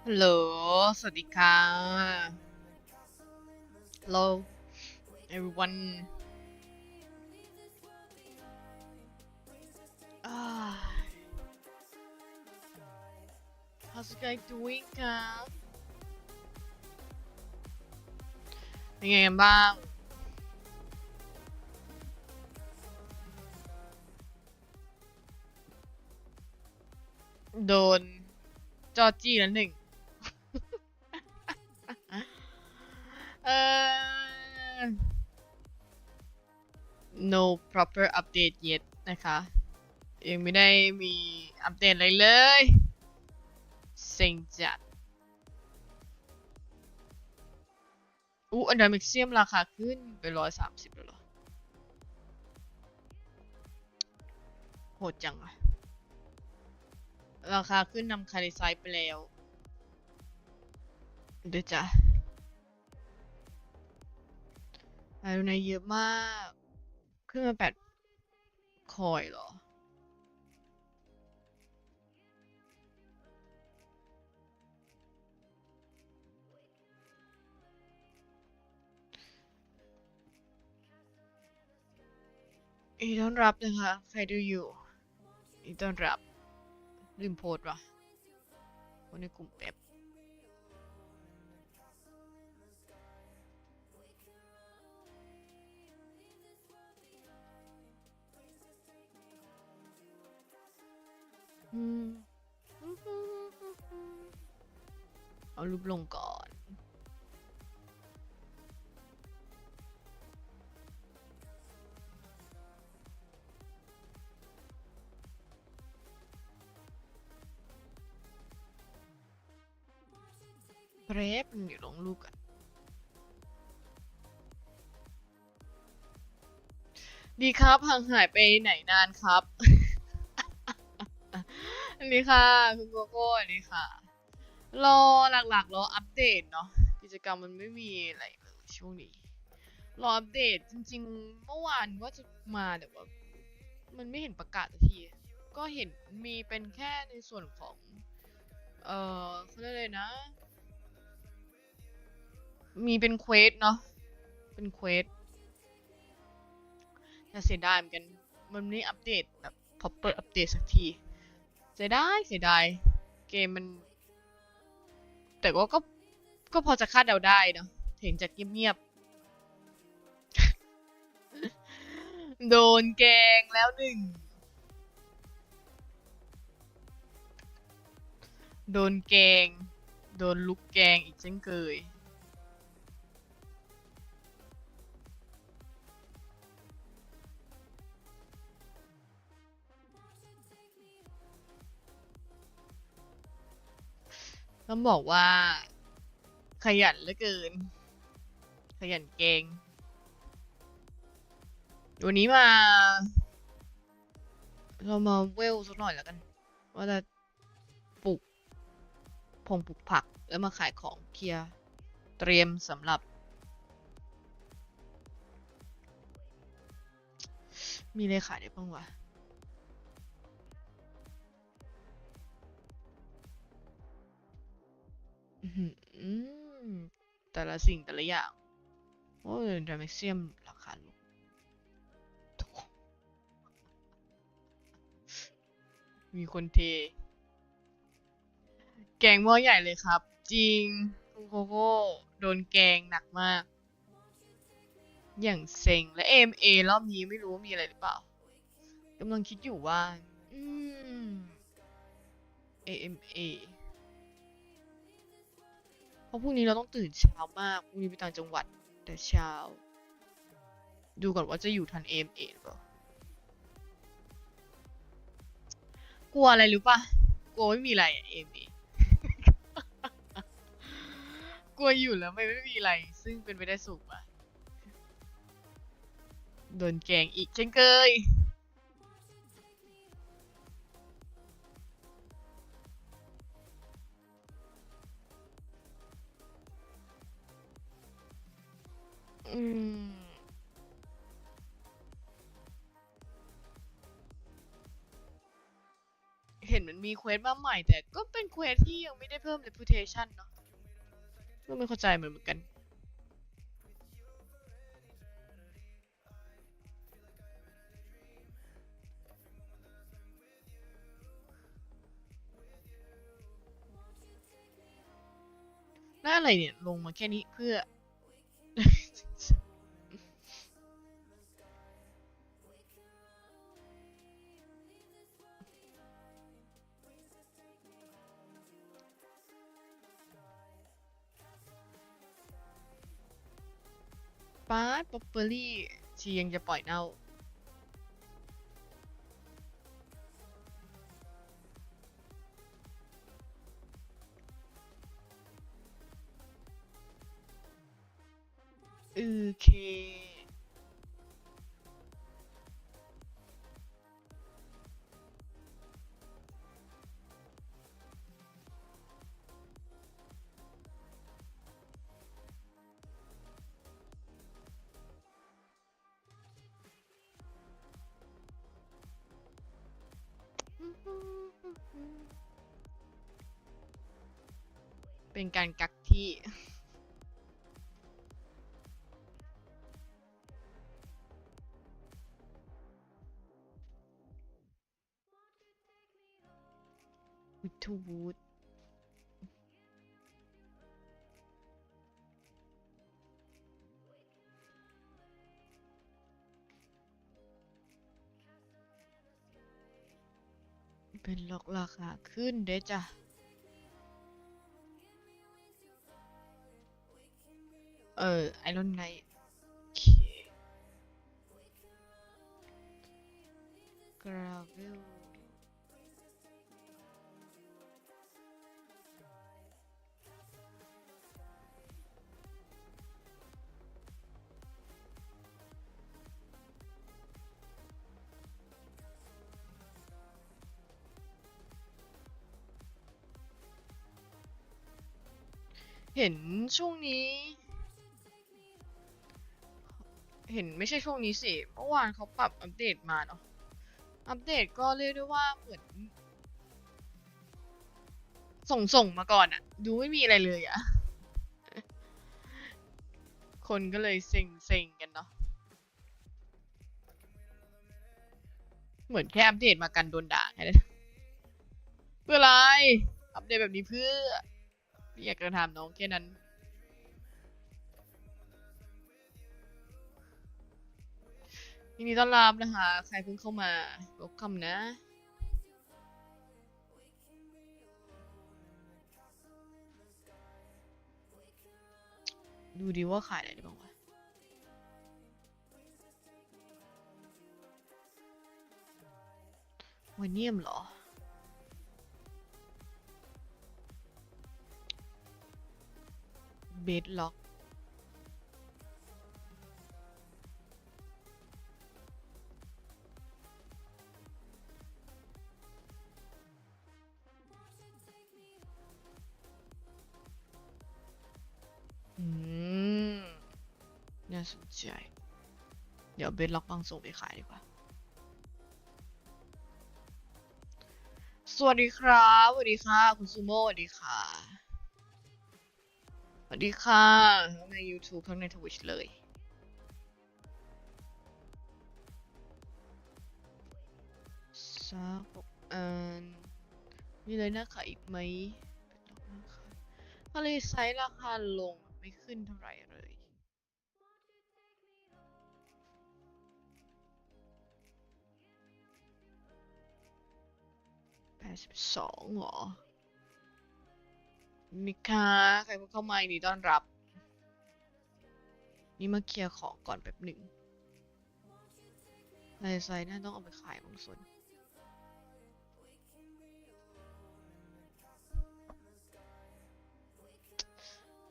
ฮัลโหลสวัสดีค่ะ Hello everyone ah how's you guys doing ครับเป็นไงกันบ้างโดนจอจี้แล้วหนึ่งเออ no proper update yet นะคะยังไม่ได้มีอัปเดตอะไรเลยเซ็งจัดอันดัมเมกเซียมราคาขึ้นไป130แล้วเหรอโหดจังอะราคาขึ้นนำคาริไซไปแล้วเดี๋ยวจ้ะอะไรในเยอะมากขึ้นมา8 คอยเหรออีต้อนรับนะคะใครดูอยู่อีต้อนรับลืมโพสต์ว่ะคนในกลุ่มแป๊บอืมเอารูปลงก่อนแป๊บเดี๋ยวลงรูปกันดีครับห่างหายไปไหนนานครับอันนี้ค่ะคุณโกโก้อันนี้ค่ะรอหลักๆรออัปเดตเนาะกิจกรรมมันไม่มีอะไรเลยช่วงนี้รออัปเดตจริงๆเมื่อวานว่าจะมาแต่ว่ามันไม่เห็นประกาศสักทีก็เห็นมีเป็นแค่ในส่วนของเขาเรียกเลยนะมีเป็นเควสเนาะเป็นเควสแต่เสียดายเหมือนกันมันไม่อัปเดตแบบ proper อัปเดตสักทีเสียดายเกมมันแต่ก็พอจะคาดเดาได้เนาะถึงจะเงียบๆโดนแกงแล้วหนึ่งโดนแกงโดนลุกแกงอีกเช่นเคยต้องบอกว่าขยันเหลือเกินขยันเกงวันนี้มาเรามาเวลสักหน่อยแล้วกันว่าจะปลูกปลูกผักแล้วมาขายของเคลียร์เตรียมสำหรับมีอะไรขายได้บ้างวะอืมแต่ละสิ่งแต่ละอย่างโอ้ยดรามิเซียมราคาลงมีคนเทแกงหม้อใหญ่เลยครับจริงคุณโคโค่โดนแกงหนักมากอย่างเซ็งและ AMA รอบนี้ไม่รู้ว่ามีอะไรหรือเปล่ากำลังคิดอยู่ว่าอืม AMA เพราะพรุ่งนี้เราต้องตื่นเช้ามากพรุ่งนี้ไปต่างจังหวัดแต่เช้าดูก่อนว่าจะอยู่ทัน AMA หรือเปล่ากลัวอะไรรู้ปะกลัวไม่มีอะไรอะ AMA กลัวอยู่แล้วไม่มีอะไรซึ่งเป็นไปได้สูงอะโดนแกงอีกเช่นเคยอืมเห็น นมันมีเควสมาใหม่แต่ก็เป็นเควสที่ยังไม่ได้เพิ่ม reputation เนาะก็ไม่เข้าใจเหมือนกันน่าอะไรเนี่ยลงมาแค่นี้เพื่อ ป้าป๊อปเปอรี่ชียังจะปล่อยเน่าโอเคเป็นการกักที่วิทูวูดเป็นล็อกราคาขึ้นเด้จ้ะไอรอนไนท์โอเคกราเวลเห็นช่วงนี้เห็นไม่ใช่ช่วงนี้สิเมื่อวานเขาปรับอัปเดตมาเนาะอัปเดตก็เรียกได้ว่าเหมือนส่งมาก่อนอะดูไม่มีอะไรเลยอะคนก็เลยเซ็งกันเนาะเหมือนแค่อัปเดตมากันโดนด่าแค่นั้นเพื่ออะไรอัปเดตแบบนี้เพื่ออยากจะถามน้องแค่นั้นยินดีต้อนรับนะคะใครเพิ่งเข้ามาลบคำนะ ดูดีว่าขายอะไรได้บ้างวะวาเนียมเหรอ เบดล็อกอืมน่าสนใจ เดี๋ยวเบดล็อกบางส่งไปขายดีกว่า สวัสดีครับ สวัสดีค่ะ คุณซูโม่สวัสดีค่ะ สวัสดีค่ะทั้งใน YouTube ทั้งใน Twitch เลยสักอันมีเลยน่าขายอีกไหมทะเลไซส์ราคาลงไม่ขึ้นเท่าไหร่เลย82เหรอมิค่ะใครเพิ่งเข้ามายินดีต้อนรับ นี่มาเคลียร์ของก่อนแป๊บหนึ่งทะเลไซส์น่าต้องเอาไปขายบางส่วน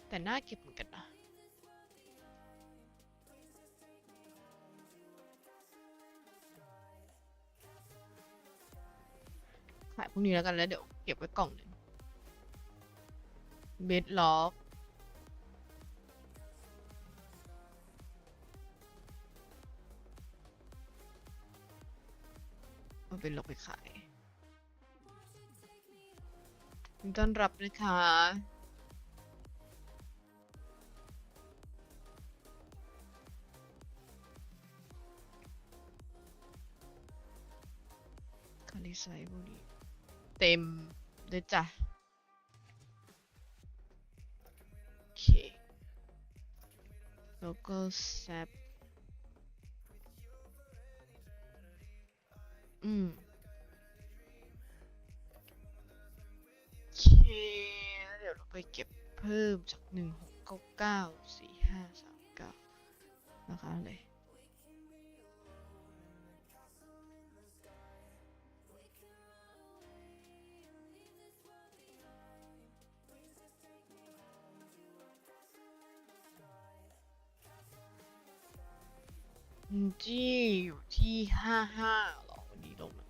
แต่น่าเก็บเหมือนกันนะขายพวกนี้แล้วกันแล้วเดี๋ยวเก็บไว้กล่องหนึ่งเบดล็อกเอาเป็นล็อกไปขาย ยินดีต้อนรับนะคะคาลิไซบุรีเต็มเลยจ้ะโอเคแล้วก็แซปโอเคแล้วเดี๋ยวเราไปเก็บเพิ่มจาก16994539นะคะเลยจี้อยู่ที่55หรอวันนี้ลงมา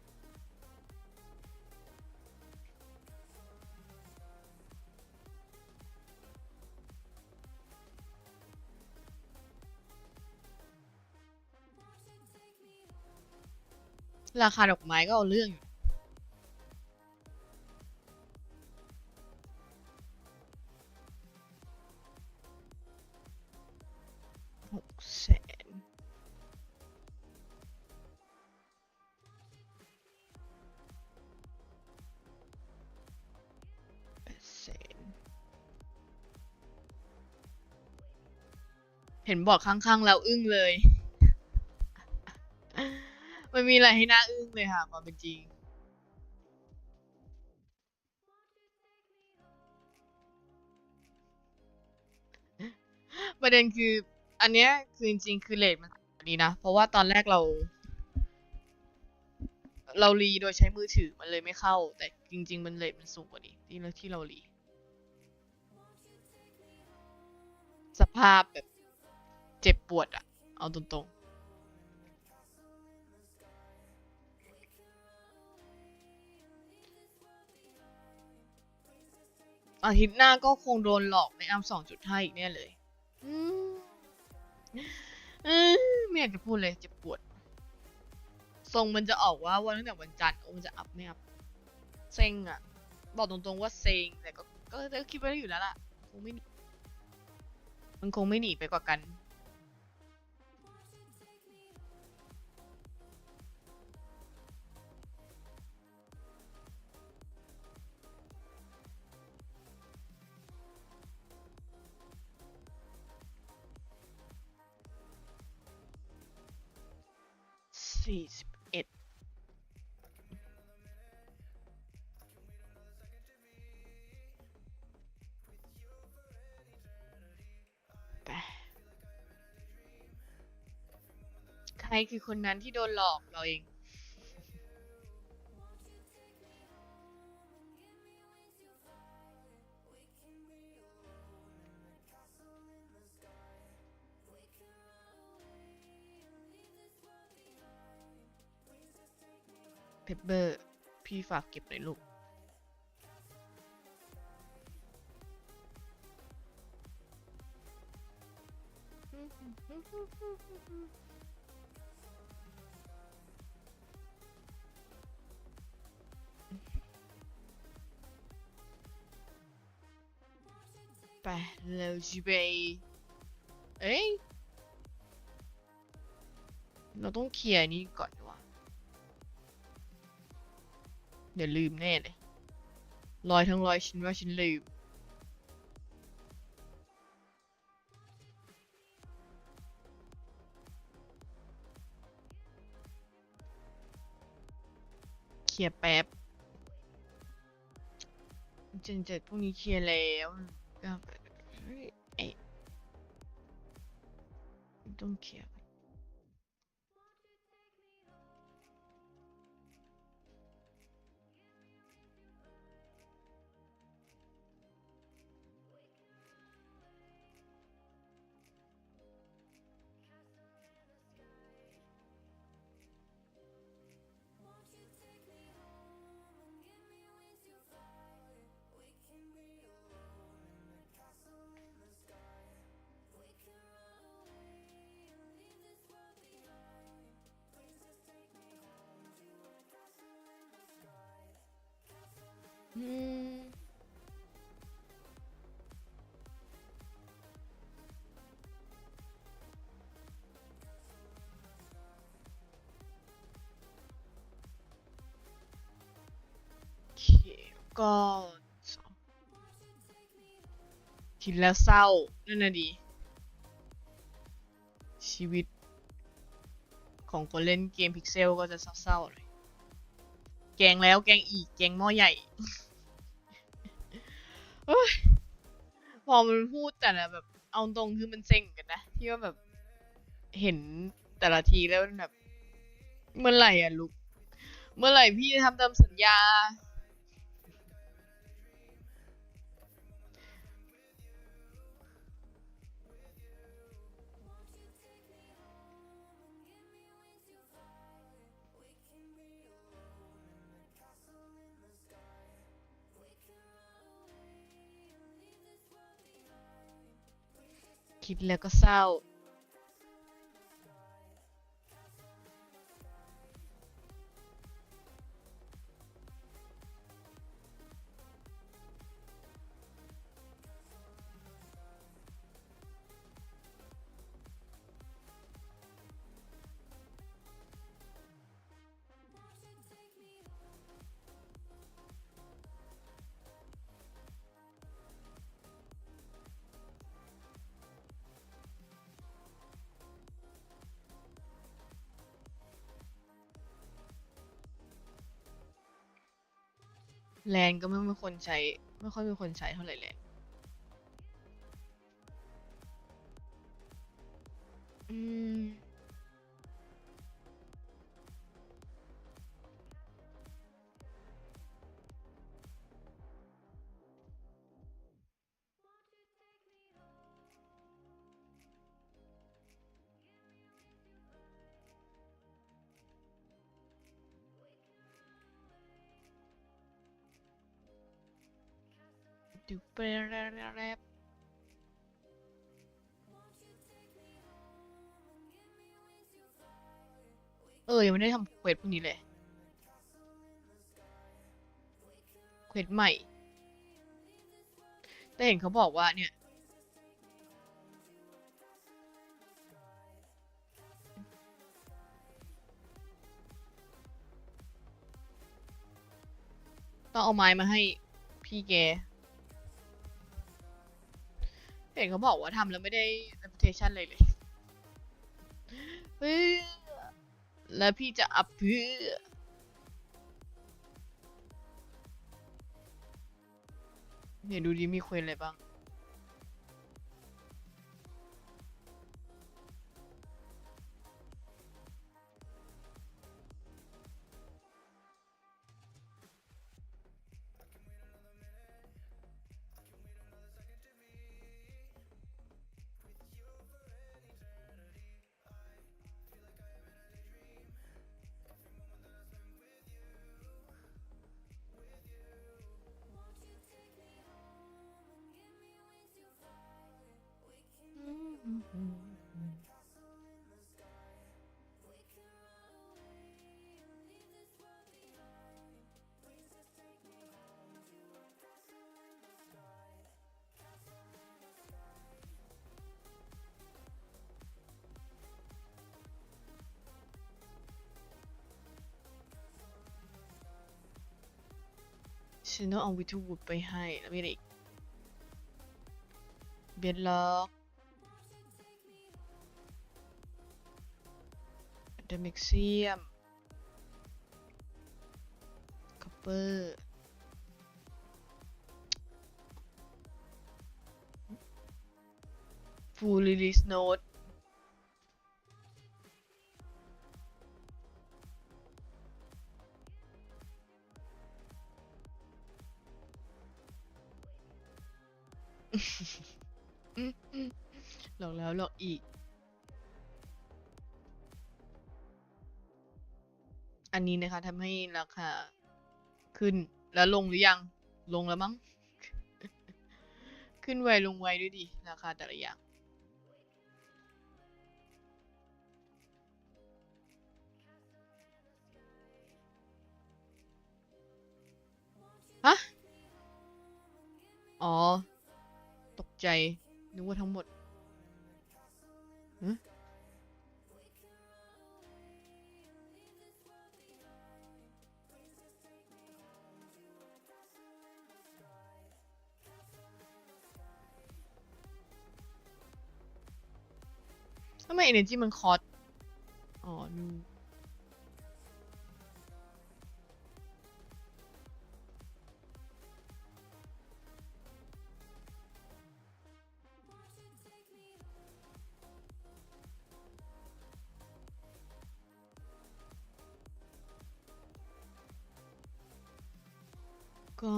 ราคาดอกไม้ก็เอาเรื่องอยู่600,000 800,000เห็นบอกข้างๆแล้วอึ้งเลยมันมีอะไรให้น่าอึ้งเลยค่ะความเป็นจริงประเด็นคืออันเนี้ยคือจริงๆคือเรทมันดีนะเพราะว่าตอนแรกเรารีโดยใช้มือถือมันเลยไม่เข้าแต่จริงๆมันเรทมันสูงกว่านี้ที่เรารีสภาพแบบเจ็บปวดอะเอาตรงๆอาทิตย์หน้าก็คงโดนหลอกในอัม2.5อีกเนี่ยเลยอืมไม่อยากจะพูดเลยเจ็บปวดทรงมันจะออกว่าวันตั้งแต่วันจันทร์มันจะอัพไม่อัพเซ็งอะบอกตรงๆว่าเซ็งแต่ก็คิดไว้อยู่แล้วล่ะคงไม่มันคงไม่หนีไปกว่ากัน41ไปใครคือคนนั้นที่โดนหลอกเราเองเพปเปอร์พี่ฝากเก็บหน่อยลูกไปเราจะไปเอ้ยเราต้องเคลียร์นี้ก่อนดีกว่าเดี๋ยวลืมแน่เลยร้อยทั้งร้อยฉันว่าฉันลืมเคลียร์แป๊บ7พวกนี้เคลียร์แล้วก็เอ๊ะต้องเคลียร์อืม ก็คิดแล้วเศร้านั่นน่ะดีชีวิตของคนเล่นเกมพิกเซลก็จะเศร้าๆเลยแกงแล้วแกงอีกแกงหม้อใหญ่พอมันพูดแต่ละแบบเอาตรงคือมันเซ็งกันนะที่ว่าแบบเห็นแต่ละทีแล้วแบบเมื่อไหร่อะลูกเมื่อไหร่พี่จะทำตามสัญญาคิดแล้วก็เศร้าแลนก็ไม่มีคนใช้ไม่ค่อยมีคนใช้เท่าไหร่แลนอืมดูไปแรบยังไม่ได้ทำเควสพวกนี้เลยเควสใหม่แต่เห็นเขาบอกว่าเนี่ยต้องเอาไม้มาให้พี่แกเห็นเขาบอกว่าทำแล้วไม่ได้ reputation เลยเฮ้ยแล้วพี่จะอัพเพื่อเดี๋ยวดูดิมีเควสอะไรบ้างฉันต้องเอาวิทูวูดไปให้แล้วมีอะไรอีกเบนล็อกเดมิกเซียมคัพเปอร์ฟูลลิลิสโนดหลอกแล้วหลอกอีกอันนี้นะคะทำให้ราคาขึ้นแล้วลงหรือยังลงแล้วมั้งขึ้นไวลงไวด้วยดิราคาแต่ละอย่างฮะอ๋อตกใจนึกว่าทั้งหมด ทำไม energy มันคอสอ๋อดูก็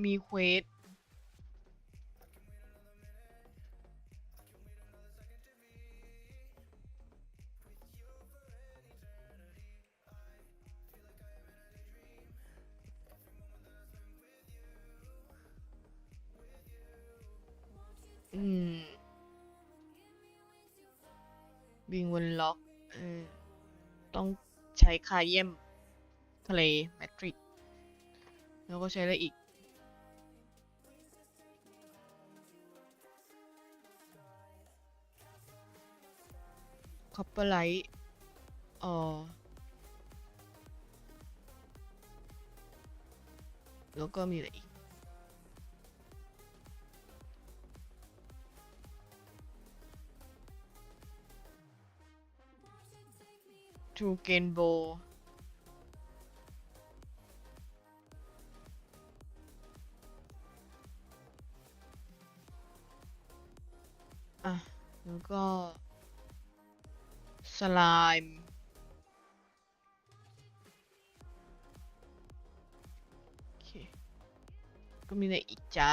มีเควสอืมบิงวนล็อกเออต้องใช้คาเยี่ยมทะเลแมทริกแล้วก็ใช้อะไรอีกคอปเปอร์ไลท์อ๋อแล้วก็มีอะไรอีกทูเกนโบอ่ะแล้วก็สไลม์โอเคก็มีอะไรอีกจ้า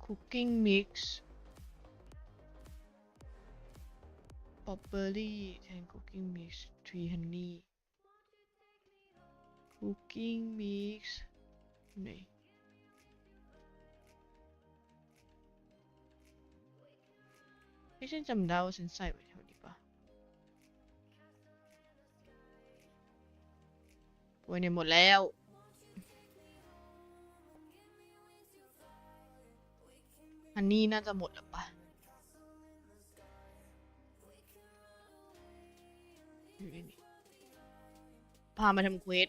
คุกกิ้งมิกซ์ป๊อปเปอร์รี่แทนคุกกิ้งมิกซ์ทรีฮันนี่คุกกิ้งมิกซ์ไหนให้ฉันจำได้ว่าฉันใส่ไว้แถวนี้ปะไว้ในหมดแล้วอันนี้น่าจะหมดแล้วปะอยู่ในนี้พามาทำเควส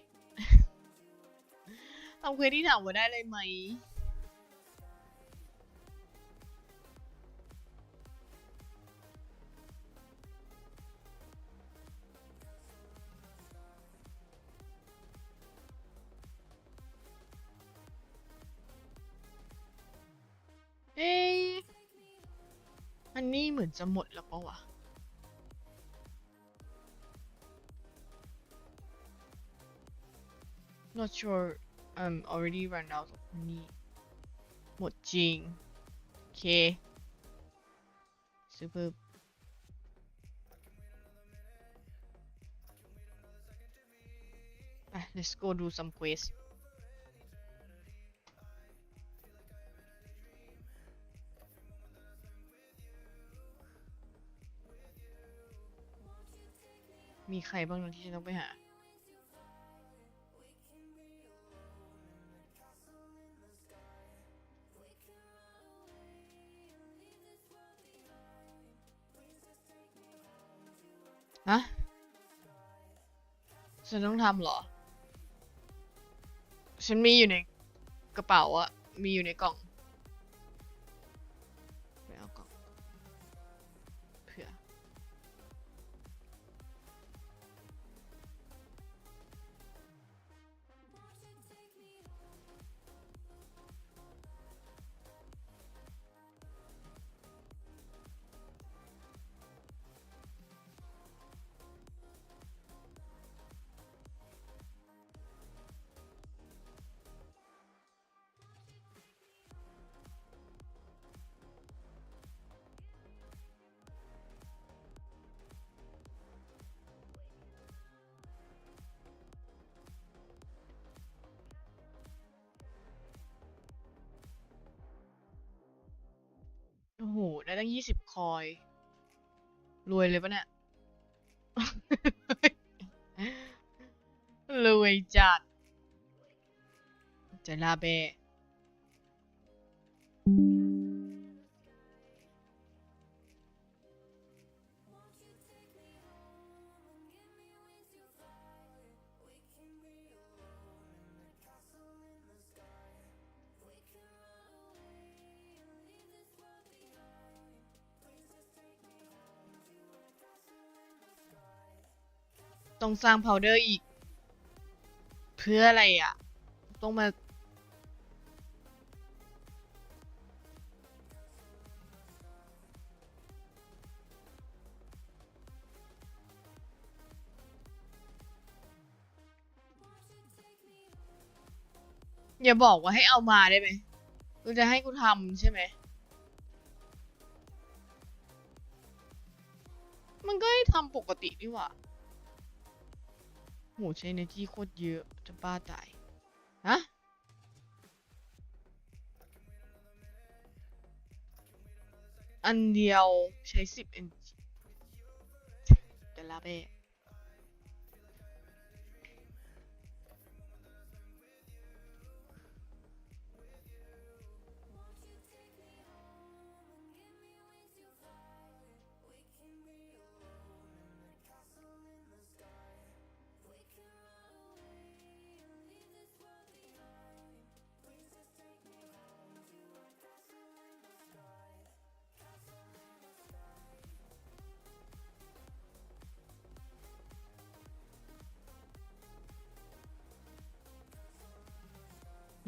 ทำเควสที่ถามว่าได้เลยไหมเอ๊ะอันนี้เหมือนจะหมดแล้วปะวะ not sure I'm already run out of money หมดจริงโอเคซื้อเพิ่มไป let's go do some quest มีใครบ้างนะที่ฉันต้องไปหาฮะฉันต้องทำเหรอฉันมีอยู่ในกระเป๋าอะมีอยู่ในกล่องไปเอากล่องเผื่อโอ้โหได้ตั้ง20 คอยรวยเลยปะเนี่ยรวยจัดจะลาเบะ ต้องสร้างพาวเดอร์อีกเพื่ออะไรอ่ะต้องมาอย่าบอกว่าให้เอามาได้ไหมกูจะให้กูทำใช่ไหมมันก็ให้ทำปกตินี่หว่าโหใช้ energy โคตรเยอะจะบ้าตายฮะอันเดียวใช้10 energy เดี๋ยวลาไป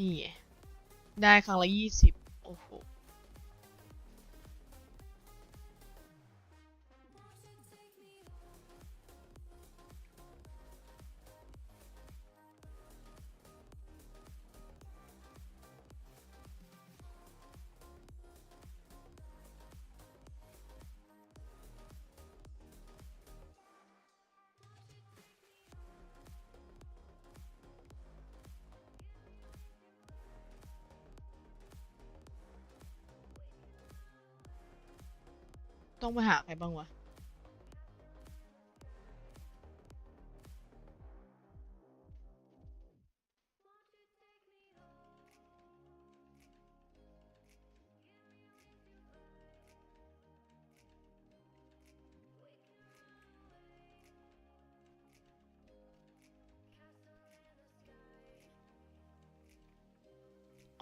นี่ไงได้ครั้งละ20โอ้โหต้องไปหาใครบ้างวะ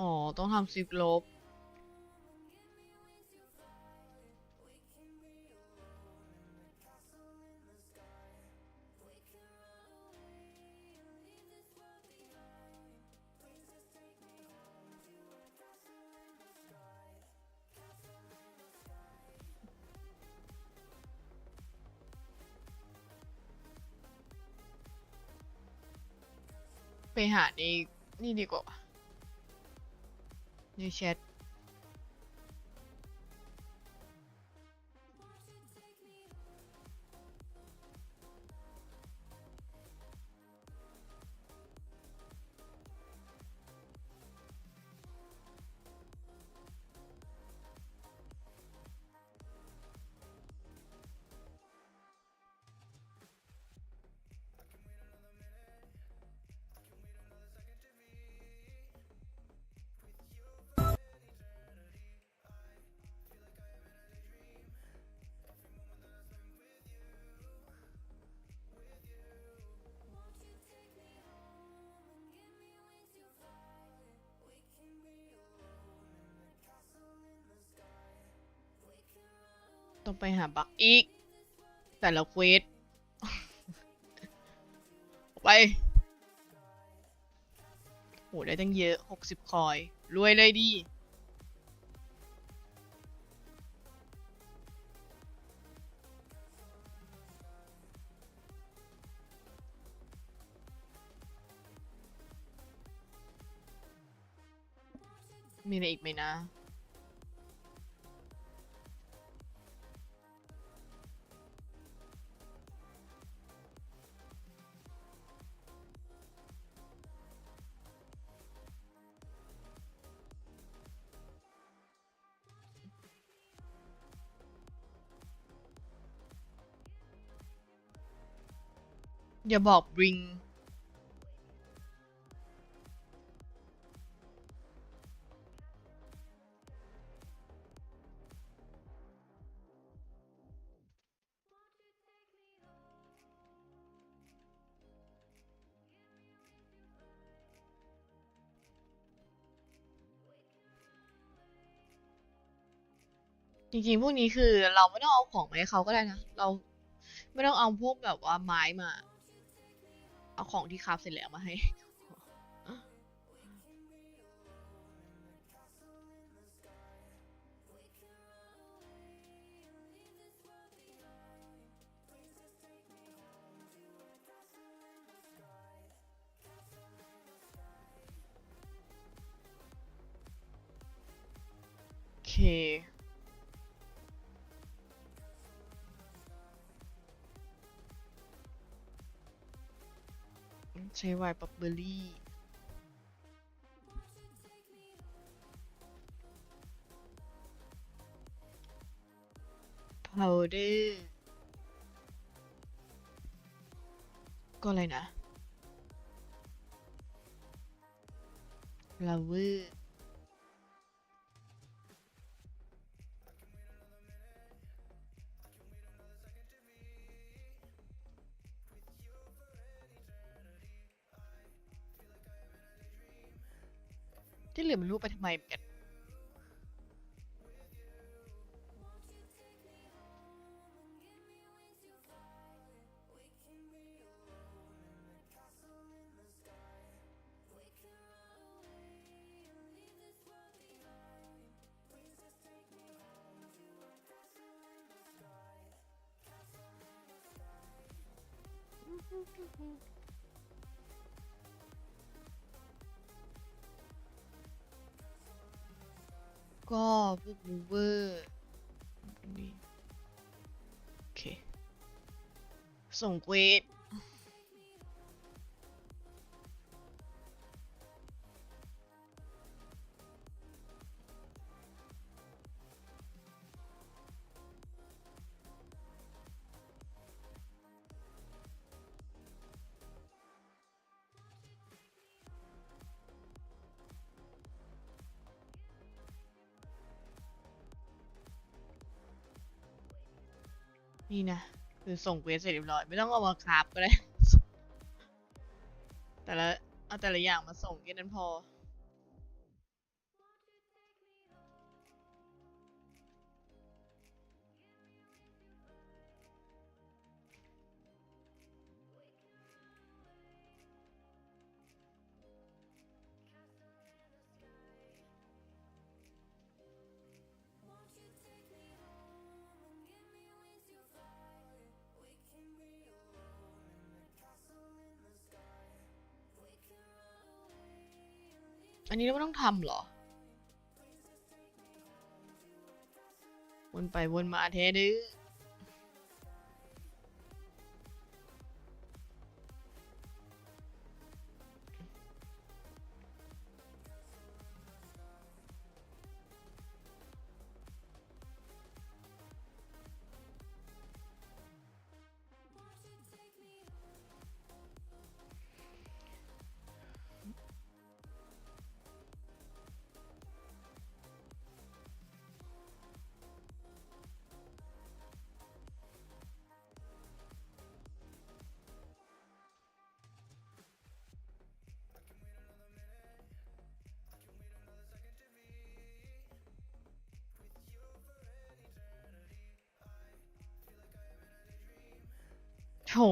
อ๋อต้องทำซิปลบไปหาในนี่ดีกว่าในแชทต้องไปหาบักอีกแต่ละเควสไปโหได้ตั้งเยอะ60คอยรวยเลยดีมีอะไรอีกไหมนะอย่าบอกบริงจริงๆพวกนี้คือเราไม่ต้องเอาของมาให้เขาก็ได้นะเราไม่ต้องเอาพวกแบบว่าไม้มา เอาของที่คราฟเสร็จแล้วมาให้ โอเคใช้ไวน์ปับเบอรี่พาวเดอร์ก็อะไรนะลาเวอร์ที่เหลือมันรู้ไปทำไมเหมือนกันก็พวกมูเวอร์นี่โอเคส่งเควสนี่นะคือส่งเควสเสร็จเรียบร้อยไม่ต้องเอามาคราฟก็ได้ แต่ละเอาแต่ละอย่างมาส่งแค่นั้นพออันนี้เราไม่ต้องทำเหรอวนไปวนมาแท้ดื้อโถ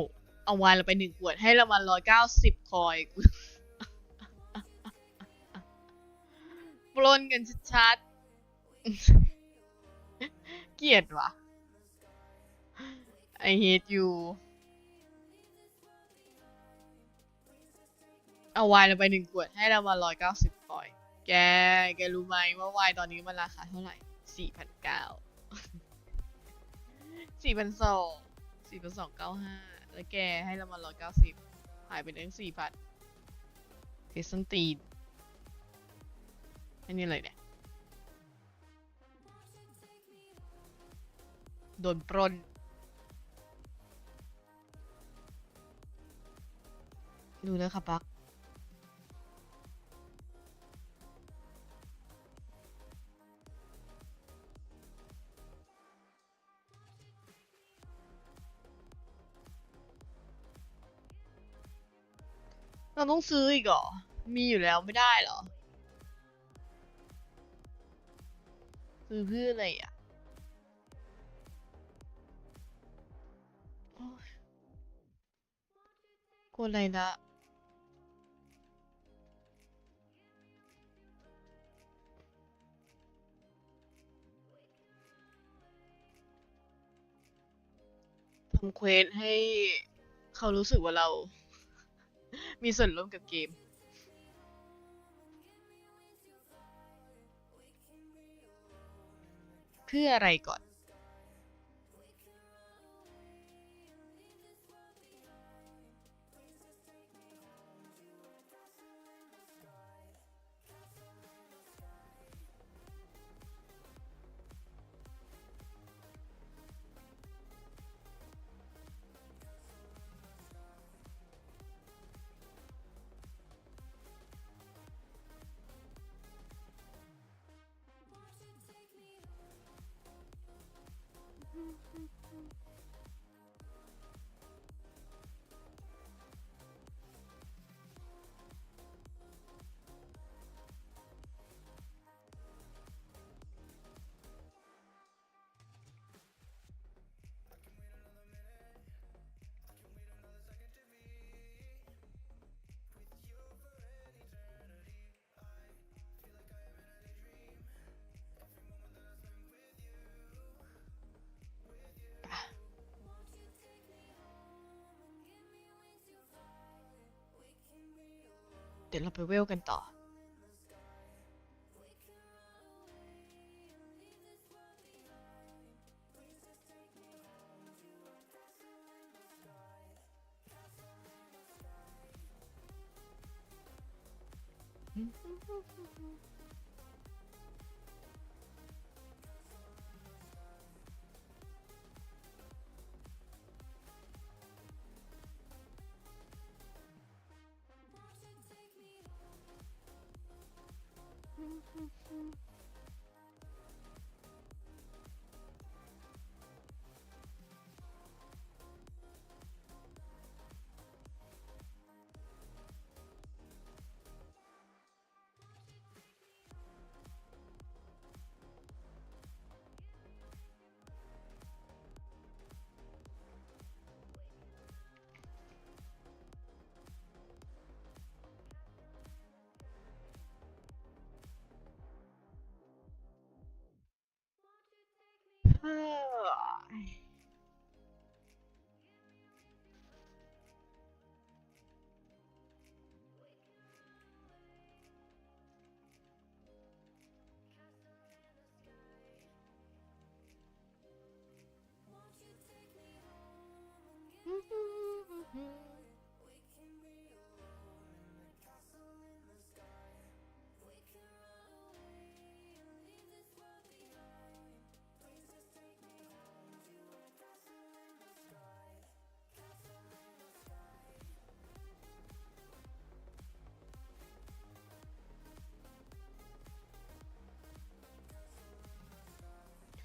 เอาวายเราไป1 ขวดให้เรามา190คอยปล้นกันชัดๆเกลียดว่ะ I hate you เอาไวน์เราไป1 ขวดให้เรามา190คอยแกรู้ไหมว่าไวน์ตอนนี้มันราคาเท่าไหร่4,900 4,295แล้วแกให้เรามา190หายไปตั้ง4,000เพสันตีนอันนี้อะไรเนี่ยโดนปล้นดูแล้วค่ะปักเราต้องซื้ออีกเหรอมีอยู่แล้วไม่ได้เหรอซื้อเพื่ออะไรอ่ะ กลัวอะไรละทำเควสให้เขารู้สึกว่าเรามีส่วนร่วมกับเกมเพื่ออะไรก่อนเดี๋ยวเราไปเวลกันต่อ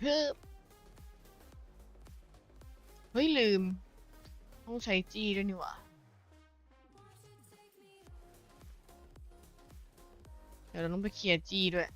เฮ้ยเฮ้ยลืมต้องใช้จี้ด้วยนี่หว่าเดี๋ยวเราต้องไปเคลียร์จี้ด้วย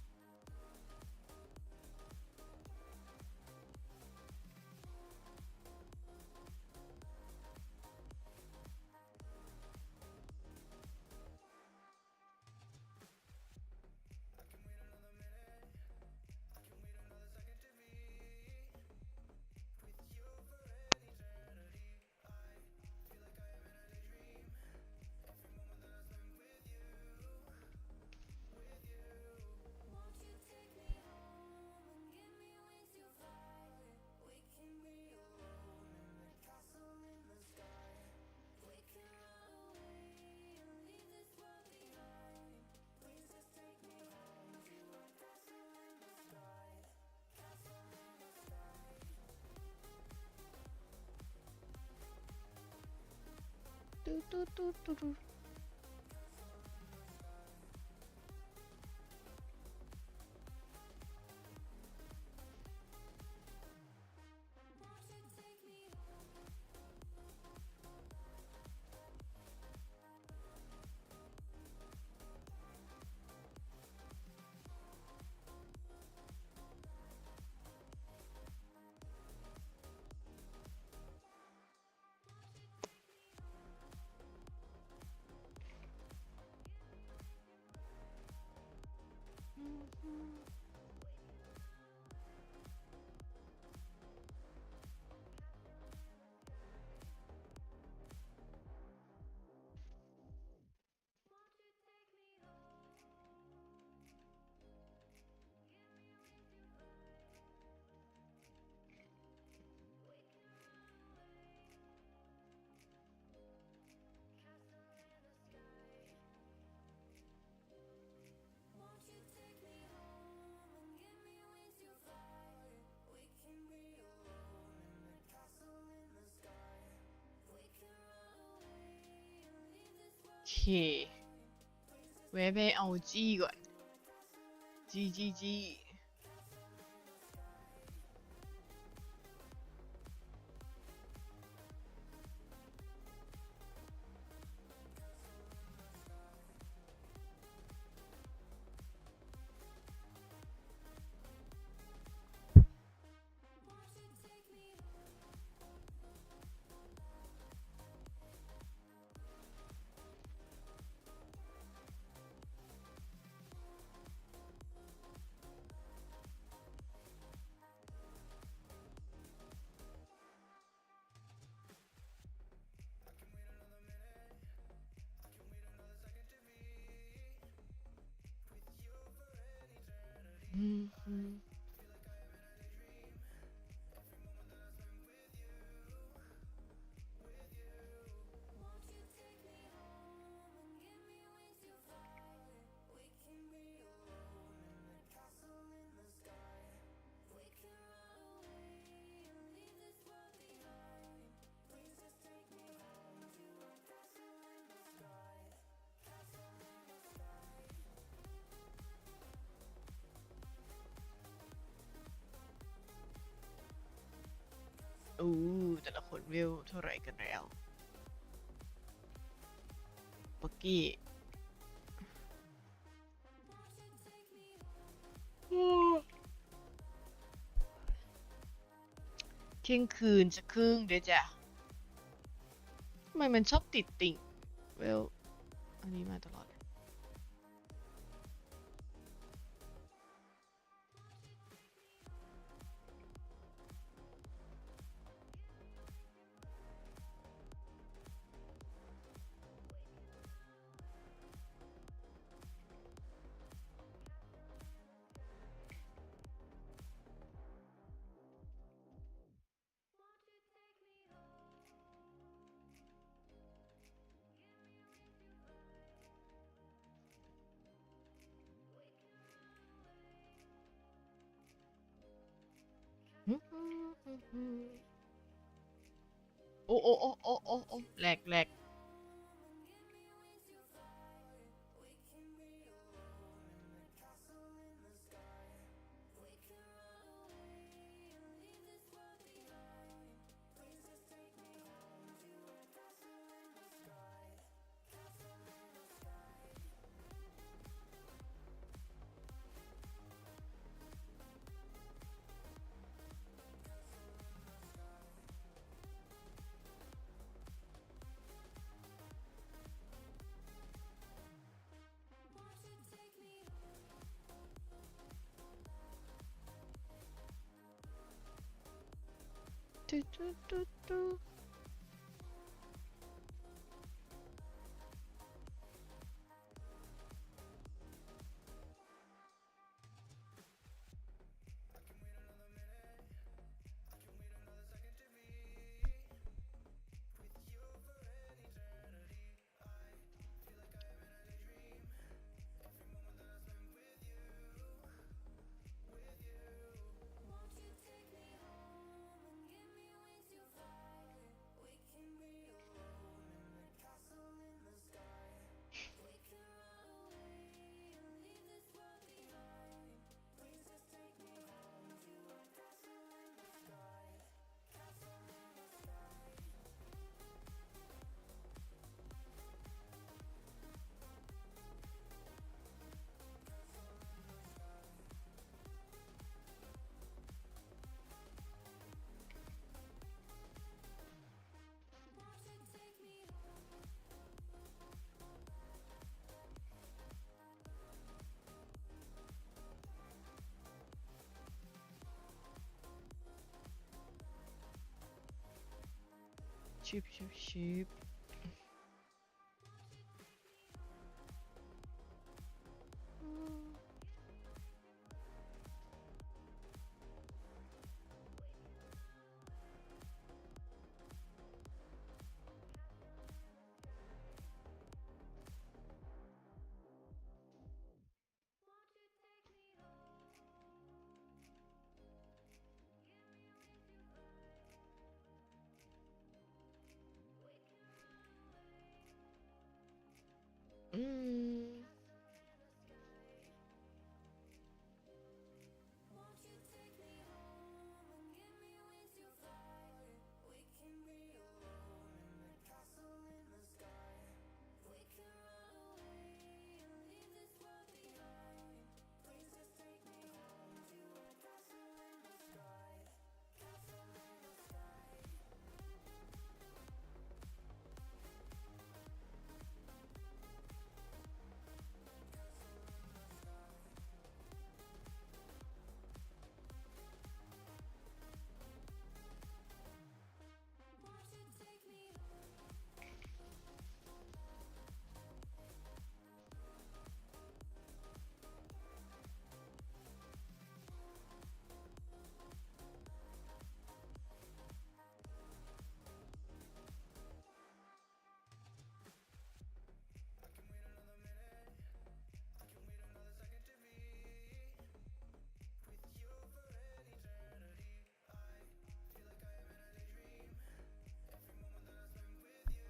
ตุ๊ดตุ๊ดตุ๊ดตุ๊ด แวะไปเอาจี้ก่อนจี้อู้แต่ละคนวิวเท่าไหร่กันแล้วปักกี้เที่ยงคืนจะครึ่งเดี๋ยวจ้ะทำไมมันชอบติดติ่งเวลอันนี้มาตลอดโอ้แหลกตุ๊ชิป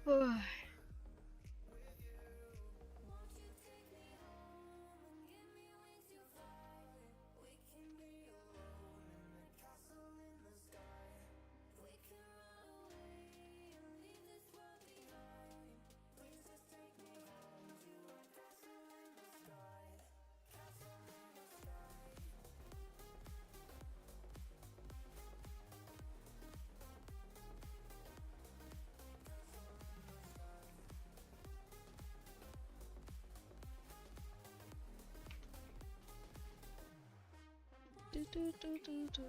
เฮ้ยดูดูดูดูดู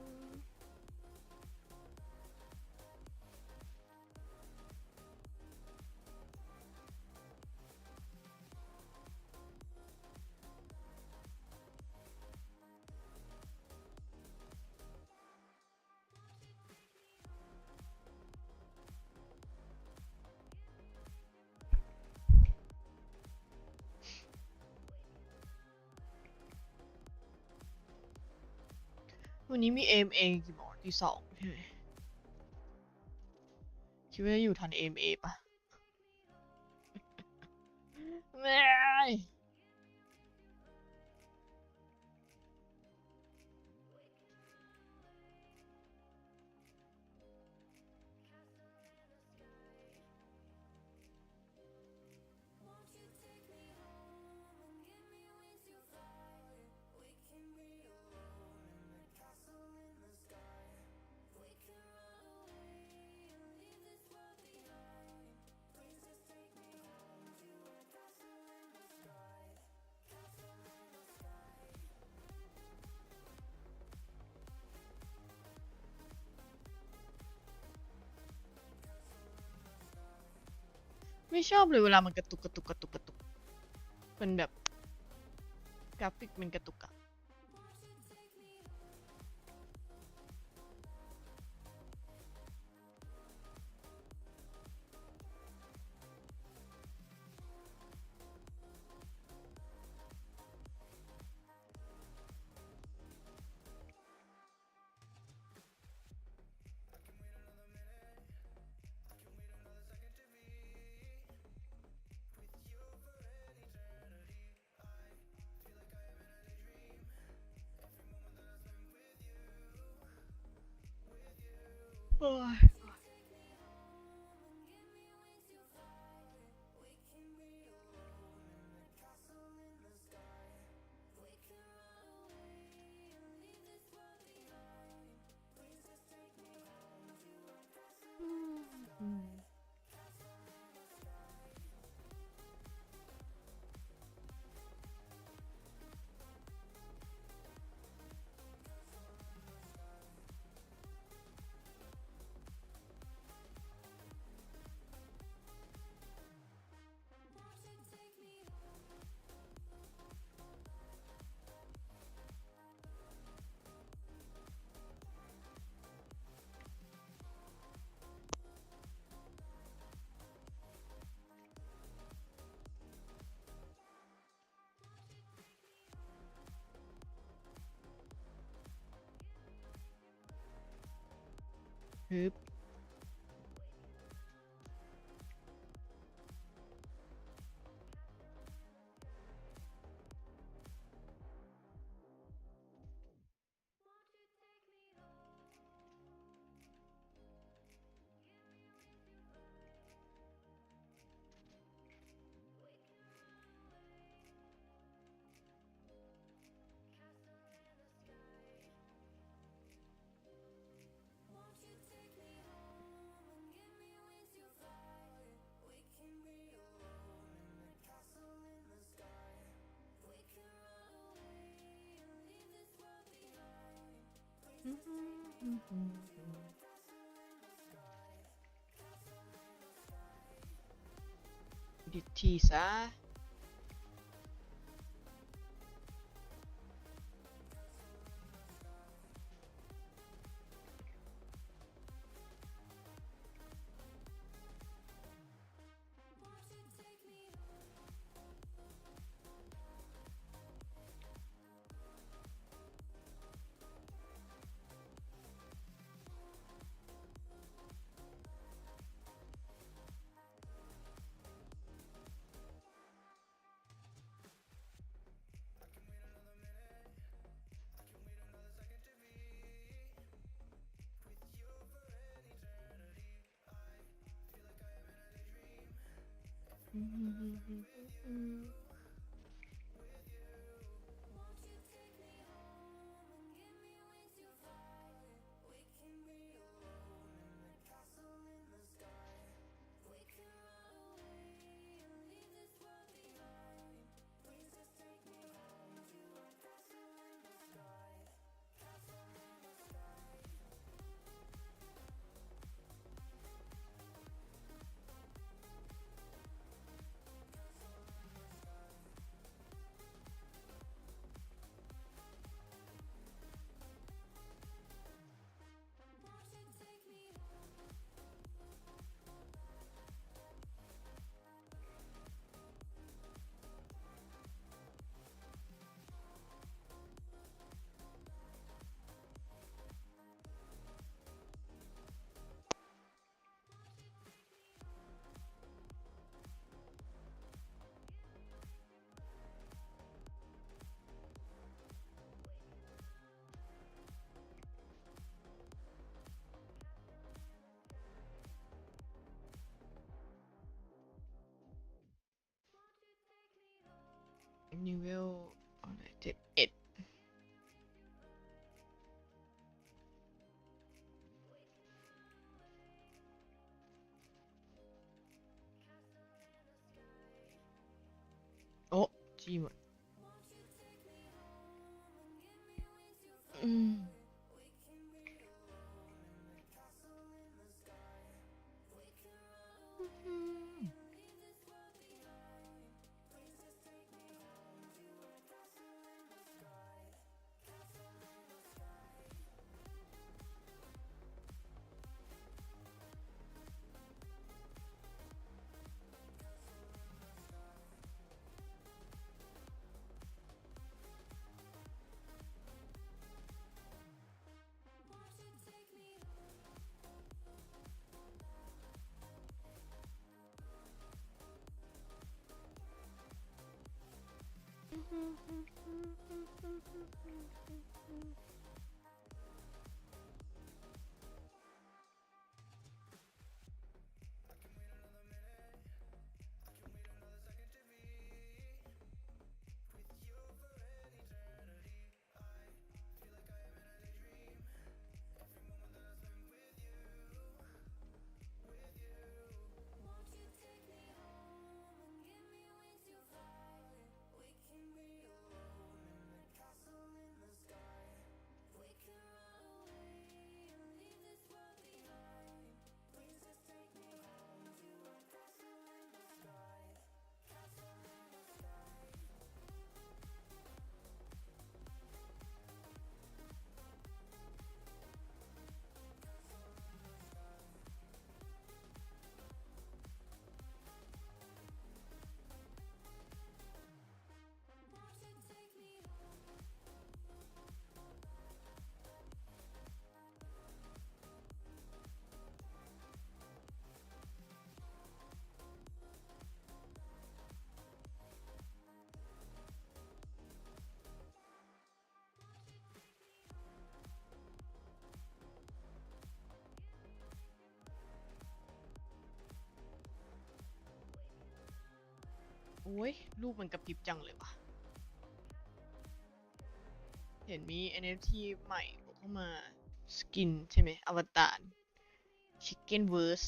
วันนี้มีAMAกี่โมงตีสองใช่ไหมคิดว่าจะอยู่ทันAMAปะไม่ไม่ชอบเลยเวลามันกระตุกกระตุกกระตุกกระตุกเป็นแบบกราฟิกมันกระตุกอะโอ้ยอืมฮึบดิดทีซะ นิเวลอะไร71โอ้จีหมดโอ้ยรูปมันกระพริบจังเลยวะเห็นมี NFT ใหม่เข้ามาสกินใช่ไหมอวตาร Chicken Verse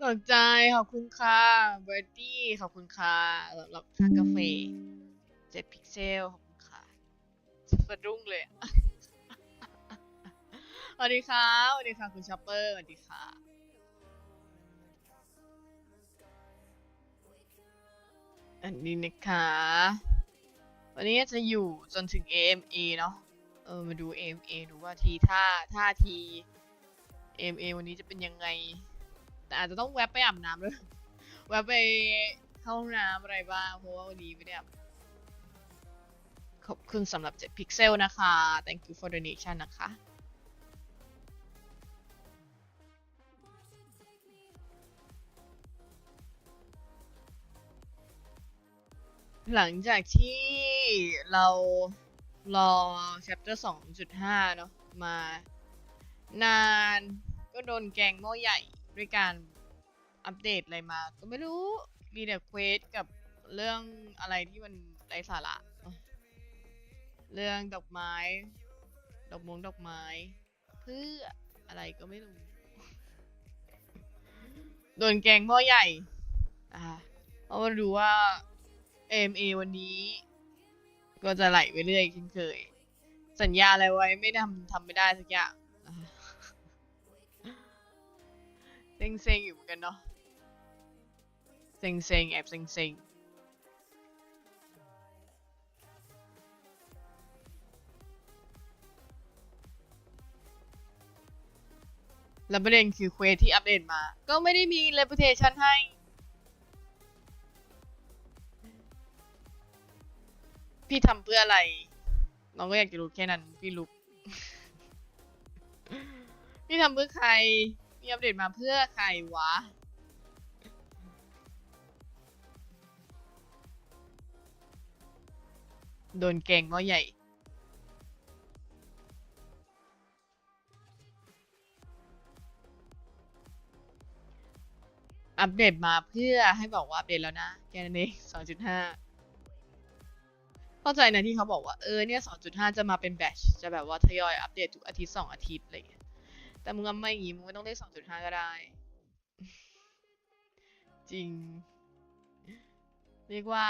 สนใจขอบคุณค่ะเบอร์ดี้ขอบคุณค่ะสำหรับค่ากาแฟ7พิกเซลขอบคุณค่ะสะดุ้งเลยสวัสดีค่ะสวัสดีค่ะคุณชอปเปอร์สวัสดีค่ะอันนี้นะคะวันนี้จะอยู่จนถึง AMA เนาะมาดู AMA ดูว่าท่าที AMA วันนี้จะเป็นยังไงแต่อาจจะต้องแวะไปอาบน้ำด้วยแวะไปเข้าห้องน้ำอะไรบ้างเพราะว่าวันนี้ไม่ได้อาบขอบคุณสำหรับ7พิกเซลนะคะ thank you for donation นะคะ หลังจากที่เรารอ chapter 2.5 เนาะมา นานก็โดนแกงหม้อใหญ่ด้วยการอัปเดตอะไรมาก็ไม่รู้มีแต่เควสกับเรื่องอะไรที่มันไร้สาระเรื่องดอกไม้ดอกไม้เพื่ออะไรก็ไม่รู้โดนแกงหม้อใหญ่เพราะว่ารู้ว่า AMA วันนี้ก็จะไหลไปเรื่อยเช่นเคยสัญญาอะไรไว้ไม่ทำไม่ได้สักอย่างเซ็งๆอยู่เหมือนกันเนาะเซ็งแอบเซ็งแล้วประเด็นคือเควสที่อัปเดตมาก็ไม่ได้มี reputation ให้พี่ทำเพื่ออะไรน้องก็อยากจะรู้แค่นั้นพี่รู้พี่ทำเพื่อใครพี่อัปเดตมาเพื่อใครวะโดนแกงหม้อใหญ่อัปเดตมาเพื่อให้บอกว่าอัปเดตแล้วนะแค่นั้นเอง2.5เข้าใจนะที่เขาบอกว่าเนี่ย2.5จะมาเป็นแบตชจะแบบว่าทยอยอัปเดตทุกอาทิตย์2 อาทิตย์อะไรอย่างเงี้ยแต่มึงไม่อย่างงี้มึงไม่ต้องเล่น2.5ก็ได้จริงเรียกว่า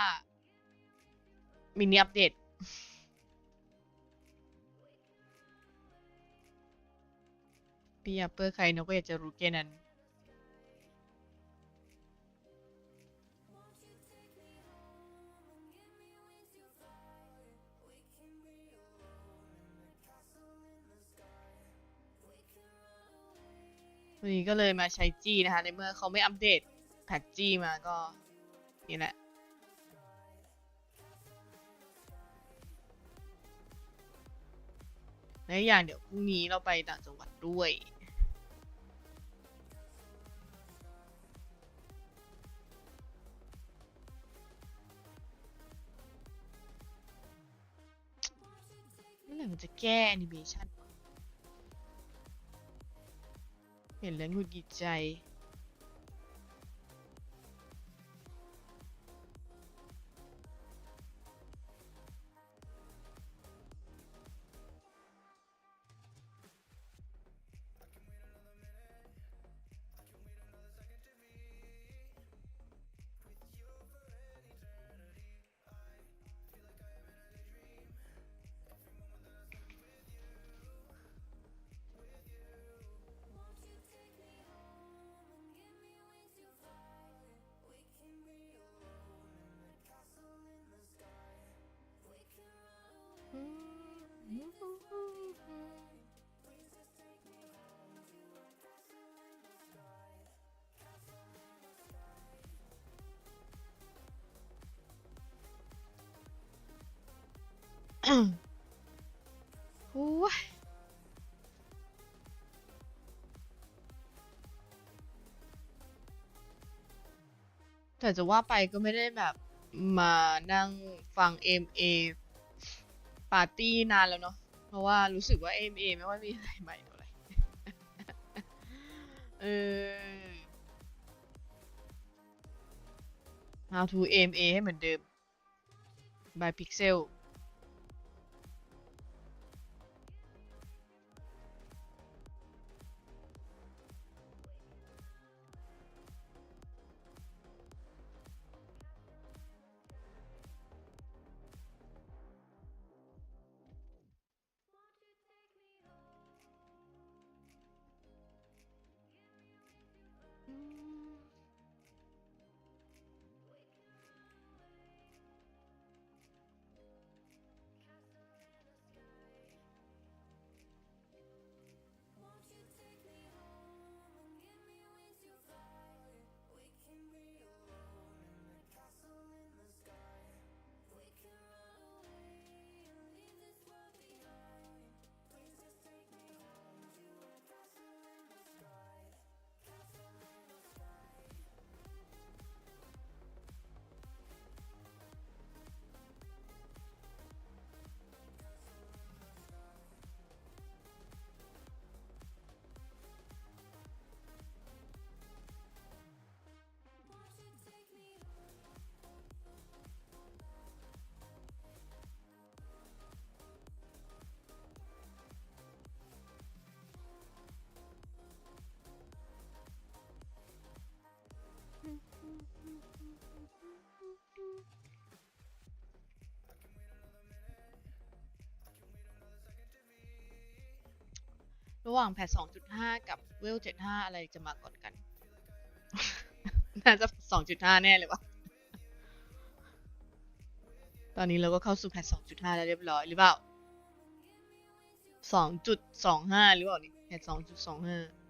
มินิอัปเดตพี่อัปเปอร์ใครน้องก็อยากจะรู้แค่นั้นวันนี้ก็เลยมาใช้จีนะคะในเมื่อเขาไม่อัปเดตแพทจีมาก็นี่แหละและอย่างเดี๋ยวพรุ่งนี้เราไปต่างจังหวัดด้วยเมื่อไหร่มันจะแก้แอนิเมชันเห็นแล้วหงุดหงิดใจโอ้ยแต่จะว่าไปก็ไม่ได้แบบมานั่งฟัง AMA ปาร์ตี้นานแล้วเนาะเพราะว่ารู้สึกว่า AMA ไม่ว่ามีอะไรใหม่เท่าไหร่เออ How to AMA ให้เหมือนเดิม by Pixel ระหว่างแพท2.5กับเวล7.5อะไรจะมาก่อนกัน น่าจะ2.5แน่เลยวะตอนนี้เราก็เข้าสู่แพท2.5แล้วเรียบร้อยหรือเปล่า2.25หรือเปล่านี่แพท2.25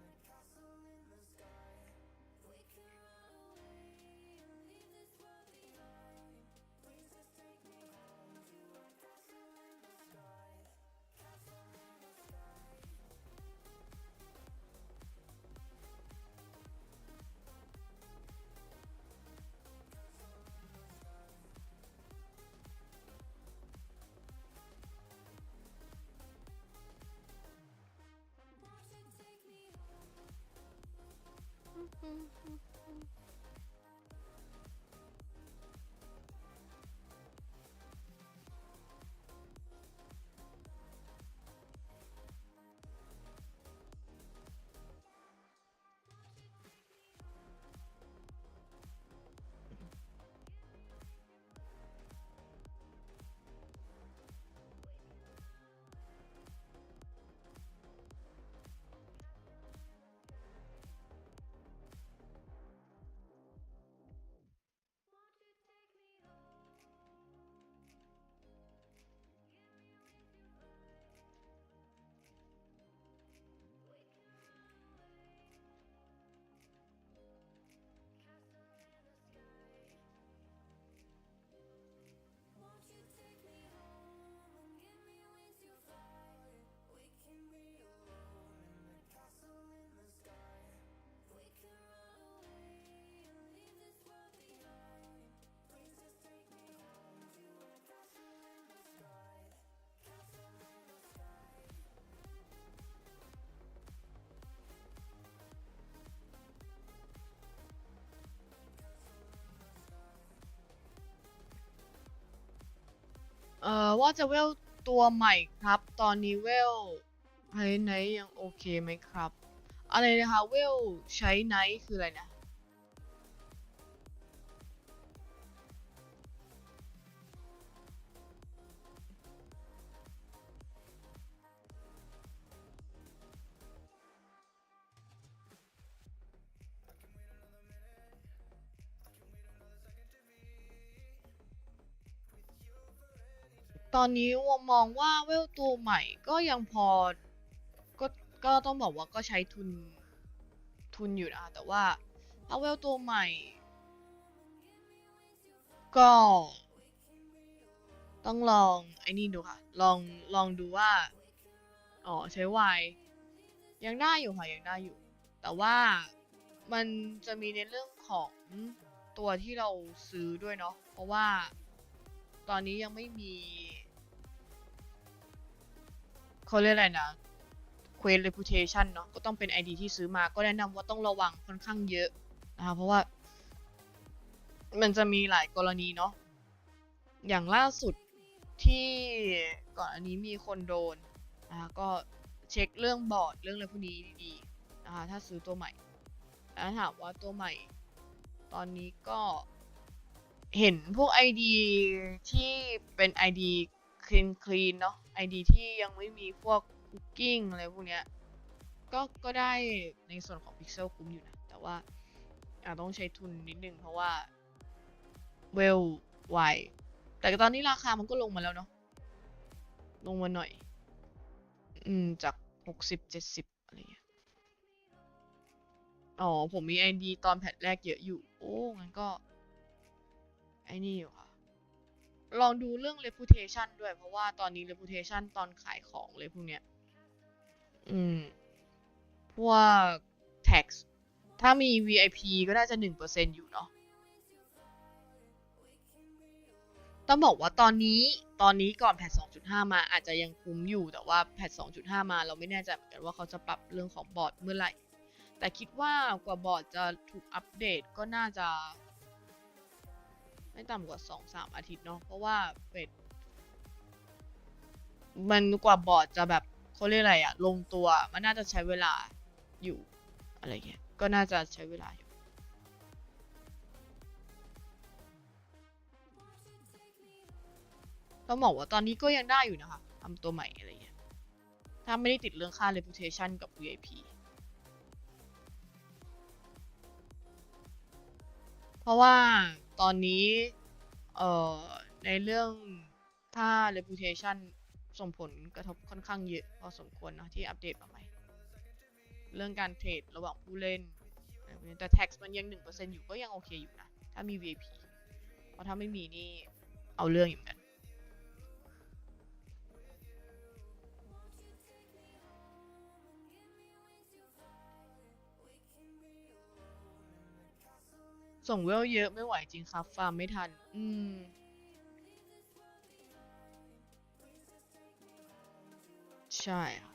ว่าจะเวลตัวใหม่ครับตอนนี้เวลไฮไนท์ยังโอเคไหมครับอะไรนะคะเวลใช้ไนท์คืออะไรนะตอนนี้วมองว่าเวลตัวใหม่ก็ยังพอก็ก็ต้องบอกว่าก็ใช้ทุนอยู่นะแต่ว่าถ้าเวลตัวใหม่ก็ต้องลองไอ้นี่ดูค่ะลองดูว่าอ๋อใช้วายยังได้อยู่ค่ะยังได้อยู่แต่ว่ามันจะมีในเรื่องของตัวที่เราซื้อด้วยเนาะเพราะว่าตอนนี้ยังไม่มีเขาเรียกอะไรนะ Quest Reputation เนาะก็ต้องเป็น ID ที่ซื้อมาก็แนะนำว่าต้องระวังค่อนข้างเยอะนะคะเพราะว่ามันจะมีหลายกรณีเนาะอย่างล่าสุดที่ก่อนอันนี้มีคนโดนนะคะก็เช็คเรื่องบอร์ดเรื่องอะไรพวกนี้ดีๆนะคะถ้าซื้อตัวใหม่แล้วถามว่าตัวใหม่ตอนนี้ก็เห็นพวก ID ที่เป็น ID clean เนาะ ID ที่ยังไม่มีพวก cooking อะไรพวกเนี้ยก็ได้ในส่วนของ Pixel คุ้มอยู่นะแต่ว่าต้องใช้ทุนนิดนึงเพราะว่าเวลไวแต่ตอนนี้ราคามันก็ลงมาแล้วเนาะลงมาหน่อยจาก60-70อะไรเงี้ยอ๋อผมมี ID ตอนแพทแรกเยอะอยู่โอ้งั้นก็ไอ้นี่อยู่ค่ะลองดูเรื่อง reputation ด้วยเพราะว่าตอนนี้ reputation ตอนขายของเลยพวกเนี้ยอืมพวก tax ถ้ามี VIP ก็น่าจะ 1% อยู่เนาะต้องบอกว่าตอนนี้ก่อนแพท2.5มาอาจจะยังคุ้มอยู่แต่ว่าแพท2.5มาเราไม่แน่ใจเหมือนกันว่าเขาจะปรับเรื่องของบอร์ดเมื่อไหร่แต่คิดว่ากว่าบอร์ดจะถูกอัปเดตก็น่าจะไม่ต่ำกว่า 2-3 อาทิตย์เนาะเพราะว่าเป็ดมันกว่าบอร์ดจะแบบเขาเรียกอะไรอะลงตัวมันน่าจะใช้เวลาอยู่อะไรเงี้ยก็น่าจะใช้เวลาอยู่ต้องบอกว่าตอนนี้ก็ยังได้อยู่นะคะทำตัวใหม่อะไรเงี้ย ถ้าไม่ได้ติดเรื่องค่า reputation กับ VIP เพราะว่าตอนนี้ในเรื่องถ้า reputation ส่งผลกระทบค่อนข้างเยอะพอสมควรนะที่อัปเดตมาใหม่เรื่องการเทรดระหว่างผู้เล่นแต่ tax มันยัง 1% อยู่ก็ยังโอเคอยู่นะถ้ามี VIP เพราะถ้าไม่มีนี่เอาเรื่องอยู่เหมือนกันส่งเวลเยอะไม่ไหวจริงครับฟาร์มไม่ทันใช่ค่ะ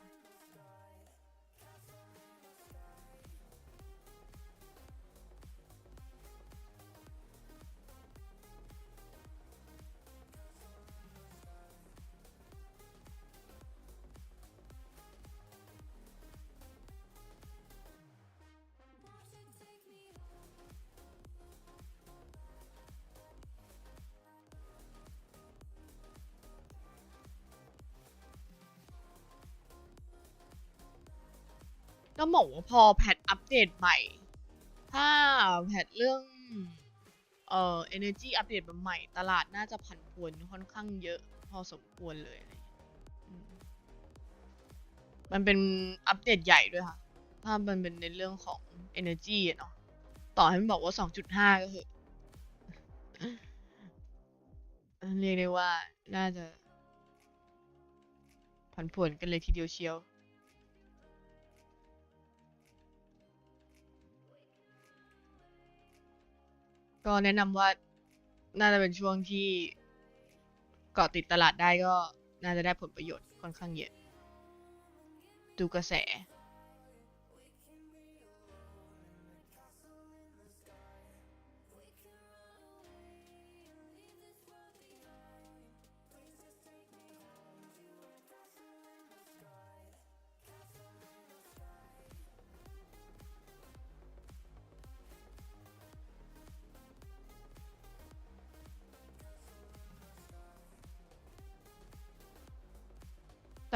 ก็บอกว่าพอแพทอัปเดตใหม่ถ้าแพทเรื่องenergy อัปเดตใหม่ตลาดน่าจะผันผวนค่อนข้างเยอะพอสมควรเลยมันเป็นอัปเดตใหญ่ด้วยค่ะถ้ามันเป็นในเรื่องของ energy เนาะต่อให้มันบอกว่า 2.5 ก็คือเรียกได้ว่าน่าจะผันผวนกันเลยทีเดียวเชียวก็แนะนำว่าน่าจะเป็นช่วงที่เกาะติดตลาดได้ก็น่าจะได้ผลประโยชน์ค่อนข้างเยอะดูกระแส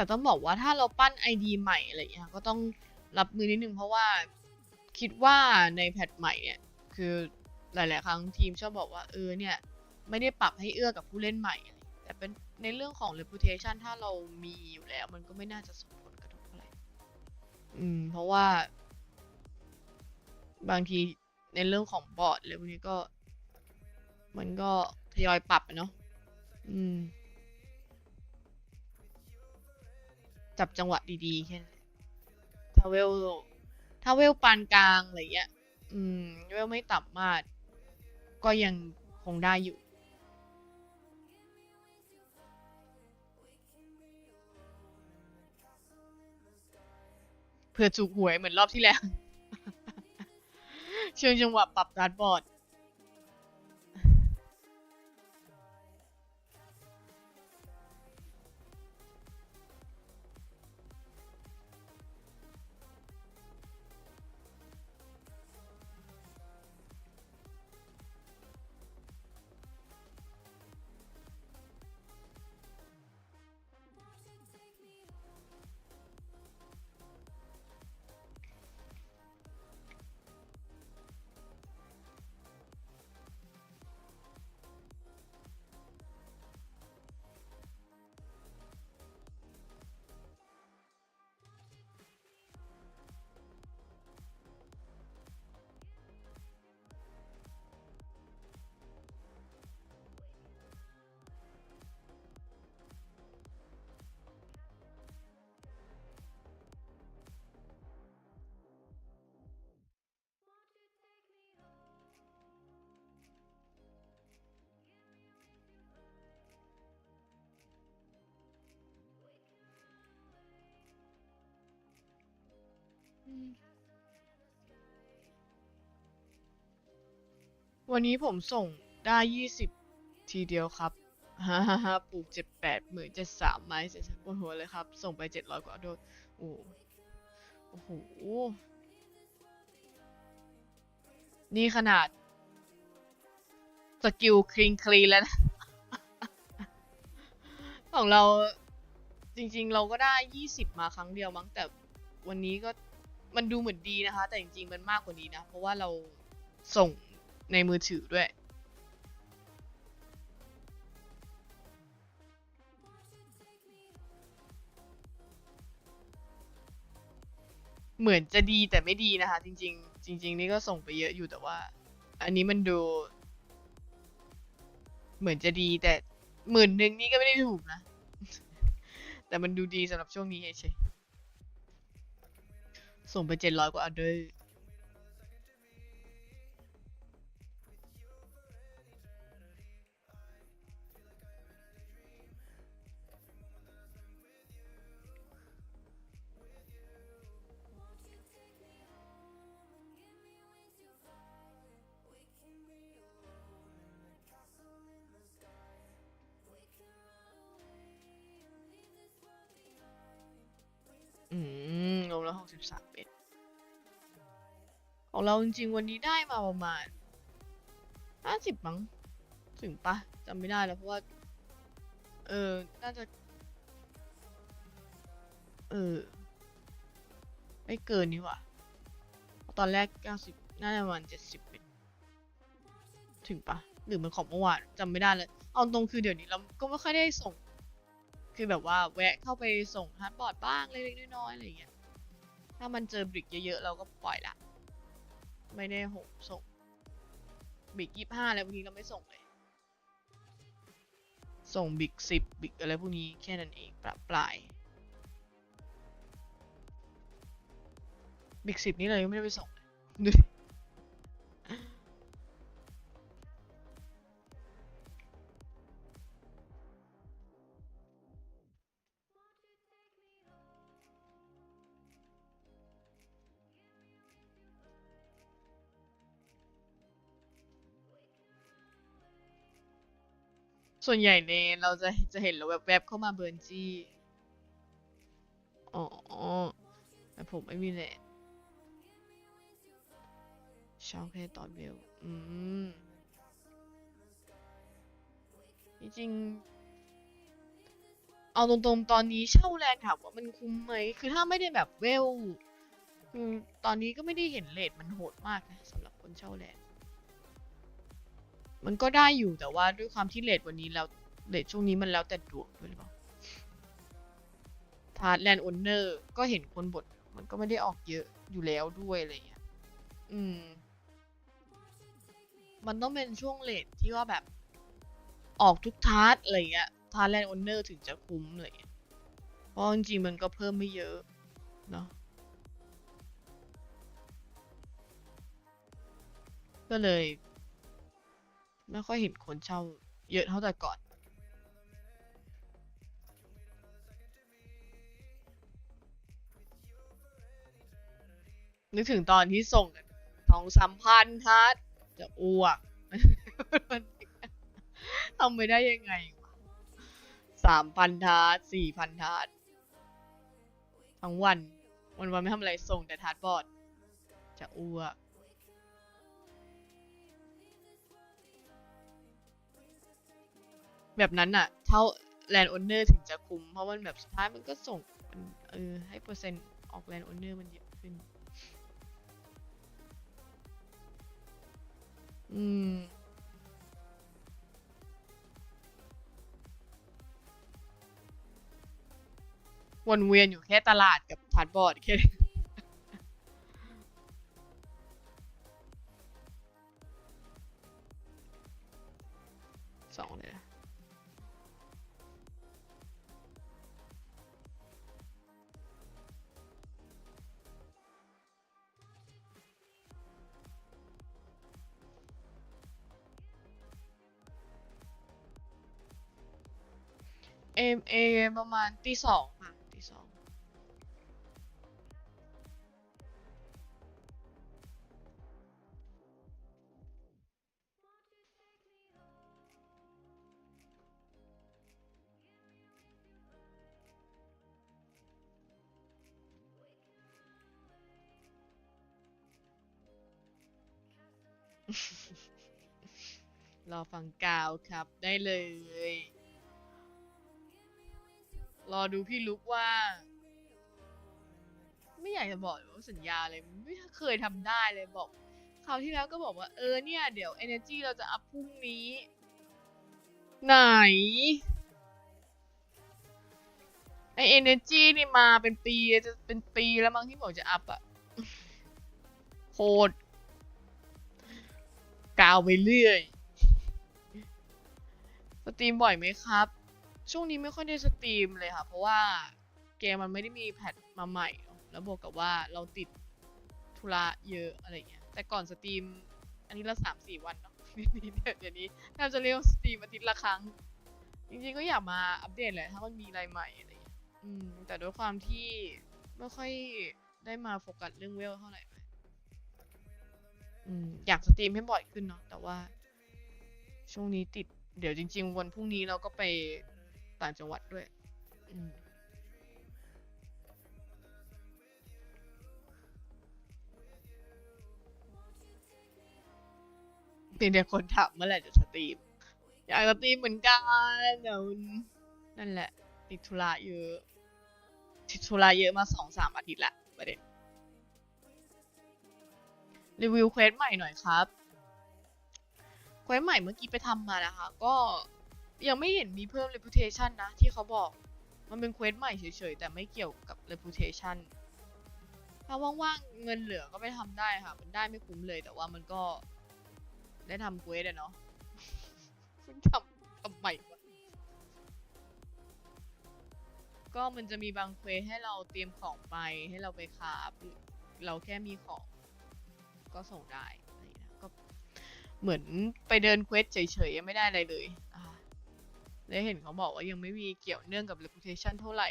แต่ต้องบอกว่าถ้าเราปั้น ID ใหม่อะไรอย่างเงี้ยก็ต้องรับมือนิดนึงเพราะว่าคิดว่าในแพทใหม่เนี่ยคือหลายๆครั้งทีมชอบบอกว่าเนี่ยไม่ได้ปรับให้เอื้อกับผู้เล่นใหม่แต่เป็นในเรื่องของ reputation ถ้าเรามีอยู่แล้วมันก็ไม่น่าจะส่งผลกระทบเท่าไหร่เพราะว่าบางทีในเรื่องของบอร์ดอะไรพวกนี้ก็มันก็ทยอยปรับเนาะจับจังหวะดีๆแค่นั้นถ้าเวลปานกลางอะไรเงี้ยเวลไม่ต่ำมากก็ยังคงได้อยู่เพื่อถูกหวยเหมือนรอบที่แล้วเชิงจังหวะปรับการ์ดบอร์ดวันนี้ผมส่งได้20ทีเดียวครับฮ่าฮ่าฮ่าปลูก78,000จะ3 ไม้เสร็จปวดหัวเลยครับส่งไป700กว่าโดสโอ้โหนี่ขนาดสกิลคลีนแล้วนะของเรา จริงๆเราก็ได้20มาครั้งเดียวมั้งแต่วันนี้ก็มันดูเหมือนดีนะคะแต่จริงๆมันมากกว่านี้นะเพราะว่าเราส่งในมือถือด้วยเหมือนจะดีแต่ไม่ดีนะคะจริงๆจริงๆนี่ก็ส่งไปเยอะอยู่แต่ว่าอันนี้มันดูเหมือนจะดีแต่10,000นี่ก็ไม่ได้ถูกนะแต่มันดูดีสำหรับช่วงนี้เฉยๆส่งไป700กว่าออเดอร์อืรวมแล้ว63ของเราจริงๆวันนี้ได้มาประมาณ50มั้งถึงปะจำไม่ได้แล้วเพราะว่าเออน่าจะเออไม่เกินนี่หว่าตอนแรก90น่าจะประมาณ70ถึงปะหรือมันของเมื่อวานจำไม่ได้เลยเอาตรงคือเดี๋ยวนี้เราก็ไม่ค่อยได้ส่งคือแบบว่าแวะเข้าไปส่งฮาร์ดบอร์ดบ้างเล็กๆน้อยๆอะไรอย่างเงี้ยถ้ามันเจอบริกเยอะๆเราก็ปล่อยละไม่ได้หกส่งบริก25อะไรพวกนี้เราไม่ส่งเลยส่งบริก10บริกอะไรพวกนี้แค่นั้นเองประปลายบริก10นี่เรายังไม่ได้ไปส่งดูดิส่วนใหญ่ในเราจะเห็นเราแวบๆเข้ามาเบิร์นจี้อ๋อแต่ผมไม่มีแหละเช่าแค่ตอนเบลมจริงๆเอาตรงๆตอนนี้เช่าแลนด์ถามว่ามันคุ้มไหมคือถ้าไม่ได้แบบเวลคือตอนนี้ก็ไม่ได้เห็นเรทมันโหดมากนะสำหรับคนเช่าแลนด์มันก็ได้อยู่แต่ว่าด้วยความที่เรทวันนี้แล้วเรทช่วงนี้มันแล้วแต่ดวงด้วยหรือเปล่าทาร์ดแลนด์โอนเนอร์ก็เห็นคนบ่นมันก็ไม่ได้ออกเยอะอยู่แล้วด้วยอะไรเงี้ยอืมมันต้องเป็นช่วงเรทที่ว่าแบบออกทุกทาร์ดอะไรเงี้ยทาร์ดแลนด์โอนเนอร์ถึงจะคุ้มอะไรเงี้ยเพราะจริงๆมันก็เพิ่มไม่เยอะเนาะก็เลยไม่ค่อยเห็นคนเช่าเยอะเท่าแต่ก่อนนึกถึงตอนที่ส่งกัน2-3 พันทาร์ดจะอ้วกทำไม่ได้ยังไงวะ3,000 ทาร์ด4,000 ทาร์ดทั้งวันวันไม่ทำอะไรส่งแต่ทาร์ดบอร์ดจะอ้วกแบบนั้นอะเท่าแลนด์โอนเนอร์ถึงจะคุ้มเพราะมันแบบสุดท้ายมันก็ส่งมันให้เปอร์เซ็นต์ออกแลนด์โอนเนอร์มันเยอะขึ้นอืมวนเวียนอยู่แค่ตลาดกับทาร์ดบอร์ดแค่2เลยนะเอประมาณตี 2ค่ะตี 2รอฟังกาวครับได้เลย รอดูพี่ลุกว่าไม่อยากจะบอกว่าสัญญาเลยไม่เคยทำได้เลยบอกคราวที่แล้วก็บอกว่าเนี่ยเดี๋ยว energy เราจะอัพพรุ่งนี้ไหนไอ energy นี่มาเป็นปีจะเป็นปีแล้วมั้งที่บอกจะอัพอะโคตรกาวไปเรื่อยสตรีมบ่อยไหมครับช่วงนี้ไม่ค่อยได้สตรีมเลยค่ะเพราะว่าเกมมันไม่ได้มีแพทมาใหม่แล้วบวกกับว่าเราติดธุระเยอะอะไรเงี้ยแต่ก่อนสตรีมอันนี้ละ3-4 วันเนาะเดี๋ยวนี้แทบจะเรียกสตรีมอาทิตย์ละครั้งจริงๆก็อยากมาอัปเดตแหละถ้ามันมีอะไรใหม่อะไรเงี้ยแต่ด้วยความที่ไม่ค่อยได้มาโฟกัสเรื่องเวลเท่าไหร่อยากสตรีมให้บ่อยขึ้นเนาะแต่ว่าช่วงนี้ติดเดี๋ยวจริงๆวันพรุ่งนี้เราก็ไปต่างจังหวัดด้วยมีแต่คนถามเมื่อไหร่จะสตรีมอยากสตรีมเหมือนกันเดี๋ยวนั่นแหละติดธุระเยอะติดธุระเยอะมา2-3 อาทิตย์ละประเด็นรีวิวเควสใหม่หน่อยครับเควสใหม่เมื่อกี้ไปทำมานะคะก็ยังไม่เห็นมีเพิ่ม reputation นะที่เขาบอกมันเป็นเควสใหม่เฉยๆแต่ไม่เกี่ยวกับ reputation ถ้าว่างๆเงินเหลือก็ไปทำได้ค่ะมันได้ไม่คุ้มเลยแต่ว่ามันก็ได้ทำเควสอะเนาะทำไมวะก็มันจะมีบางเควสให้เราเตรียมของไปให้เราไปคราฟเราแค่มีของก็ส่งได้อะไรนะก็เหมือนไปเดินเควสเฉยๆยังไม่ได้อะไรเลยแล้วเห็นเขาบอกว่ายังไม่มีเกี่ยวเนื่องกับ reputation เท่าไหร่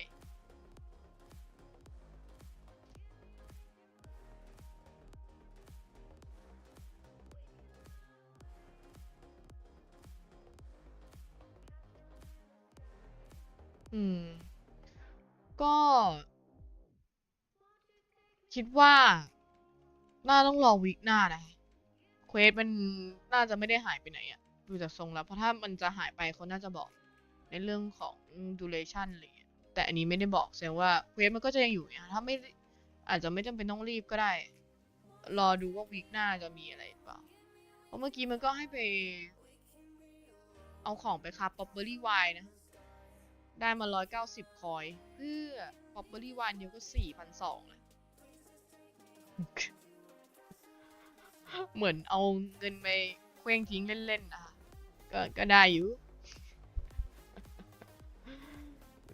ก็คิดว่าน่าต้องรอวีคหน้านะเควสมันน่าจะไม่ได้หายไปไหนอะดูจากทรงแล้วเพราะถ้ามันจะหายไปเขาน่าจะบอกในเรื่องของ duration อะไรเงี้ยแต่อันนี้ไม่ได้บอกแสดงว่าเควสมันก็จะยังอยู่นะถ้าไม่อาจจะไม่จำเป็นต้องรีบก็ได้รอดูว่าวีคหน้าจะมีอะไรหรือเปล่าเพราะเมื่อกี้มันก็ให้ไปเอาของไปครับ properly wine นะได้มา190 คอยเพื่อ properly wine เดียวก็4,200เลยเหมือนเอาเงินไปเคว้งทิ้งเล่นๆนะคะก็ได้อยู่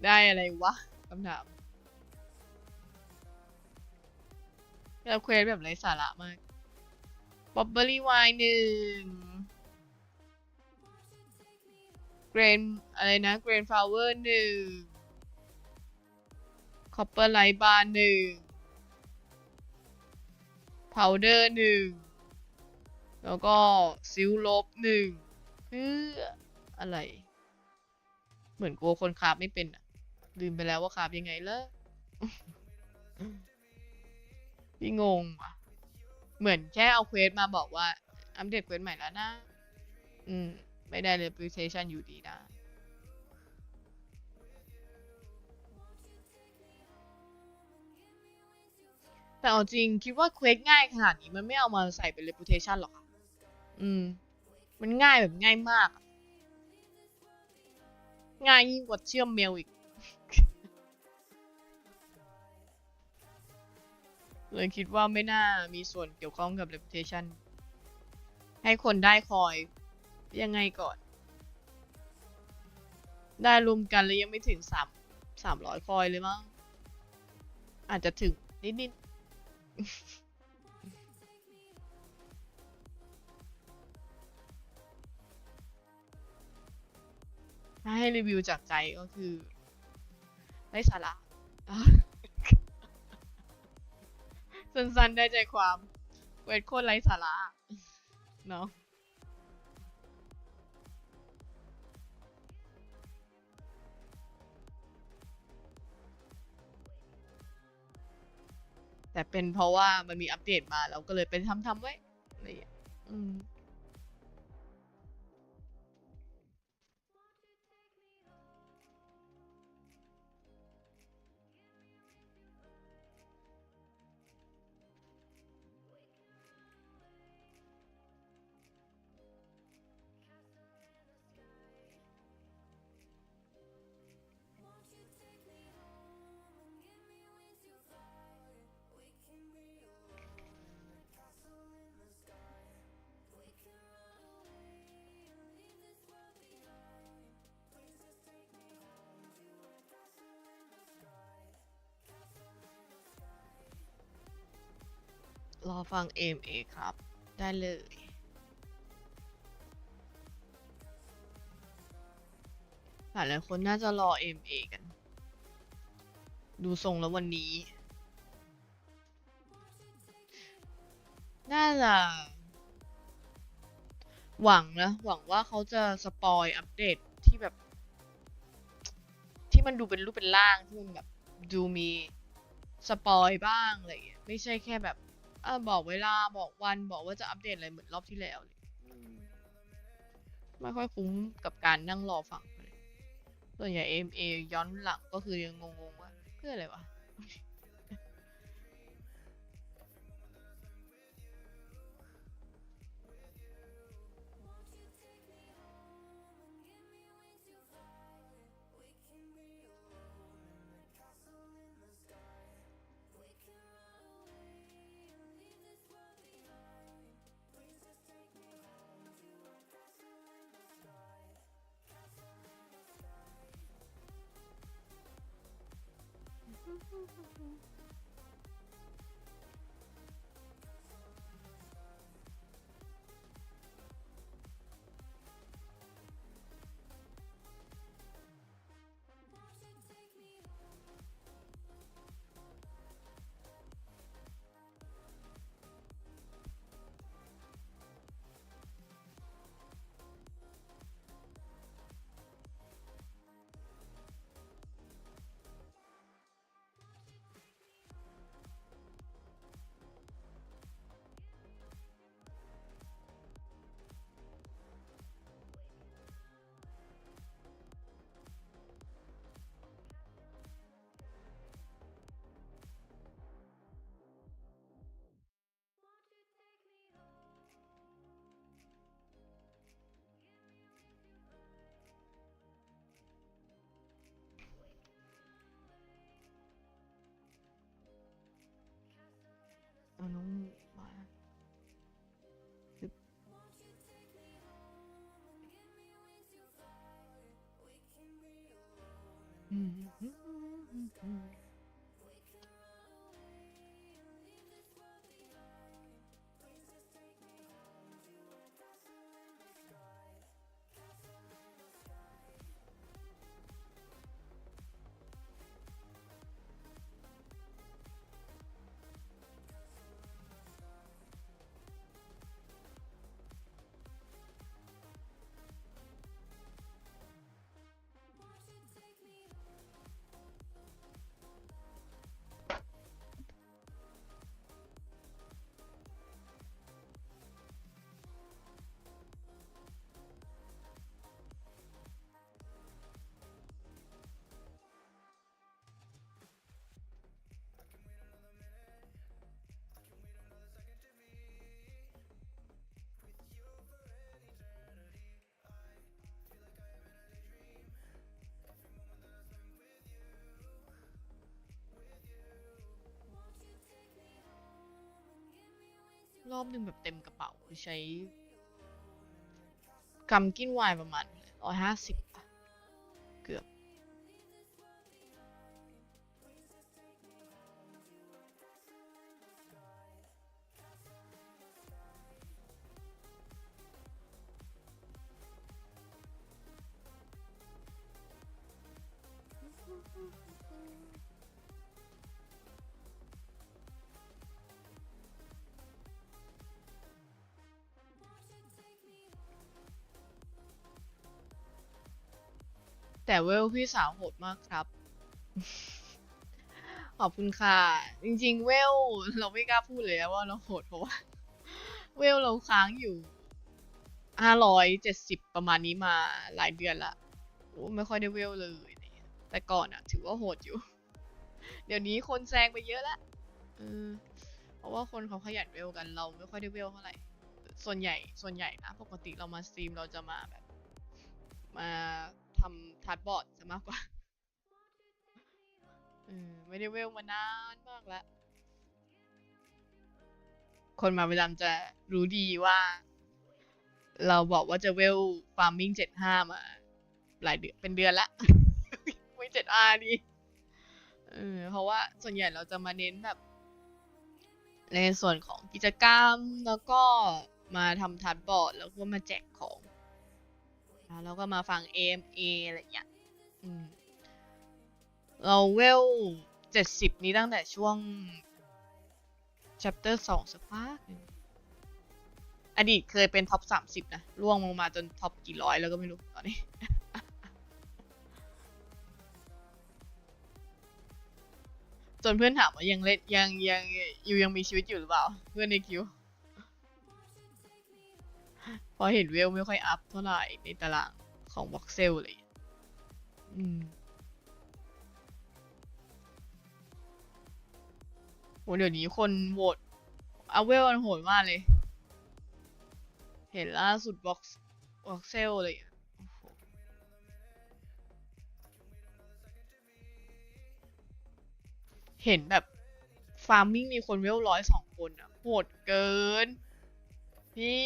ได้อะไรวะคำถามเราเควสแบบไร้สาระมาก properly wine 1เกรนอะไรนะเกรนฟลาวเวอร์1คอปเปอร์ไลท์บาร์1พาวเดอร์1แล้วก็ซิลลบ1เพื่ออะไรเหมือนกลัวคนคราฟไม่เป็นอะลืมไปแล้วว่าคราฟยังไงเลอพี่งงว่ะเหมือนแค่เอาเควสมาบอกว่าอัปเดตเควสใหม่แล้วนะไม่ได้ reputation อยู่ดีนะแต่เอาจริงคิดว่าเควสง่ายขนาดนี้มันไม่เอามาใส่เป็น reputation หรอกค่ะมันง่ายแบบง่ายมากง่ายยิ่งกว่าเชื่อมเมลอีกเลยคิดว่าไม่น่ามีส่วนเกี่ยวข้องกับ reputation ให้คนได้คอยยังไงก่อนได้รวมกันแล้วยังไม่ถึง300 คอยเลยมั้งอาจจะถึงนิดๆถ้าให้รีวิวจากใจก็คือไร้สาระสั้นๆได้ใจความเวทโคตรไร้สาระเนาะแต่เป็นเพราะว่ามันมีอัปเดตมาเราก็เลยไปทำไว้อะไรอย่างเงี้ย รอฟัง AMA ครับ ได้เลย หลายคนน่าจะรอ AMA กัน ดูทรงแล้ววันนี้ น่าจะหวังนะ หวังว่าเขาจะสปอยอัปเดตที่แบบ ที่มันดูเป็นรูปเป็นร่างที่มันแบบดูมีสปอยบ้างอะไรอย่างเงี้ยไม่ใช่แค่แบบบอกเวลาบอกวันบอกว่าจะอัปเดตอะไรเหมือนรอบที่แล้วเลยไม่ค่อยคุ้มกับการนั่งรอฟังเลยส่วนใหญ่ AMA ย้อนหลังก็คือยังงงๆว่าเพื่ออะไรวะเอาน้องมาอืมรอบหนึ่งแบบเต็มกระเป๋าคือใช้กำกิ้นไวน์ประมาณ150เกือบแต่เวลพี่สาวโหดมากครับขอบคุณค่ะจริงๆเวลเราไม่กล้าพูดเลยว่าเราโหดเพราะว่าเวลเราค้างอยู่570ประมาณนี้มาหลายเดือนละไม่ค่อยได้เวลเลยแต่ก่อนอะถือว่าโหดอยู่เดี๋ยวนี้คนแซงไปเยอะแล้วเพราะว่าคนเขาขยันเวลกันเราไม่ค่อยได้เวลเท่าไหร่ส่วนใหญ่นะปกติเรามาสตรีมเราจะมาแบบมาทำทัดบอร์ดซะมากกว่าไม่ได้เวลมานานมากแล้วคนมาประจำจะรู้ดีว่าเราบอกว่าจะเวลฟาร์มมิ่ง75มาหลายเดือนเป็นเดือนละไม่7R ดีเพราะว่าส่วนใหญ่เราจะมาเน้นแบบ ในส่วนของกิจกรรมแล้วก็มาทำทัดบอร์ดแล้วก็มาแจกของแล้วก็มาฟัง AMA อะไรอย่างเงี้ยเราเวล70นี้ตั้งแต่ช่วง chapter 2สักพักนึงอดีตเคยเป็นท็อป30นะล่วงลงมาจนท็อปกี่ร้อยแล้วก็ไม่รู้ตอนนี้ จนเพื่อนถามว่ายังเล่นยังมีชีวิตอยู่หรือเปล่าเพื่อนในคิวพอเห็นเวลไม่ค่อยอัพเท่าไหร่ในตารางของบ็อกเซลเลยโหเดี๋ยวนี้คนโหวตเอาเวลมันโหดมากเลยเห็นล่าสุดบ็อกเซลเลยเห็นแบบฟาร์มมิ่งมีคนเวล102คนอ่ะโหดเกินพี่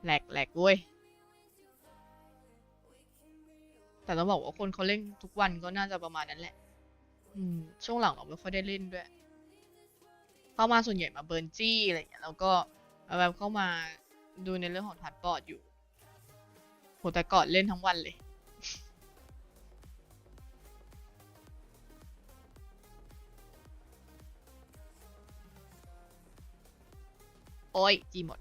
แหลกเว้ยแต่ต้องบอกว่าคนเขาเล่นทุกวันก็น่าจะประมาณนั้นแหละช่วงหลังเราไม่ค่อยได้เล่นด้วยเข้ามาส่วนใหญ่มาเบิร์นจี้อะไรอย่างเงี้ยแล้วก็แบบเข้ามาดูในเรื่องของทัดบอร์ดอยู่โหแต่ก่อนเล่นทั้งวันเลยโอ้ยจีหมด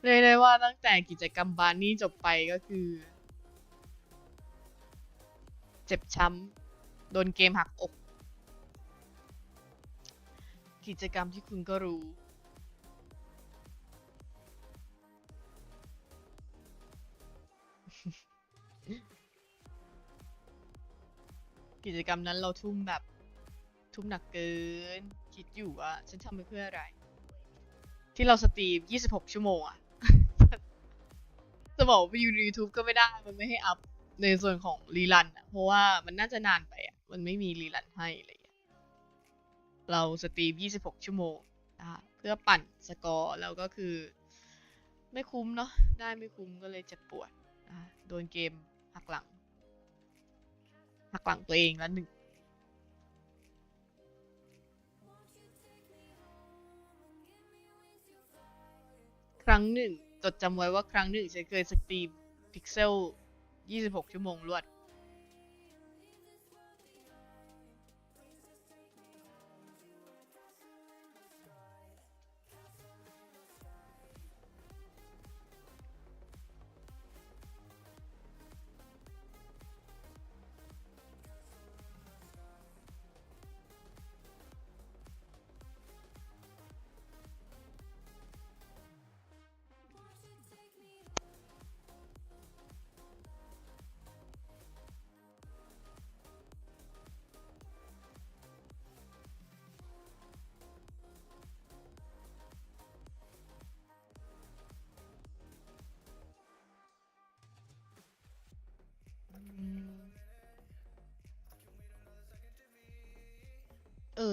เรียกได้ว่าตั้งแต่กิจกรรมบาร์นี่จบไปก็คือเจ็บช้ำโดนเกมหักอกกิจกรรมที่คุณก็รู้กิจกรรมนั้นเราทุ่มแบบทุ่มหนักเกินคิดอยู่ว่าฉันทำไปเพื่ออะไรที่เราสตรีม26ชั่วโมงอะจะบอกไปอยู่ใน YouTube ก็ไม่ได้มันไม่ให้อัพในส่วนของรีรันอะเพราะว่ามันน่าจะนานไปอะมันไม่มีรีรันให้อะไรอย่างเงี้ยเราสตรีม26ชั่วโมงเพื่อปั่นสกอร์แล้วก็คือไม่คุ้มเนาะได้ไม่คุ้มก็เลยเจ็บปวดโดนเกมหักหลังตัวเองแล้วหนึ่งครั้งหนึ่งจดจำไว้ว่าครั้งหนึ่งฉันเคยสตรีมพิกเซล26ชั่วโมงรวด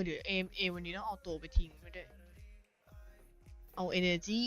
เดี๋ยวเอวันนี้ต้องเอาตัวไปทิ้งไม่ได้เอา energy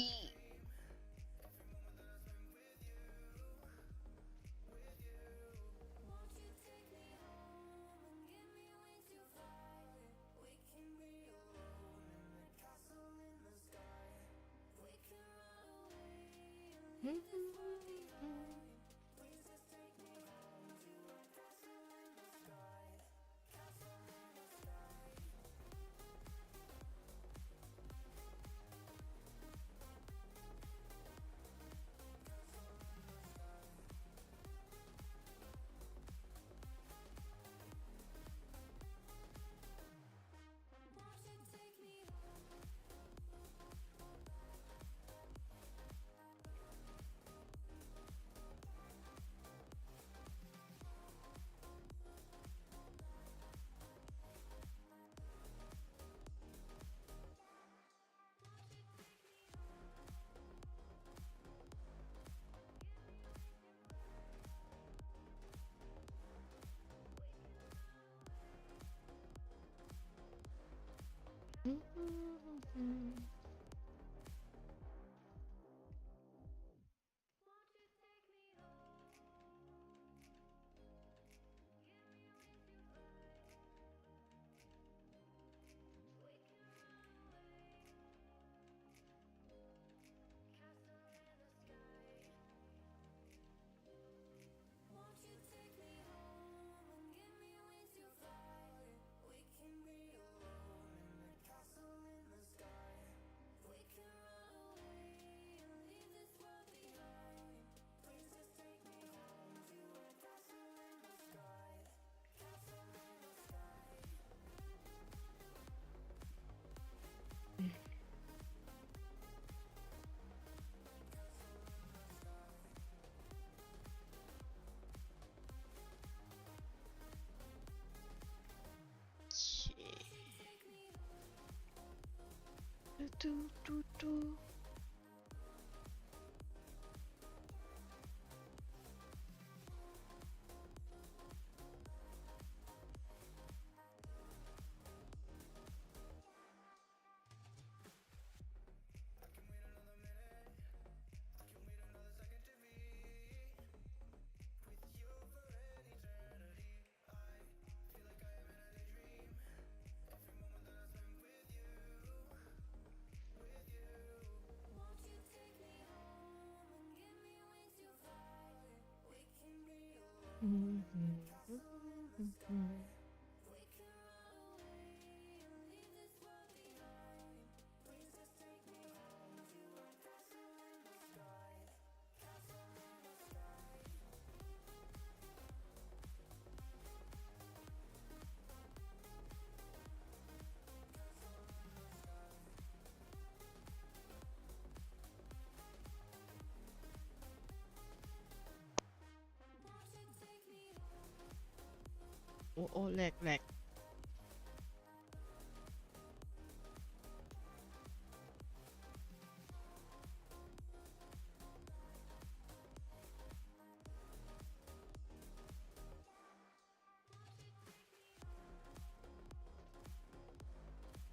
โอ้แหลก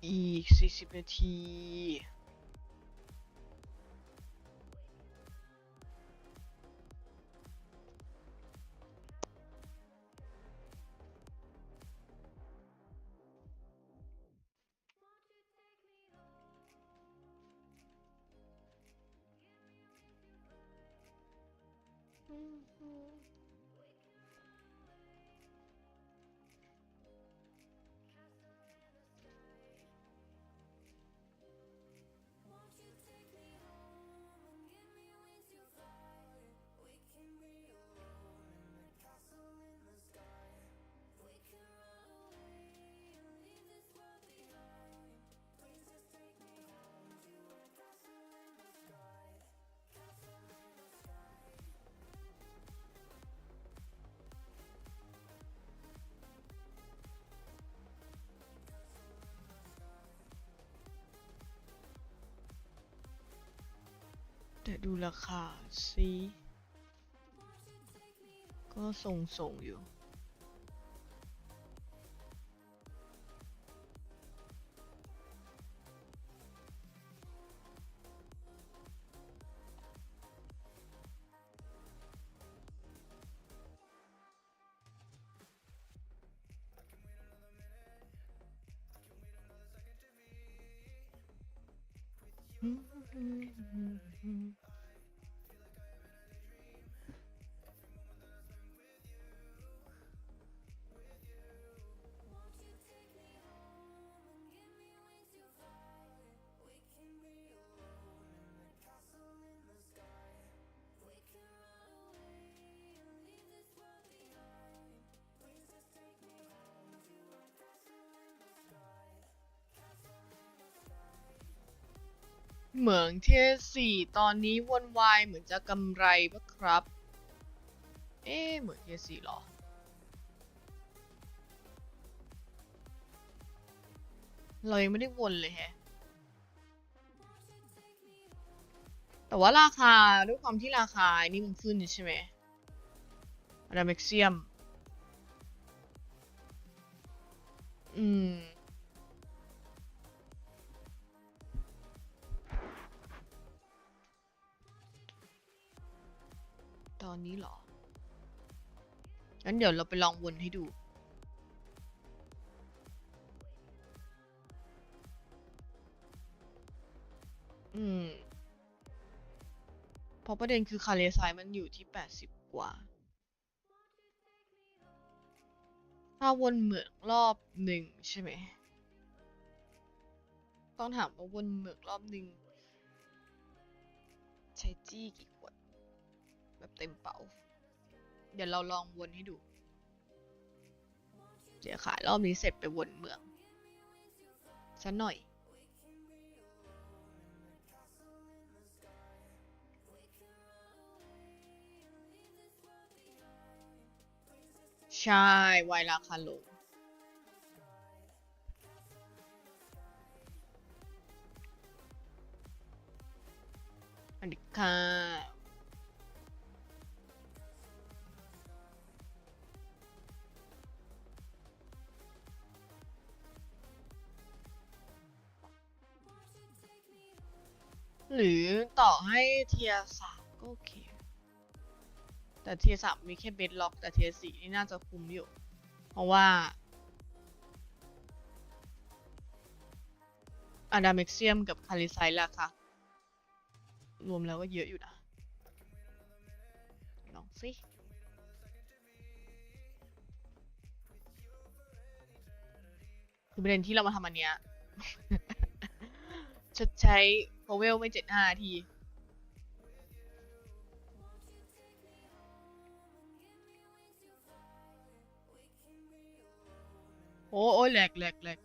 อีก40 นาทีแต่ดูราคาสิก็ส่งอยู่เหมืองเทีย4ตอนนี้วนวายเหมือนจะกำไรปะครับเหมืองเทีย4หรอเรายังไม่ได้วนเลยแฮะแต่ว่าราคาด้วยความที่ราคานี่มันขึ้นใช่ไหมอะดามเม็กเซียมตอนนี้เหรองั้นเดี๋ยวเราไปลองวนให้ดูเพราะประเด็นคือคาเลไซมันอยู่ที่80กว่าถ้าวนเหมืองรอบหนึ่งใช่ไหมต้องถามว่าวนเหมืองรอบหนึ่งใช้จี้กี่ขวดแบบเต็มเป๋าเดี๋ยวเราลองวนให้ดูเดี๋ยวขายรอบนี้เสร็จไปวนเมืองสักหน่อยใช่วายราคาลง ค่ะหรือต่อให้เทียร์สามก็โอเคแต่เทียร์สามมีแค่เบสล็อกแต่เทียร์สี่นี่น่าจะคุ้มอยู่เพราะว่าอะดาเม็กเซียมกับคาลิไซล่ะค่ะรวมแล้วก็เยอะอยู่นะลองสิคือประเด็นที่เรามาทำอันเนี้ยชดใช้โพเวลไม่75 ที โอ้ยแหลกแหลกแหลก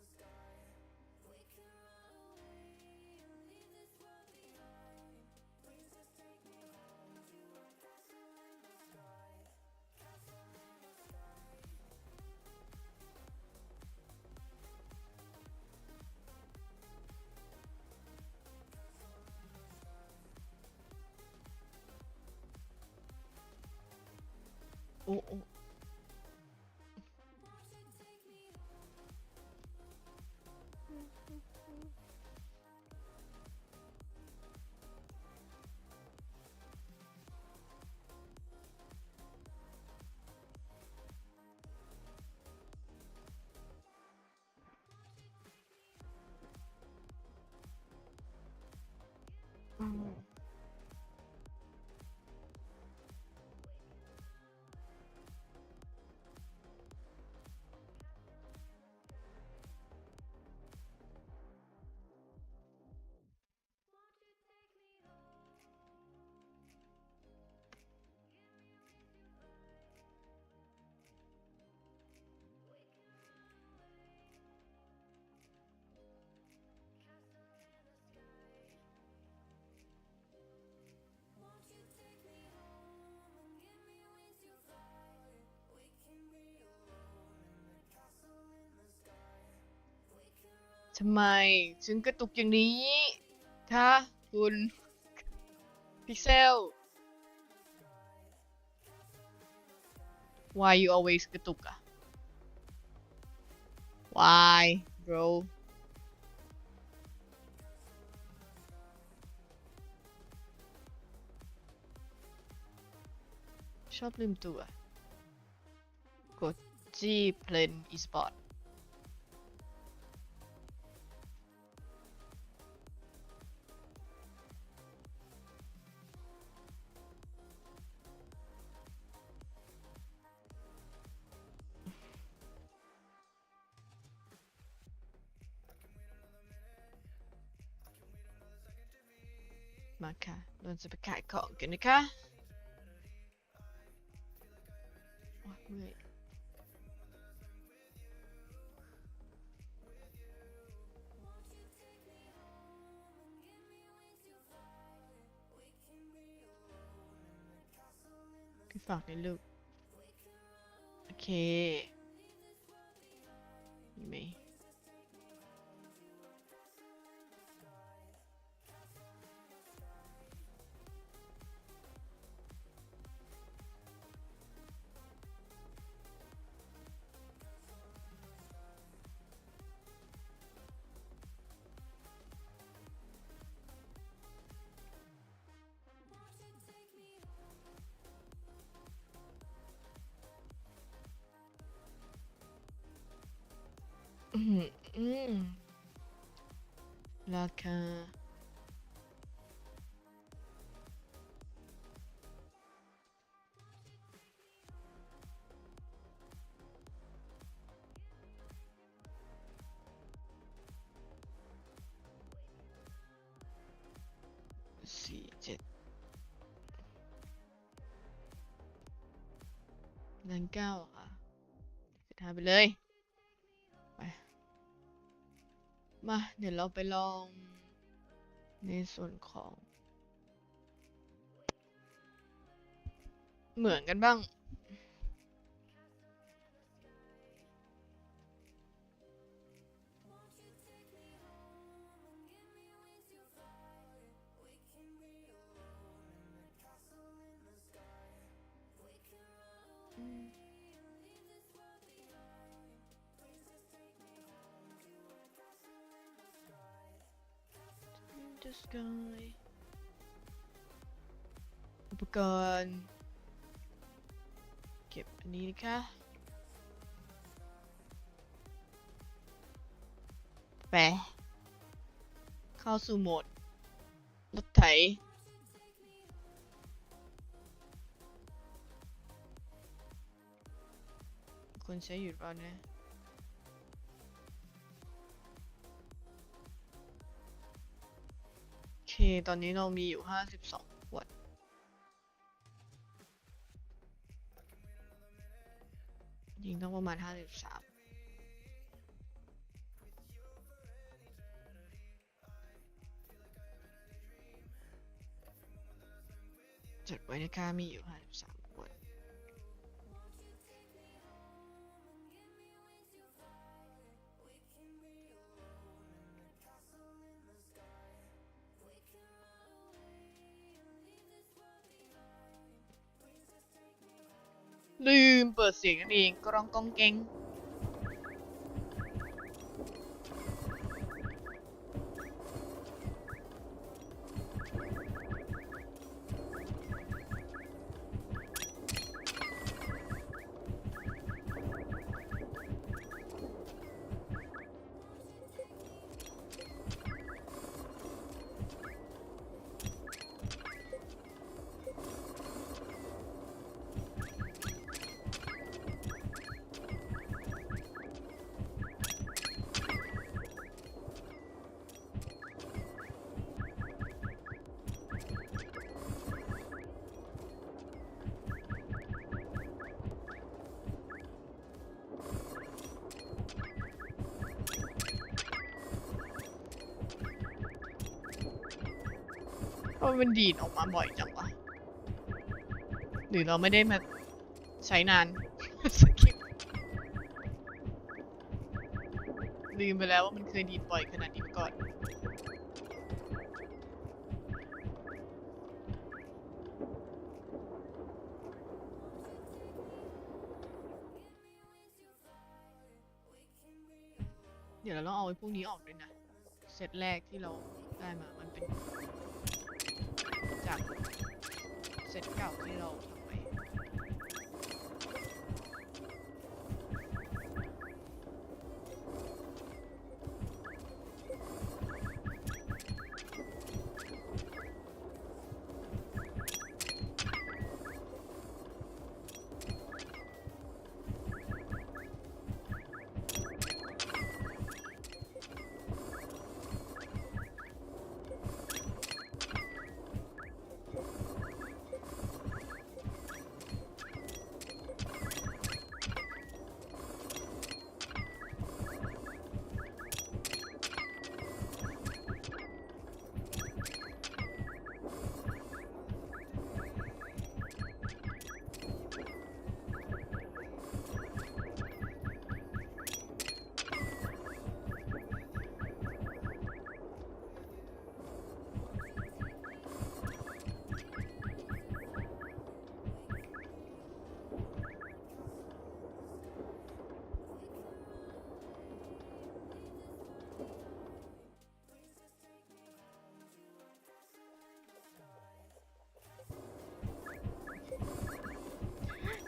โอ้โอ้อืมทำไมถึงกระตุกอย่างนี้คะคุณพิกเซล why you always กระตุกอะ why bro ชอบลืมตัวกดจี้เพลนอีสปอร์ตมาค่ะเราจะไปขายของกันนะคะโอ๊ยเมื่อยพี่ฝากในลูกโอเคมีไหมอืมอืมราคา471,900ค่ะจะทำไปเลยไปมาเดี๋ยวเราไปลองในส่วนของเหมือนกันบ้าง sky อุปกรณ์เก็บอันนี้นะคะไปเข้าสู่โหมดรถไถคนใช้อยู่ป่ะเนี่ยโอเคตอนนี้เรามีอยู่52ขวดยิงต้องประมาณ53จดไว้นะคะมีอยู่53ขวดลืมเปิดเสียงนั่นเองกรองกองเกงเพราะมันดีดออกมาบ่อยจังวะหรือเราไม่ได้มาใช้นาน สกิปลืมไปแล้วว่ามันเคยดีดบ่อยขนาดนี้มาก่อนเดี๋ยวเราต้องเอาไอ้พวกนี้ออกด้วยนะเซตแรกที่เราได้มามันเป็นจากเซตเก่าที่เราทำไป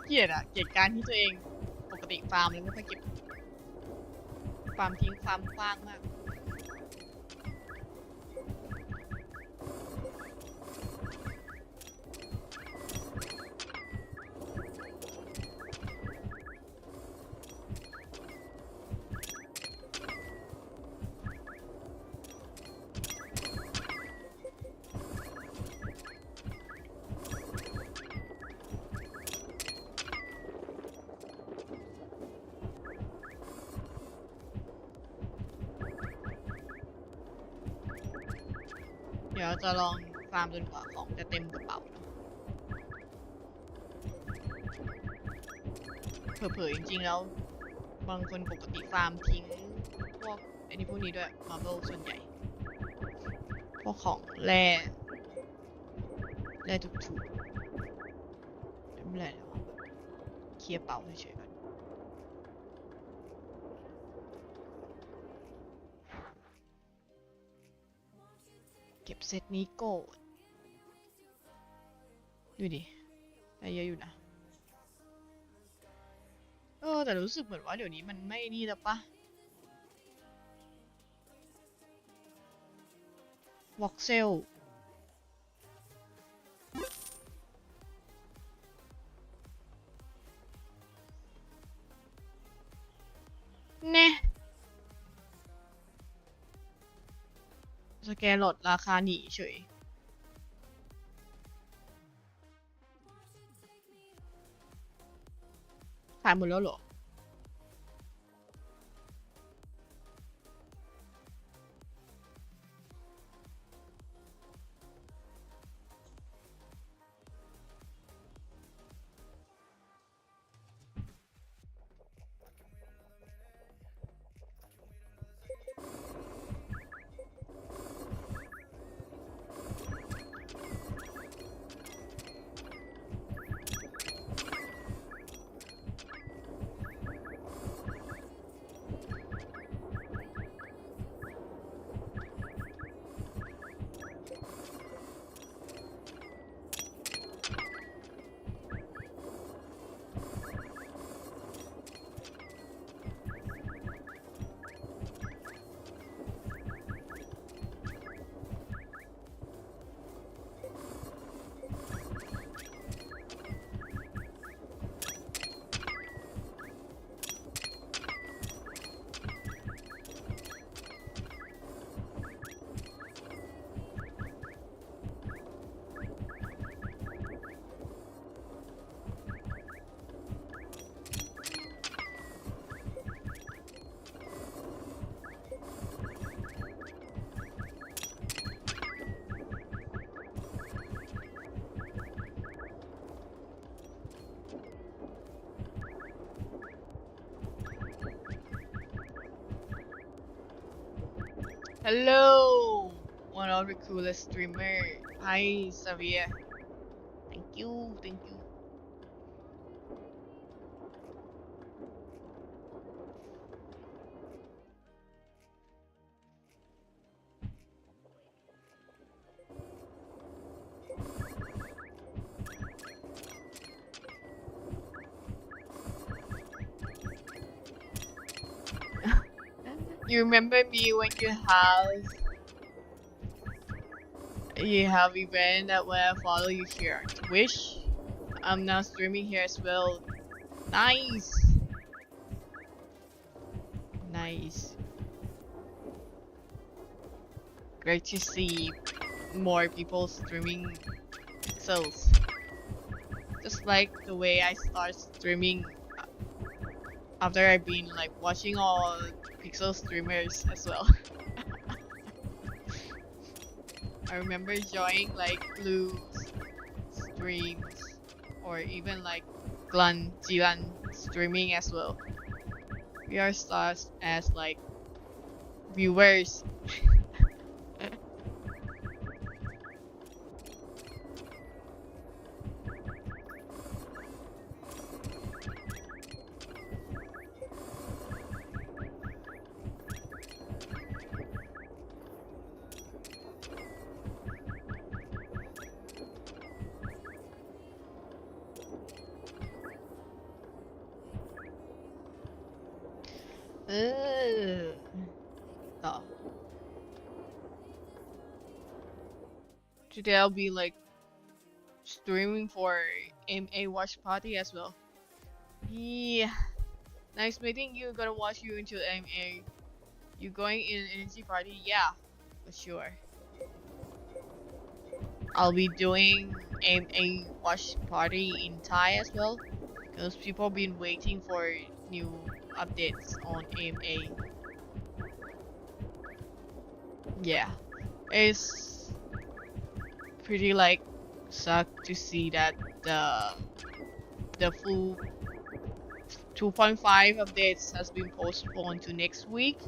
เกลียดอะเกลียดการที่ตัวเองปกติฟาร์มแล้วไม่ค่อยเก็บฟาร์มทิ้งฟาร์มกว้างมากเดี๋ยวจะลองฟาร์มจนกว่าของจะเต็มกระเป๋าเผลอๆจริงๆแล้วบางคนปกติฟาร์มทิ้งพวกไอ้นี่พวกนี้ด้วยมาร์เบิลส่วนใหญ่พวกของแร่ถูกๆไม่เป็นไรหรอกเคลียร์เป๋าเฉยๆก่อนเก็บ บเซตนี้โกรธดูดิได้เยอะอยู่นะแต่รู้สึกเหมือนว่าเดี๋ยวนี้มันไม่นี่แล้วปะวอล์กเซลเน่สแกนลดราคาหนีเฉยขายหมดแล้วเหรอ Hello, one of the coolest streamer. Hi, Xavier. Thank you, thank you. You remember me when you have event that when I follow you here on Twitch? I'm now streaming here as well. Nice. Nice. Great to see more people streaming pixels. Just like the way I start streaming after I've been like watching all pixel streamers as well. I remember joining like Blue streams or even like Jilan streaming as well. We are stars as like viewers. Oh. Today I'll be like streaming for MA watch party as well. Yeah. Nice meeting you. Gonna watch you into MA. You going in energy party? Yeah, for sure. I'll be doing MA watch party in Thai as well. Because people been waiting for new updates on AMA. Yeah, it's pretty like suck to see that the full 2.5 updates has been postponed to next week.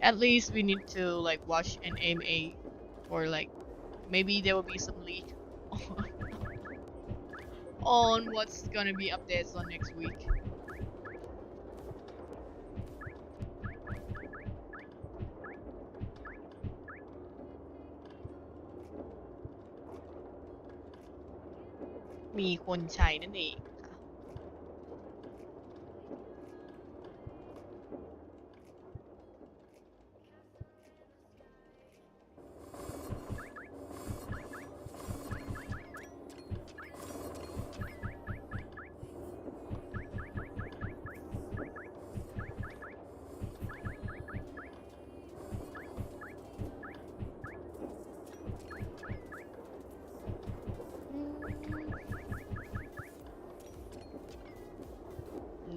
At least we need to like watch an AMA or like maybe there will be some leak on what's gonna be updates on next week. มีคนใช้นั่นเองค่ะ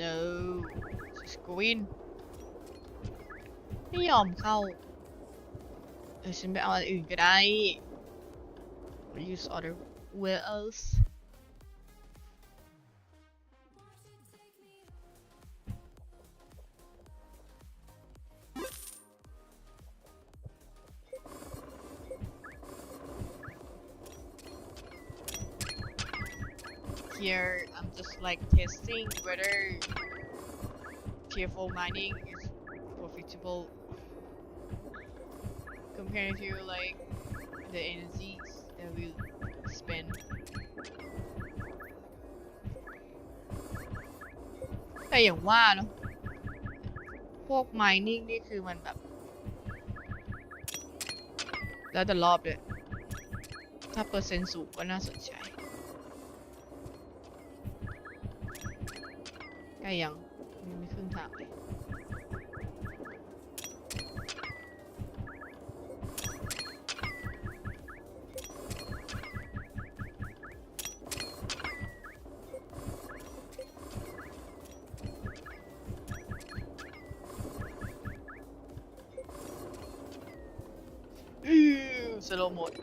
no just go in ไม่ยอมเข้าฉันไปเอาอันอื่นก็ได้ use other where else here I'm just like testing whether careful mining is profitable compared to like the energies that we spend แต่อย่างว่าเนาะพวก mining นี่คือมันแบบแล้วแต่รอบเลยถ้าเปอร์เซ็นต์สูงก็น่าสนใจใกล้ยังไม่ครึ่งทางเลยslow mode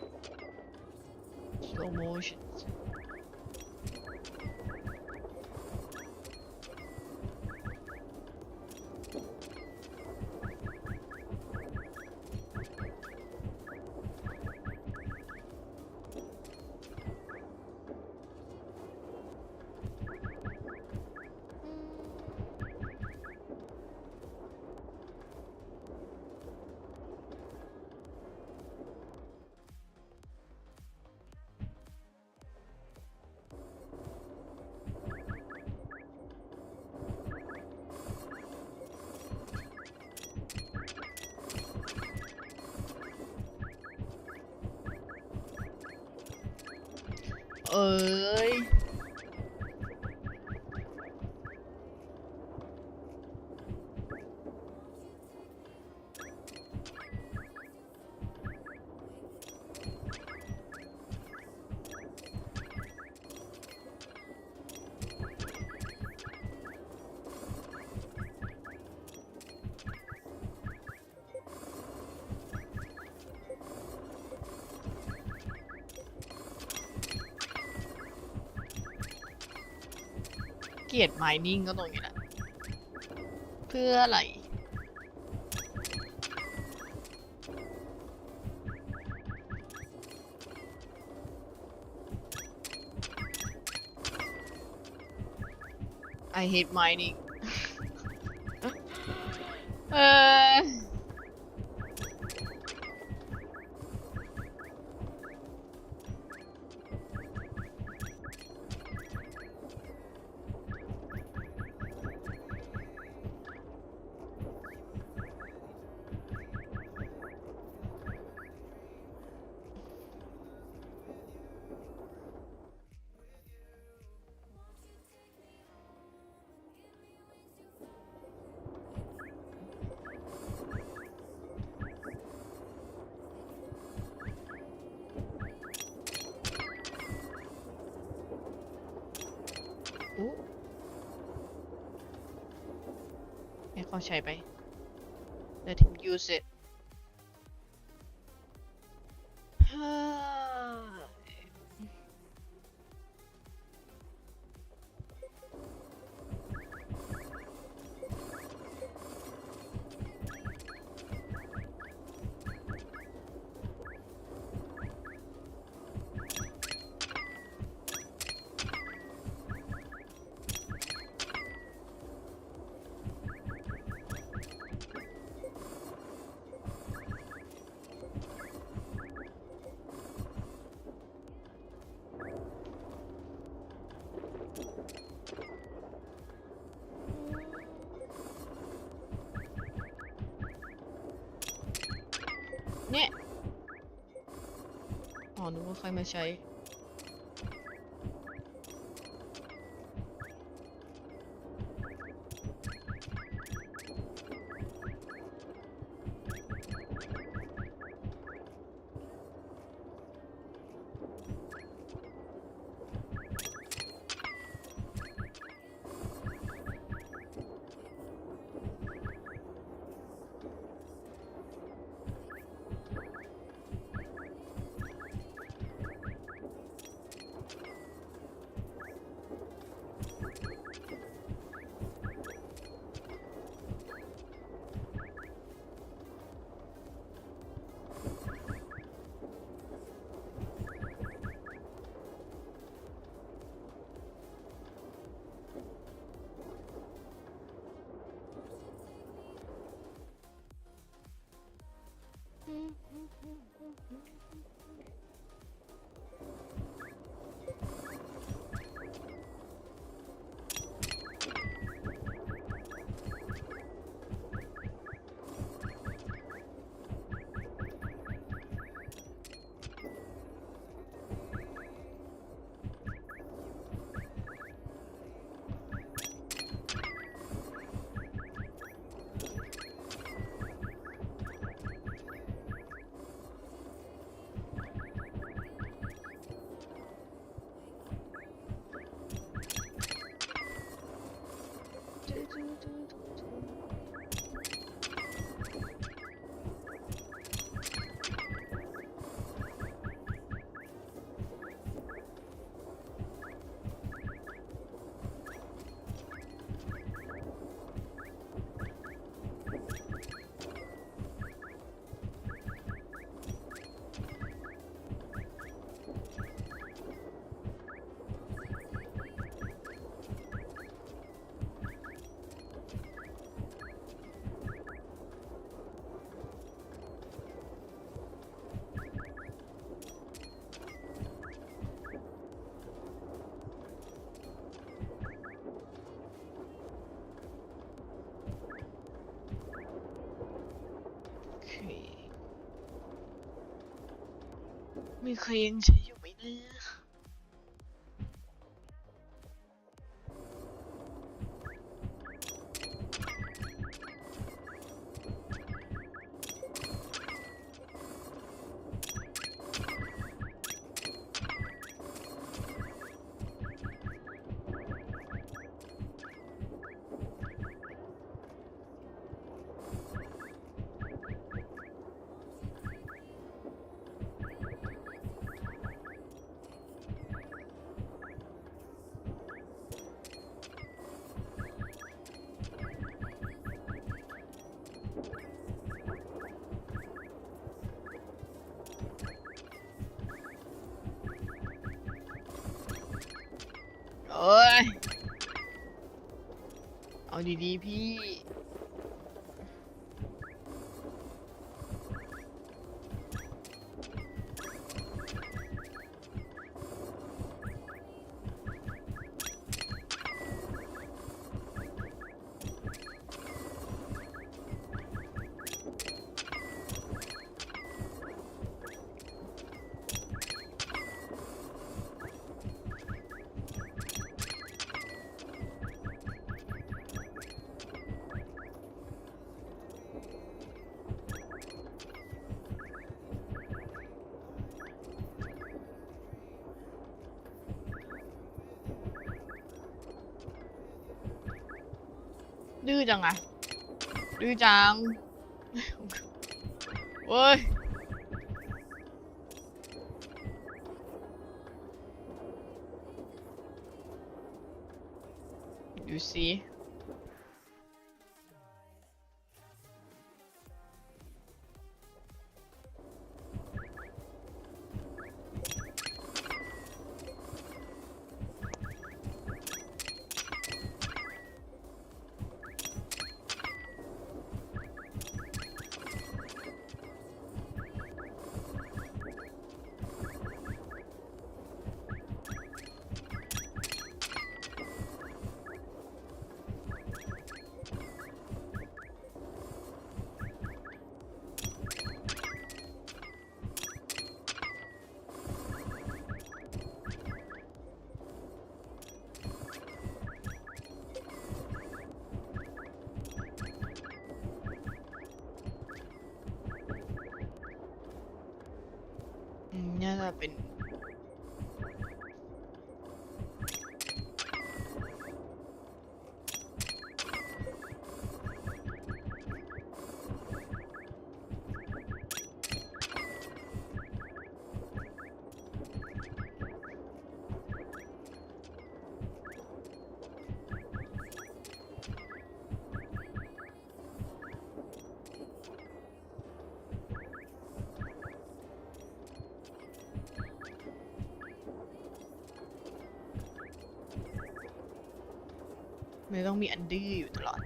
slow motion เอ้ยเกลียด mining ก็ตรงนี้แหละเพื่ออะไร I hate mining เออให้เขาใช้ไป Let him use it อ เนี่ยอ๋อนึกว่าใครมาใช้มีใครยังใช้อยู่ไหมเนี่ยโอ้ยเอาดีๆพี่ดื้อจังอะดื้อจังเว้ยดูสิ ไม่ต้องมีอันดื้ออยู่ตลอด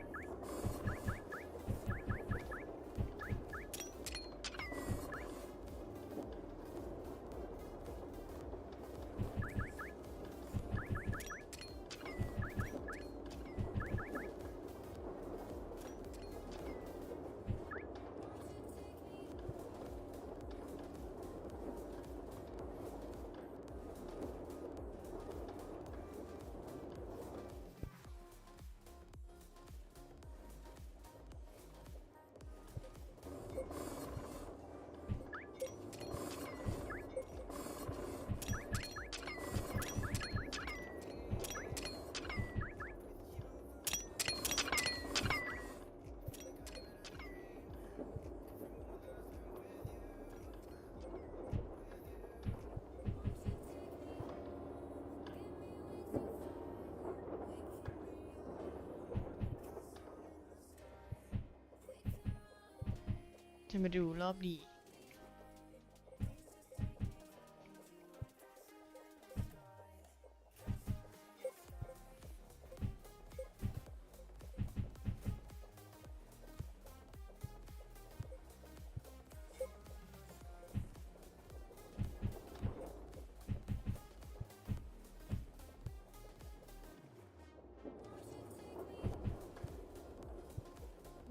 จะมาดูรอบนี้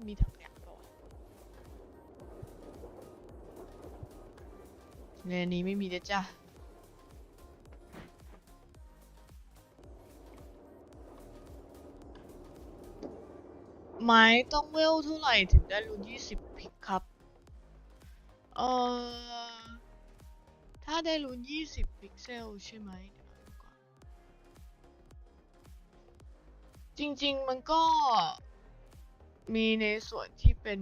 มีถังขยะเปล่าวะในนี้ไม่มีนะจ๊ะไม้ต้องเวลเท่าไหร่ถึงได้ลุ้น20พิกครับเออถ้าได้ลุ้น20พิกเซลใช่ไหมเดี๋ยวดูก่อนจริงๆมันก็มีในส่วนที่เป็น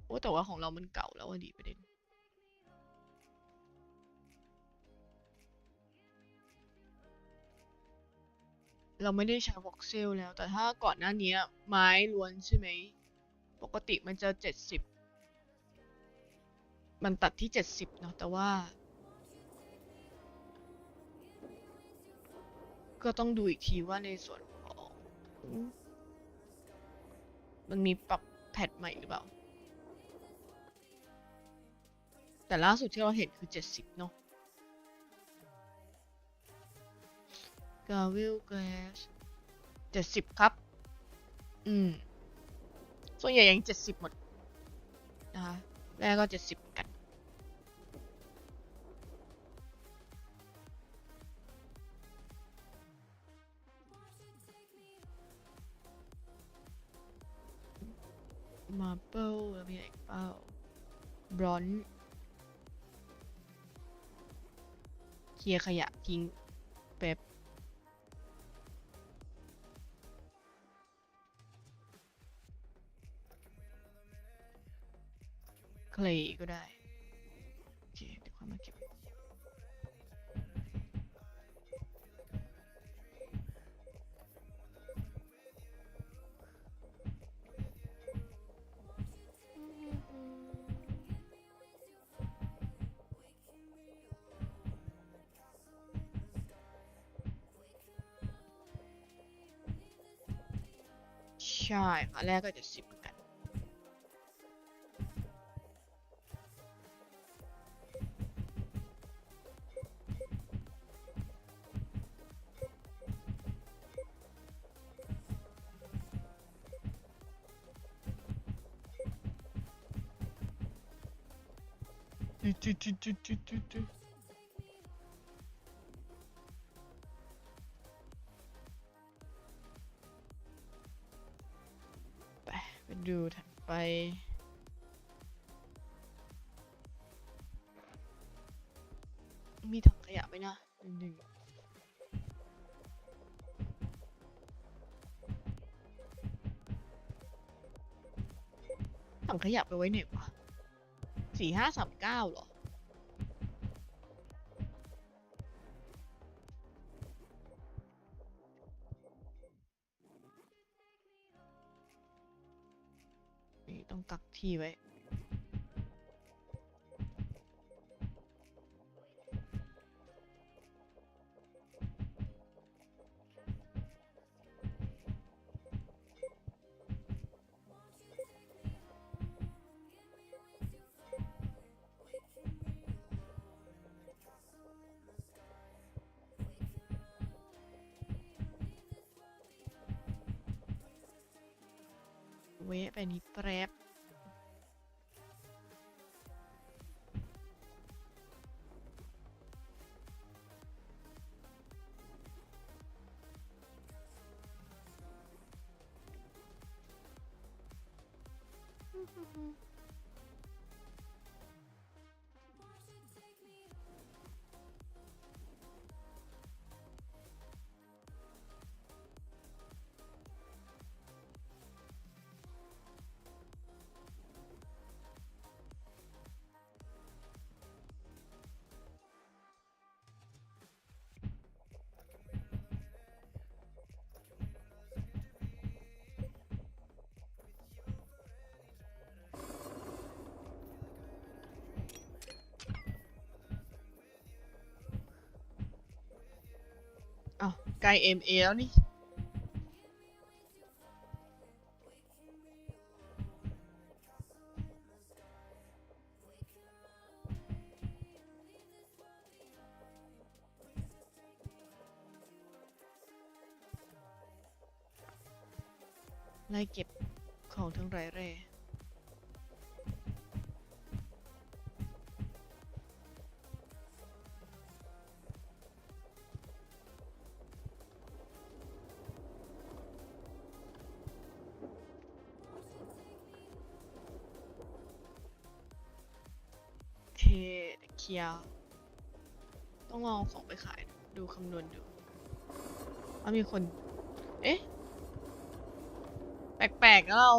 โอ้แต่ว่าของเรามันเก่าแล้วอะดีประเด็นเราไม่ได้ใช้วอกเซลแล้วแต่ถ้าก่อนหน้านี้ไม้ล้วนใช่ไหมปกติมันจะ70มันตัดที่70เนาะแต่ว่าก็ต้องดูอีกทีว่าในส่วนของมันมีปรับแพทใหม่หรือเปล่าแต่ล่าสุดที่เราเห็นคือ70เนาะกาวิลแกลส70ครับส่วนใหญ่ยัง70หมดนะคะแรกก็70เหมือนกันมาเปิลแล้วมีอะไรเปล่าบรอนซ์เคลียร์ขยะทิ้งเป๊ปเคลย์ก็ได้โอเคเดี๋ยวค่อยมาเก็บใช่ค่ะแรกก็70เหมือนกันไปดูถัดไปมีถังขยะไหมนะหนึ่งถังขยะไปไว้ไหนวะ4539เหรอนี่ต้องกักที่ไว้ เวะไปนี้แป๊บอ้าวไกล MA แล้วนี่ไล่เก็บของทั้งไรแร่โอเคเคลียร์ต้องลองของไปขายดูคำนวณดูว่ามีคน เอ๊ะ แปลกๆนะเรา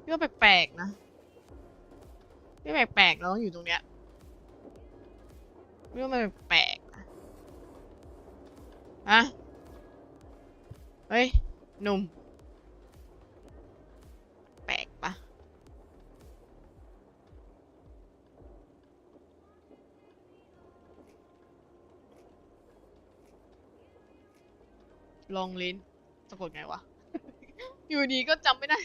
พี่ว่าแปลกๆนะพี่แปลกๆเราต้องอยู่ตรงเนี้ยพี่ว่ามันแปลกๆนะอะเฮ้ย หนุ่ม แปลกปะลองลิ้นสะกดไงวะ อยู่ดีก็จำไม่ได้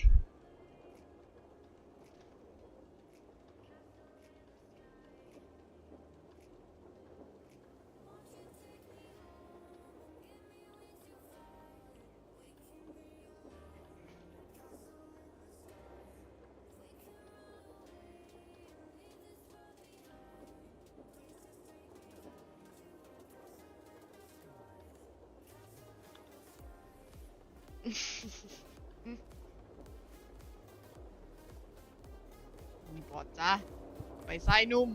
มีบอดจ้ะไปไส้นุ่ม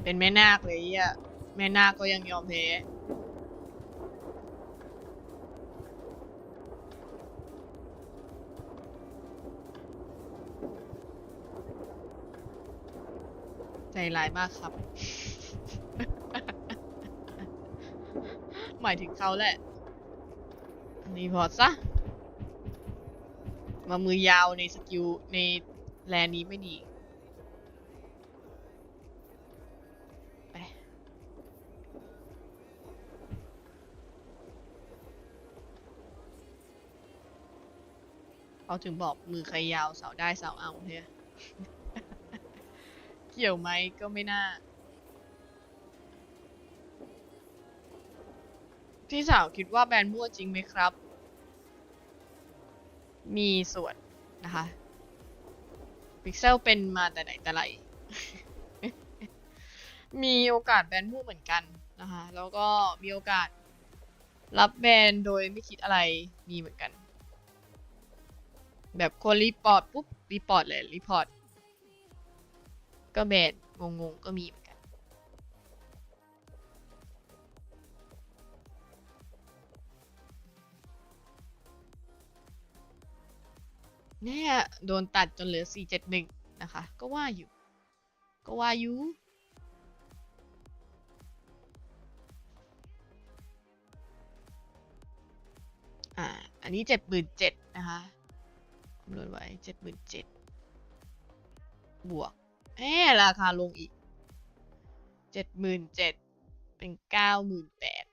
เป็นแม่นาคเลยอ่ะแม่นาคก็ยังยอมแพ้ใจร้ายมากครับ หมายถึงเขาแหละรีพอร์ตซะ มามือยาวในสกิลในแลนนี้ไม่ดีไปเขาถึงบอกมือใครยาวเสาได้เสาเอาเนี่ย เกี่ยวไหมก็ไม่น่า พี่สาวคิดว่าแบรนด์มั่วจริงไหมครับ มีส่วนนะคะพิกเซลเป็นมาแต่ไหนแต่ไร มีโอกาสแบนมั่วเหมือนกันนะคะแล้วก็มีโอกาสรับแบนโดยไม่คิดอะไรมีเหมือนกันแบบคนรีพอร์ตปุ๊บรีพอร์ตเลยรีพอร์ตก็แบนงงๆก็มีเหมือนกันเนี่ยโดนตัดจนเหลือ471นะคะก็ว่าอยู่ก็ว่าอยู่อันนี้77,000นะคะคำนวณไว้77,000บวกราคาลงอีก77,000เป็น98,000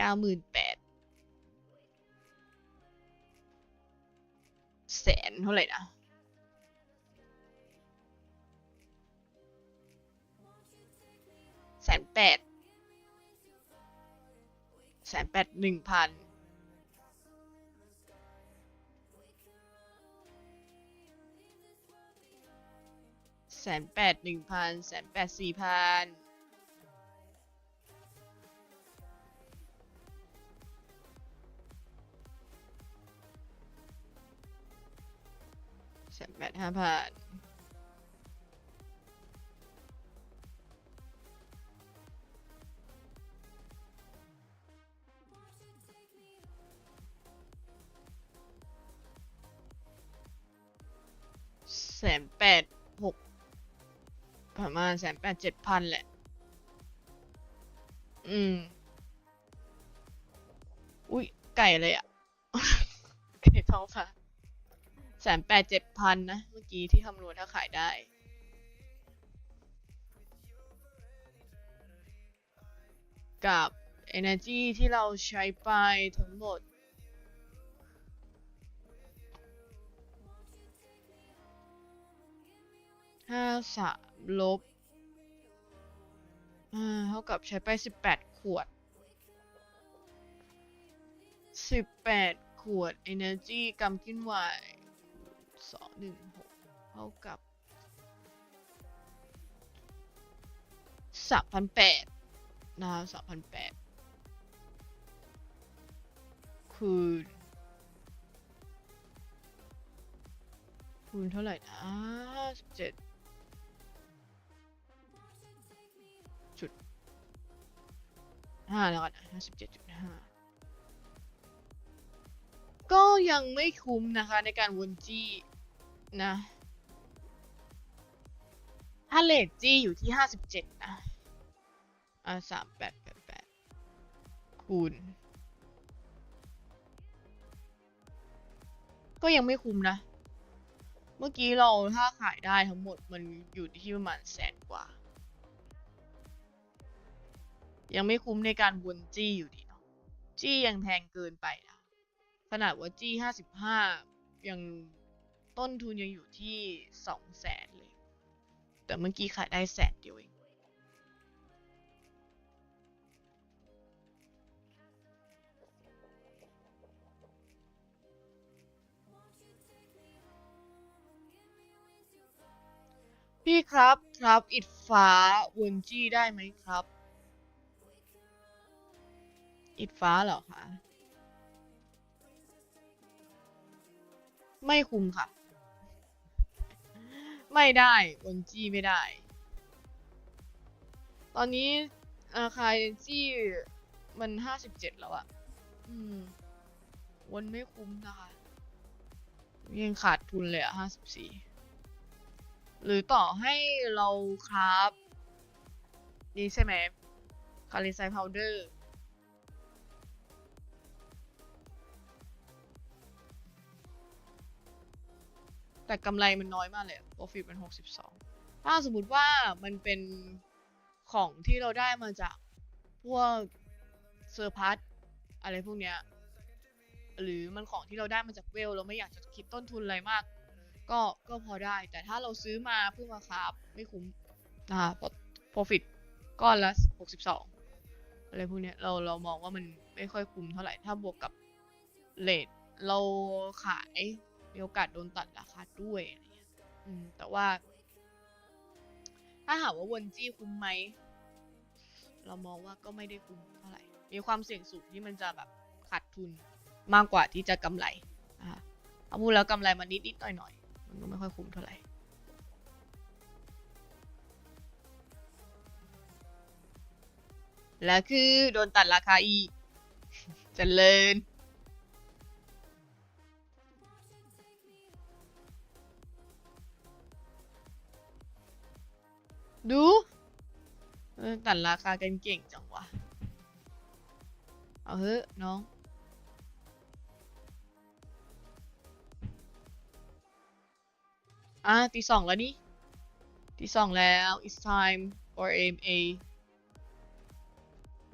98,000แสนเท่าไหร่นะ 1,800,000 1,801,000 1,801,000 1,804,000 1,805,000 1,806,000ประมาณ1,807,000แหละอุ้ยไก่เลยอ่ะ ไก่ท้องฟ้า1,807,000นะเมื่อกี้ที่คำนวณถ้าขายได้ กับ energy ที่เราใช้ไปทั้งหมด53ลบเท่ากับใช้ไป18 ขวด18 ขวด energy กำกิ้นไหว216เท่ากับ3,800นะครับ3,800คูณเท่าไหร่นะ57.5แล้วกันนะ57.5ก็ยังไม่คุ้มนะคะในการวนจี้นะถ้าเลทจี้อยู่ที่57นะ3888คูณก็ยังไม่คุ้มนะเมื่อกี้เราถ้าขายได้ทั้งหมดมันอยู่ที่ประมาณ100,000 กว่ายังไม่คุ้มในการวนจี้อยู่ดีเนาะจี้ยังแพงเกินไปนะขนาดว่าจี้55ยังต้นทุนยังอยู่ที่200,000เลยแต่เมื่อกี้ขายได้100,000 เดียวเองพี่ครับอิฐฟ้าวนจี้ได้ไหมครับอิฐฟ้าเหรอคะไม่คุ้มค่ะไม่ได้วนจี้ไม่ได้ตอนนี้ราคาจี้มัน57แล้วอะวนไม่คุ้มนะคะยังขาดทุนเลยอะ54หรือต่อให้เราคราฟนี่ใช่ไหมคาลิไซพาวเดอร์แต่กำไรมันน้อยมากเลย profit มัน62ถ้าสมมติว่ามันเป็นของที่เราได้มาจากพวกเซอร์พัทอะไรพวกเนี้ยหรือมันของที่เราได้มาจากเวลเราไม่อยากจะคิดต้นทุนอะไรมากก็พอได้แต่ถ้าเราซื้อมาเพื่อมาคราฟไม่คุ้มนะคะ profit ก้อนละ62อะไรพวกเนี้ยเรามองว่ามันไม่ค่อยคุ้มเท่าไหร่ถ้าบวกกับเรทเราขายมีโอกาสโดนตัดราคาด้วยอะไรเงี้ยแต่ว่าถ้าหากว่าวนจี้คุ้มไหมเรามองว่าก็ไม่ได้คุ้มเท่าไหร่มีความเสี่ยงสูงที่มันจะแบบขาดทุนมากกว่าที่จะกำไรนะคะเอาพูดแล้วกำไรมานิดๆหน่อยๆมันก็ไม่ค่อยคุ้มเท่าไหร่แล้วคือโดนตัดราคาอีกเจริญดูตัดราคากันเก่งจังวะเอาเฮ้ยน้องตี2แล้วนี่ตี2แล้ว it's time for AMA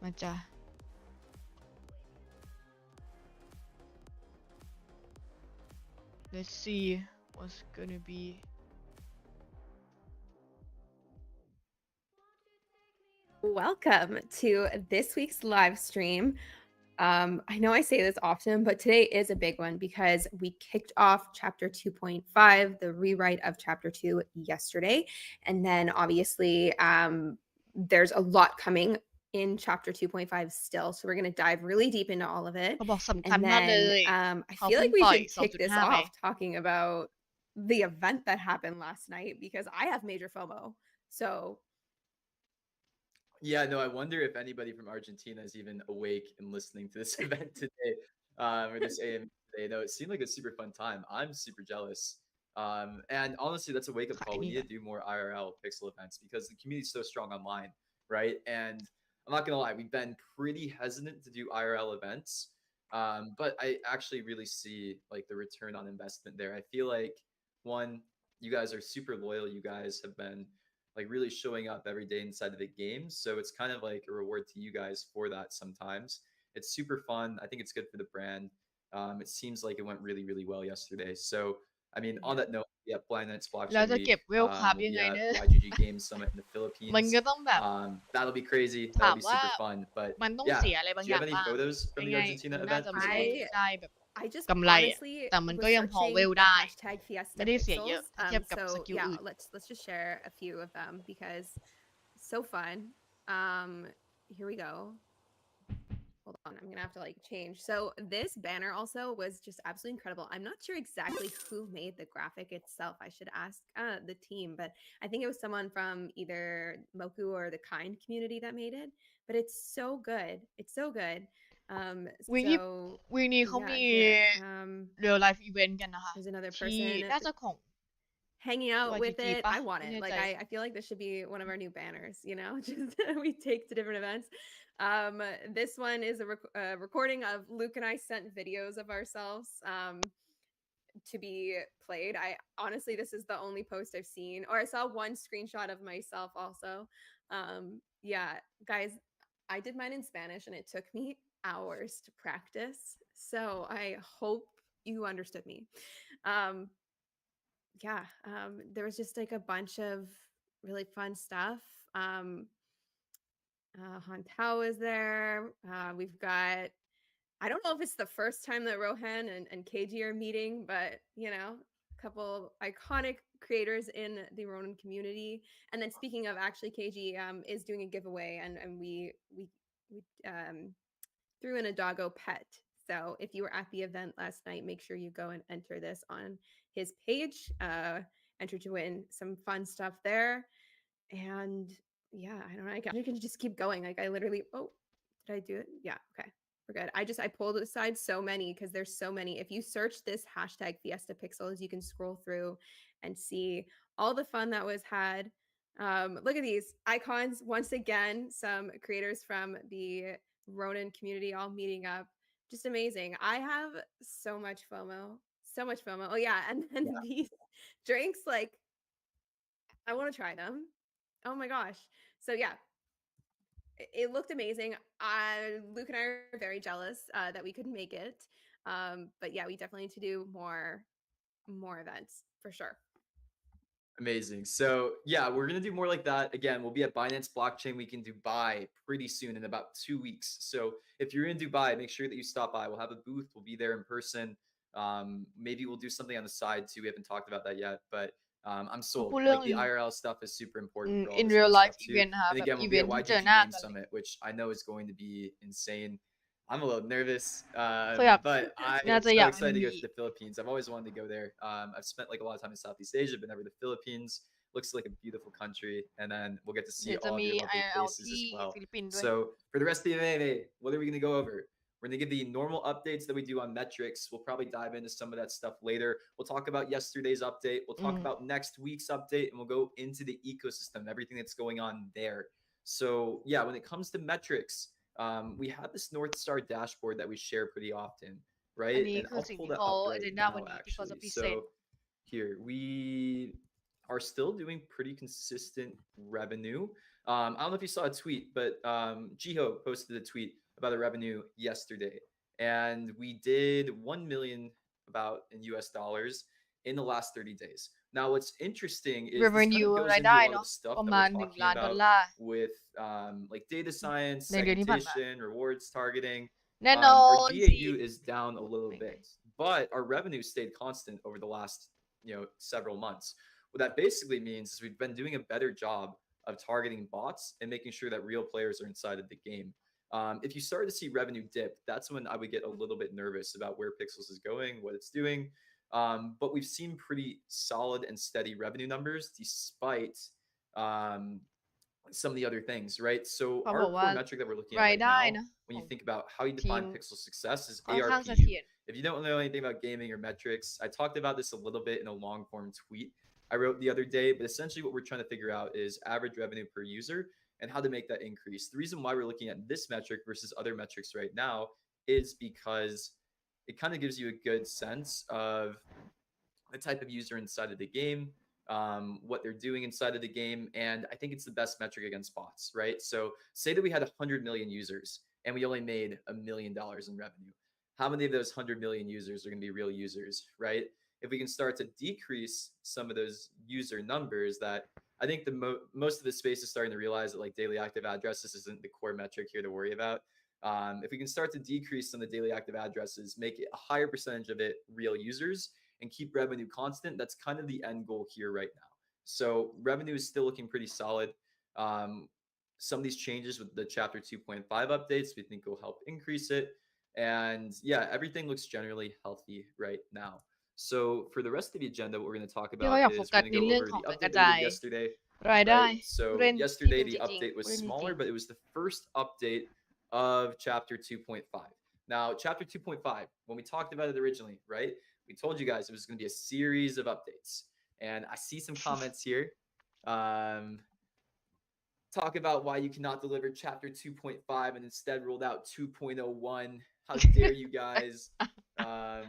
มาจ้ะ let's see what's gonna be โอ้ welcome to this week's live stream. I know I say this often, but today is a big one because we kicked off chapter 2.5, the rewrite of chapter 2 yesterday. And then obviously, there's a lot coming in chapter 2.5 still. So we're going to dive really deep into all of it. เขาบอกสำคัญ And มากเล then ย I เขา feel เพิ่ง like we ปล่อย should kick this 2.5 ไป off talking about the event that happened last night because I have major FOMO. So Yeah, no, I wonder if anybody from Argentina is even awake and listening to this event today, or this AM today. No, it seemed like a super fun time. I'm super jealous. And honestly, that's a wake up ขาย call. We นี่ need ก่อ to น do more IRL pixel events because the community's so strong online, right? And I'm not gonna lie, we've been pretty hesitant to do IRL events. But I actually really see like the return on investment there. I feel like one, you guys are super loyal. You guys have been like really showing up every day inside of the game. So it's kind of like a reward to you guys for that sometimes. It's super fun. I think it's good for the brand. It seems like it went really, really well yesterday. So, I mean, on yeah. that note, we have Blind Nights แล้ว Blockchain จะ Week. เก็บเวลคัพ We'll ยัง be ไง at เนอะ YGG Game Summit in the มัน Philippines. ก็ต้องแบบ That'll be crazy. ถา That'll ม be ว่า super fun. But มันต้อง yeah, เสียอะไรบาง do อ you ย่า have ง any บ้าง photos from the ง่ายๆ Argentina มันน่า event จะ we ไม่ saw? ได้แบบ I just กำไรอะ honestly แต่มัน was ก็ยังพอเว searching ล the ได้ hashtag ไม่ Fiesta ได้เสียเยอะ Pixels. ถ้าเทียบกับ So สกิล yeah, อื่น let's just share a few of them because so fun. Here we go. Hold on, I'm gonna have to like change. So this banner also was just absolutely incredible. I'm not sure exactly who made the graphic itself. I should ask the team, but I think it was someone from either Moku or the Kind community that made it. But it's so good. It's so good. วีคนี้ So วีคนี้เขา yeah, มี here. เรียลไลฟ์อีเวนต์กันนะคะ There's another ที่ person น่าจะของ hanging out with YGG it. ปะ I want ไม่ it. แน่ใจ Like I feel like this should be one of our new banners, you know, just we take to different events. This one is a recording of Luke and I sent videos of ourselves to be played. I honestly, this is the only post I've seen, or I saw one screenshot of myself also. Yeah, guys, I did mine in Spanish and it took me hours to practice. So I hope you understood me. Yeah, there was just like a bunch of really fun stuff. Han Tao is there. We've got, I don't know if it's the first time that Rohan and KG are meeting, but you know, a couple iconic creators in the Ronin community. And then speaking of, actually, KG is doing a giveaway, and we threw in a doggo pet. So if you were at the event last night, make sure you go and enter this on his page. Enter to win some fun stuff there. And yeah, I don't know. I can just keep going. Like I literally, oh, did I do it? Yeah, okay. We're good. I pulled aside so many because there's so many. If you search this hashtag Fiesta Pixels, you can scroll through and see all the fun that was had. Look at these icons. Once again, some creators from the Ronin community all meeting up. Just amazing. I have so much FOMO. So much FOMO. Oh yeah, and then Yeah. these drinks, like I want to try them. Oh my gosh. So yeah, it looked amazing. Luke and I are very jealous that we couldn't make it. But yeah, we definitely need to do more events for sure. Amazing. So yeah, we're gonna do more like that. Again, we'll be at Binance Blockchain Week in Dubai pretty soon in about 2 weeks. So if you're in Dubai, make sure that you stop by. We'll have a booth. We'll be there in person. Maybe we'll do something on the side too. We haven't talked about that yet, but I'm เขาพู sold. ดเรื่อง Like the IRL stuff is super important for all in this real new life stuff too. event นะคะ And แบบ again, อี we'll เว be น at ต์ที่เจอ YGG หน้า Game กันเลย Summit, which I know is going to be insane. I'm a little nervous, เขาอยาก but I'm น่าจะ so อยากให้ excited to มี go to the Philippines. I've always wanted to go there. I've spent like a lot of time in Southeast Asia, but never the Philippines. Looks like a beautiful country, and then we'll get to เดี๋ see ยวจะ all of มี your lovely IRL faces ที่ as well. ฟิลิปปินส์ด้วย So for the rest of the event, what are we going to go over? We're going to give the normal updates that we do on metrics. We'll probably dive into some of that stuff later. We'll talk about yesterday's update. We'll talk about next week's update, and we'll go into the ecosystem, everything that's going on there. So yeah, when it comes to metrics, we have this North Star dashboard that we share pretty often, อัน right? นี้ And คือ I'll สิ่ง pull ที่ that เขา up อ right เจนดาวัน now, นี้ที่เขาจะ actually. พรีเซน So ต์ here we are still doing pretty consistent revenue. I don't know if you saw a tweet, but Jiho posted a tweet about the revenue yesterday, and we did 1 million about in US dollars in the last 30 days. Now, what's interesting is this kind of revenue goes ราย into ได้ a lot of เนาะ the stuff ประ that มา we're ณ 1 talking ล้านดอล about ลาร์ with like data science, ในเดือนที่ผ่านมา segmentation, rewards targeting. แน่นอ Our นสิ DAU is down a little bit, but our revenue stayed constant over the last several months. What that basically means is we've been doing a better job of targeting bots and making sure that real players are inside of the game. If you start to see revenue dip, that's when I would get a little bit nervous about where Pixels is going, what it's doing. But we've seen pretty solid and steady revenue numbers despite um, some of the other things, right? So เขาบ our อกว่า core metric that we're looking at ราย right ได้ now, นะ when ข you อง think about how you ทีม define Pixel success, is ค่อนข้างเส ARPU. ถียร If you don't know anything about gaming or metrics, I talked about this a little bit in a long form tweet I wrote the other day, but essentially what we're trying to figure out is average revenue per user and how to make that increase. The reason why we're looking at this metric versus other metrics right now is because it kind of gives you a good sense of the type of user inside of the game, what they're doing inside of the game, and I think it's the best metric against bots, right? So say that we had 100 million users and we only made $1 million in revenue. How many of those 100 million users are going to be real users, right? If we can start to decrease some of those user numbers, that I think most of the space is starting to realize that like daily active addresses isn't the core metric here to worry about. If we can start to decrease some of the daily active addresses, make it a higher percentage of it real users, and keep revenue constant, that's kind of the end goal here right now. So revenue is still looking pretty solid. Some of these changes with the chapter 2.5 updates, we think will help increase it. And yeah, everything looks generally healthy right now. So for the rest of the agenda, what we're going to talk ที่เขา about อยากโฟ is กั we're ส going ใน to go เรื่อง over ของ the การกระ update that we จา did ย yesterday. รายได้ Right? ผู้ So เล่นที่เป็น yesterday จ the ริง update ๆ ผู้ was เล่นจริง smaller, but it was the first update of chapter 2.5. Now, chapter 2.5, when we talked about it originally, right? We told you guys it was going to be a series of updates. And I see some comments here. Talk about why you cannot deliver chapter 2.5 and instead rolled out 2.01. How dare you guys?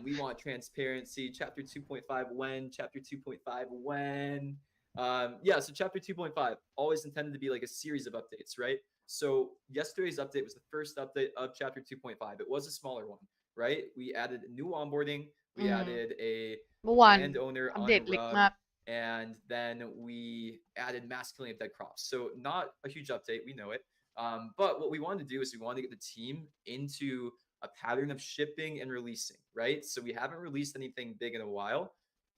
We want transparency. Chapter 2.5 when? Chapter 2.5 when? Yeah, so chapter 2.5 always intended to be like a series of updates, right? So yesterday's update was the first update of chapter 2.5. It was a smaller one, right? We added new onboarding. We อืม added a เมื่อวาน landowner อัป on เด a ตเล็ก rug, มาก and then we added mass killing of dead crops. So not a huge update, we know it. But what we wanted to do is we wanted to get the team into a pattern of shipping and releasing, right? So we haven't released anything big in a while.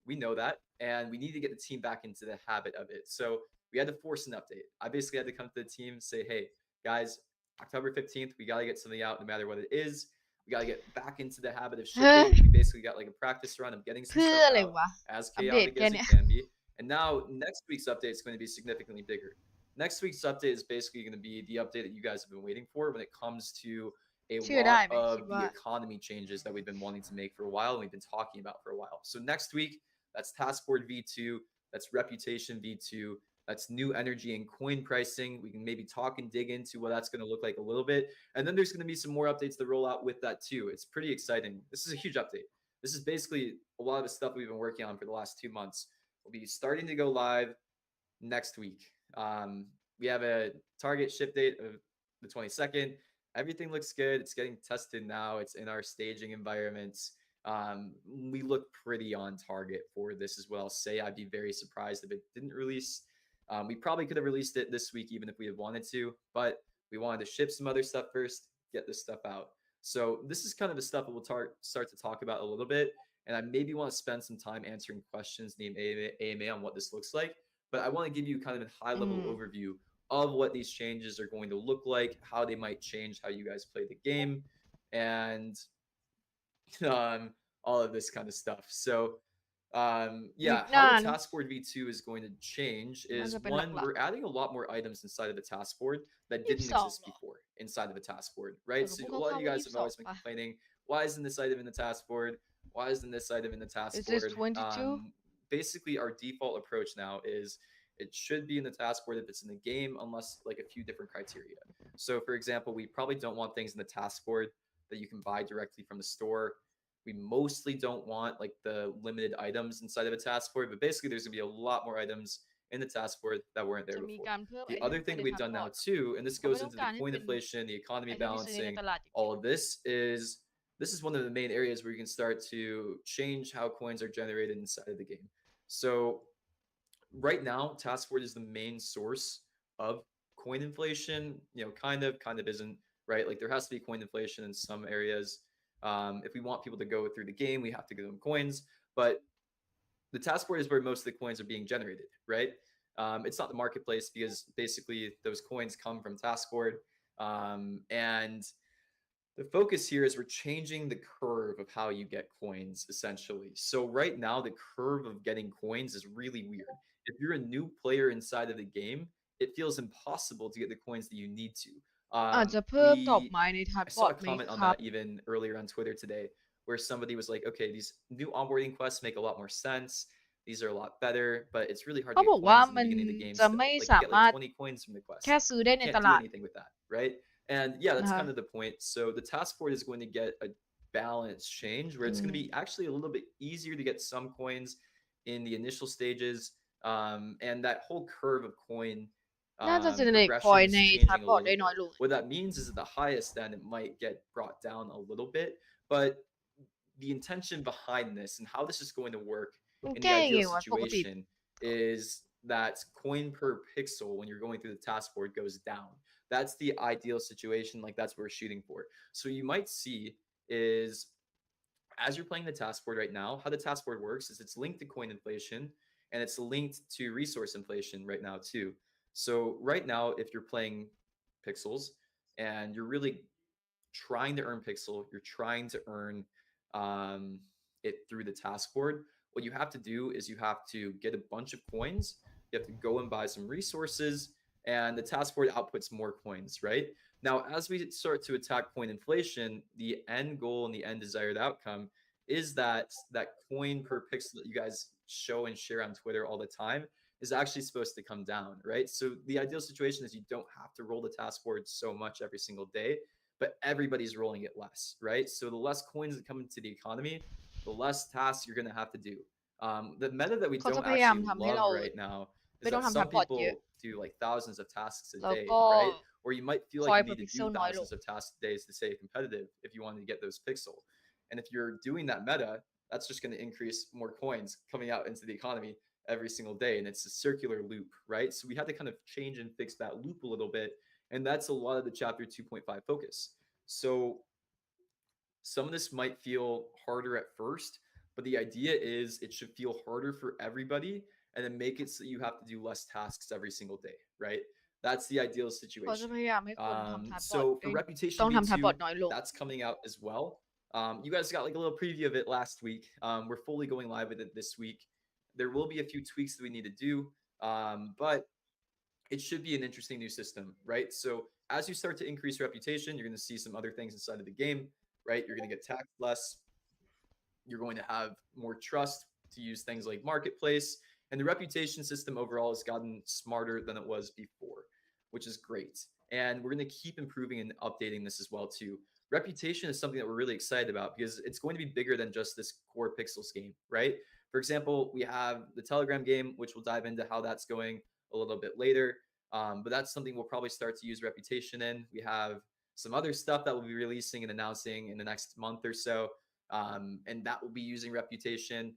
We know that, and we need to get the team back into the habit of it. So we had to force an update. I basically had to come to the team and say, hey, guys, October 15th, we got to get something out no matter what it is. We got to get back into the habit of shipping. We basically got like a practice run of getting some เพื่อ stuff อะไร out วะ as อัปเดต chaotic แค่ as เนี้ it ย can be. And now next week's update is going to be significantly bigger. Next week's update is basically going to be the update that you guys have been waiting for when it comes to a เชื่อได้ lot ไหมคิด of ว่า the economy changes that we've been wanting to make for a while and we've been talking about for a while. So next week, that's Task Board V2, that's Reputation V2, that's new energy and coin pricing. We can maybe talk and dig into what that's going to look like a little bit. And then there's going to be some more updates to roll out with that too. It's pretty exciting. This is a huge update. This is basically a lot of the stuff we've been working on for the last 2 months. We'll be starting to go live next week. We have a target ship date of the 22nd. Everything looks good. It's getting tested now. It's in our staging environments. We look pretty on target for this as well. Say I'd be very surprised if it didn't release. We probably could have released it this week even if we had wanted to, but we wanted to ship some other stuff first, get this stuff out. So this is kind of the stuff that we'll start to talk about a little bit. And I maybe want to spend some time answering questions named AMA on what this looks like. But I want to give you kind of a high level overview of what these changes are going to look like, how they might change how you guys play the game, and all of this kind of stuff. So yeah, how the task board V2 is going to change is one, we're adding a lot more items inside of the task board that didn't exist before inside of the task board, right? So a lot of you guys have always been complaining, why isn't this item in the task board? Why isn't this item in the task Is board? this 22? Basically, our default approach now is it should be in the task board if it's in the game, unless like a few different criteria. So for example, we probably don't want things in the task board that you can buy directly from the store. We mostly don't want like the limited items inside of a task board, but basically there's gonna be a lot more items in the task board that weren't there จะมี before. การเพิ่มไอ The เทม other ไป thing ใน we've ทาง done พอ now ร์ต too, and this เขาไม่ goes ต้อง into การ the ให้ coin เป็น inflation, the ไอ economy เทมที่ซื้อใน balancing, ตลาดจริง all of this is this is one of the main areas where you can start to change how coins are generated inside of the game. So right now, Taskboard is the main source of coin inflation. Kind of isn't, right. Like there has to be coin inflation in some areas. If we want people to go through the game, we have to give them coins. But the Taskboard is where most of the coins are being generated, right? It's not the marketplace because basically those coins come from Taskboard. And the focus here is we're changing the curve of how you get coins essentially. So right now the curve of getting coins is really weird. If you're a new player inside of the game, it feels impossible to get the coins that you need to. อาจ Um, จะเพิ่มดอก we ไม้ในทัด I บอ saw ร์ด a ไหม comment ค on รับ that even earlier on Twitter today, where somebody was like, okay, these new onboarding quests make a lot more sense. These are a lot better, but it's really hard เขา to บ get อกว่า coins in the มัน beginning of the game จะ still. ไม่ Like สา you get มา like รถ 20 coins from the แค่ quest. ซื้อได้ใน Can't ต do ลาด anything with that, right? And yeah, นะ that's คะ kind of the point. So the Taskboard is going to get a balance change where อื it's ม going to be actually a little bit easier to get some coins in the initial stages. And that whole curve of coin น่าจะ generate progression คอย is ในทัด changing a บอร์ดได้ little น้อย bit. ลง What that means is at the highest end, it might get brought down a little bit, but the intention behind this and how this is going to work มัน in แก้ the ยังไง ideal วะ ปกติ situation is that coin per pixel when you're going through the task board goes down. That's the ideal situation. Like that's what we're shooting for. So you might see is as you're playing the task board right now, how the task board works is it's linked to coin inflation and it's linked to resource inflation right now too. So right now, if you're playing pixels and you're really trying to earn pixel, you're trying to earn it through the task board. What you have to do is you have to get a bunch of coins. You have to go and buy some resources, and the task board outputs more coins, right? Now, as we start to attack coin inflation, the end goal and the end desired outcome is that coin per pixel that you guys show and share on Twitter all the time is actually supposed to come down, right? So the ideal situation is you don't have to roll the task board so much every single day, but everybody's rolling it less, right? So the less coins that come into the economy, the less tasks you're going to have to do. The meta that we เขาจะ don't พยายาม actually ทำให้เรา love right now ไม่ is ต้อง that ทำทัด some บอร์ดเยอะ people do like thousands of tasks a แล้ว day, ก็ right? Or you might feel ค like อย you per need to pixel do น้อยลง thousands of tasks a day to stay competitive if you wanted to get those pixel. And if you're doing that meta, that's just going to increase more coins coming out into the economy every single day. And it's a circular loop, right? So we had to kind of change and fix that loop a little bit. And that's a lot of the chapter 2.5 focus. So some of this might feel harder at first, but the idea is it should feel harder for everybody and then make it so you have to do less tasks every single day, right? That's the ideal เขาจะ situation. พยายามให้คนทำทัดบอร์ด So ได้ for Reputation ต้องทำทัดบอร์ V2, ดน้อยลง that's coming out as well. You guys got like a little preview of it last week. We're fully going live with it this week. There will be a few tweaks that we need to do, but it should be an interesting new system, right? So as you start to increase reputation, you're going to see some other things inside of the game, right? You're going to get taxed less. You're going to have more trust to use things like marketplace, and the reputation system overall has gotten smarter than it was before, which is great. And we're going to keep improving and updating this as well too. Reputation is something that we're really excited about because it's going to be bigger than just this core pixels game, right? For example, we have the Telegram game, which we'll dive into how that's going a little bit later. But that's something we'll probably start to use reputation in. We have some other stuff that we'll be releasing and announcing in the next month or so, and that will be using reputation.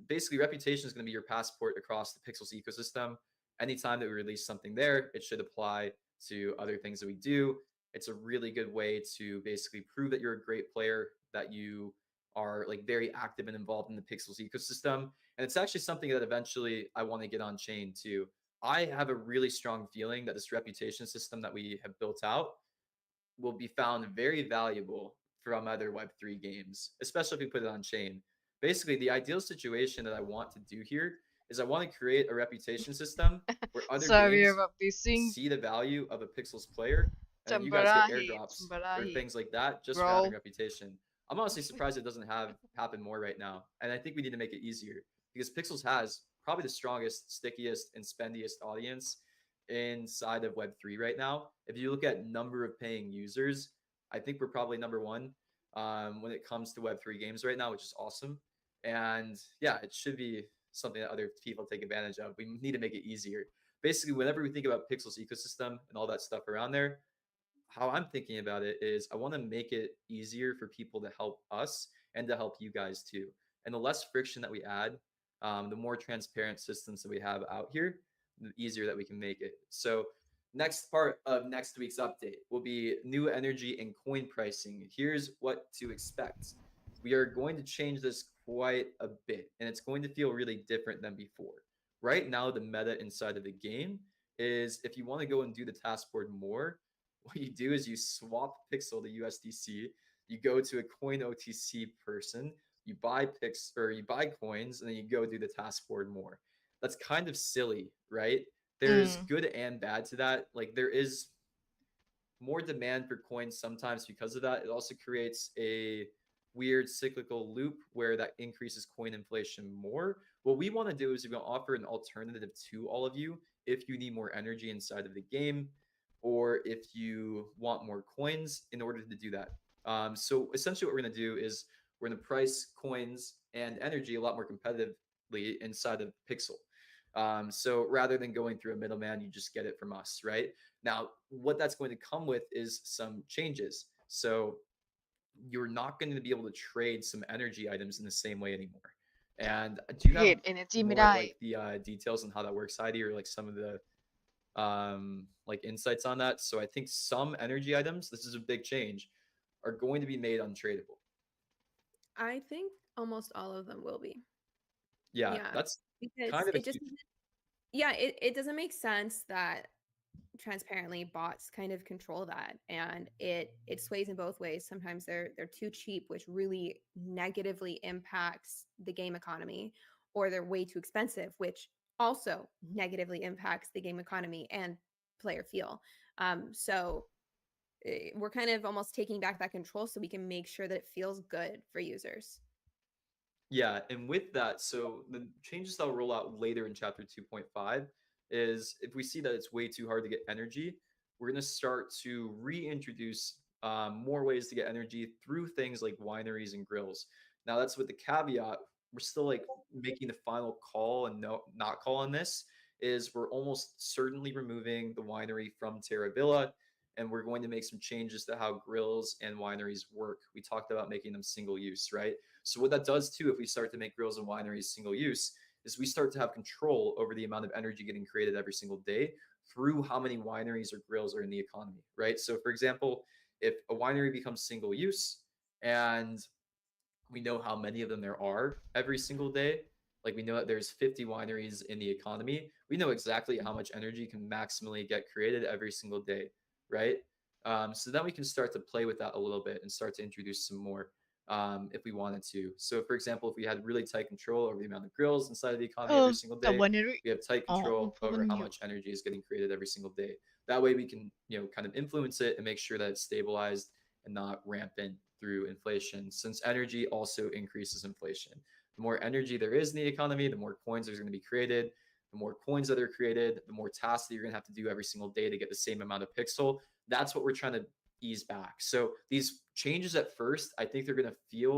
Basically, reputation is going to be your passport across the Pixels ecosystem. Anytime that we release something there, it should apply to other things that we do. It's a really good way to basically prove that you're a great player, that you are like very active and involved in the Pixels ecosystem. And it's actually something that eventually I want to get on chain too. I have a really strong feeling that this reputation system that we have built out will be found very valuable from other Web3 games, especially if we put it on chain. Basically, the ideal situation that I want to do here is I want to create a reputation system where other ซาเวีย games แบบ missing see the value of a Pixels player, and then you guys Jambara get hate airdrops Jambara or hate things like that just for bro having reputation. I'm honestly surprised it doesn't have happen more right now, and I think we need to make it easier because Pixels has probably the strongest, stickiest, and spendiest audience inside of Web3 right now. If you look at number of paying users, I think we're probably number one when it comes to Web3 games right now, which is awesome. And yeah, it should be something that other people take advantage of. We need to make it easier. Basically, whenever we think about Pixel's ecosystem and all that stuff around there, how I'm thinking about it is I want to make it easier for people to help us and to help you guys too. And the less friction that we add, the more transparent systems that we have out here, the easier that we can make it. So, next part of next week's update will be new energy and coin pricing. Here's what to expect. We are going to change this quite a bit, and it's going to feel really different than before. Right now, the meta inside of the game is if you want to go and do the task board more, what you do is you swap Pixel to USDC, you go to a coin OTC person, you buy pix or you buy coins, and then you go do the task board more. That's kind of silly, right? There's Mm. good and bad to that. Like there is more demand for coins sometimes because of that. It also creates a weird cyclical loop where that increases coin inflation more. What we want to do is we're going to offer an alternative to all of you if you need more energy inside of the game or if you want more coins in order to do that. So essentially what we're going to do is we're going to price coins and energy a lot more competitively inside of Pixel. So rather than going through a middleman, you just get it from us, right? Now, what that's going to come with is some changes. So you're not going to be able to trade some energy items in the same way anymore. And do you have เทรด energy ไม่ more ได้ of like the details on how that works, Heidi, or like some of the like insights on that? So I think some energy items, this is a big change, are going to be made untradeable. I think almost all of them will be. Yeah, Yeah, that's because kind of a it just huge. yeah, it doesn't make sense that transparently bots kind of control that, and it sways in both ways. Sometimes they're too cheap, which really negatively impacts the game economy, or they're way too expensive, which also negatively impacts the game economy and player feel. So we're kind of almost taking back that control so we can make sure that it feels good for users. Yeah, and with that, so the changes that will roll out later in chapter 2.5 is if we see that it's way too hard to get energy, we're going to start to reintroduce more ways to get energy through things like wineries and grills. Now, that's with the caveat, we're still like making the final call and no, not call on this, is we're almost certainly removing the winery from Terra Villa, and we're going to make some changes to how grills and wineries work. We talked about making them single use, right? So what that does too, if we start to make grills and wineries single use, is we start to have control over the amount of energy getting created every single day through how many wineries or grills are in the economy, right? So for example, if a winery becomes single use and we know how many of them there are every single day, like we know that there's 50 wineries in the economy, we know exactly how much energy can maximally get created every single day, right? So then we can start to play with that a little bit and start to introduce some more if we wanted to. So, for example, if we had really tight control over the amount of grills inside of the เอ economy อ every single แต่ day, วันนี้ we have tight อ๋อ control เพราะมัน over มี how อยู่ much energy is getting created every single day. That way, we can kind of influence it and make sure that it's stabilized and not rampant through inflation, since energy also increases inflation. The more energy there is in the economy, the more coins there's going to be created. The more coins that are created, the more tasks that you're going to have to do every single day to get the same amount of pixel. That's what we're trying to ease back. So these changes at first, I think they're going to feel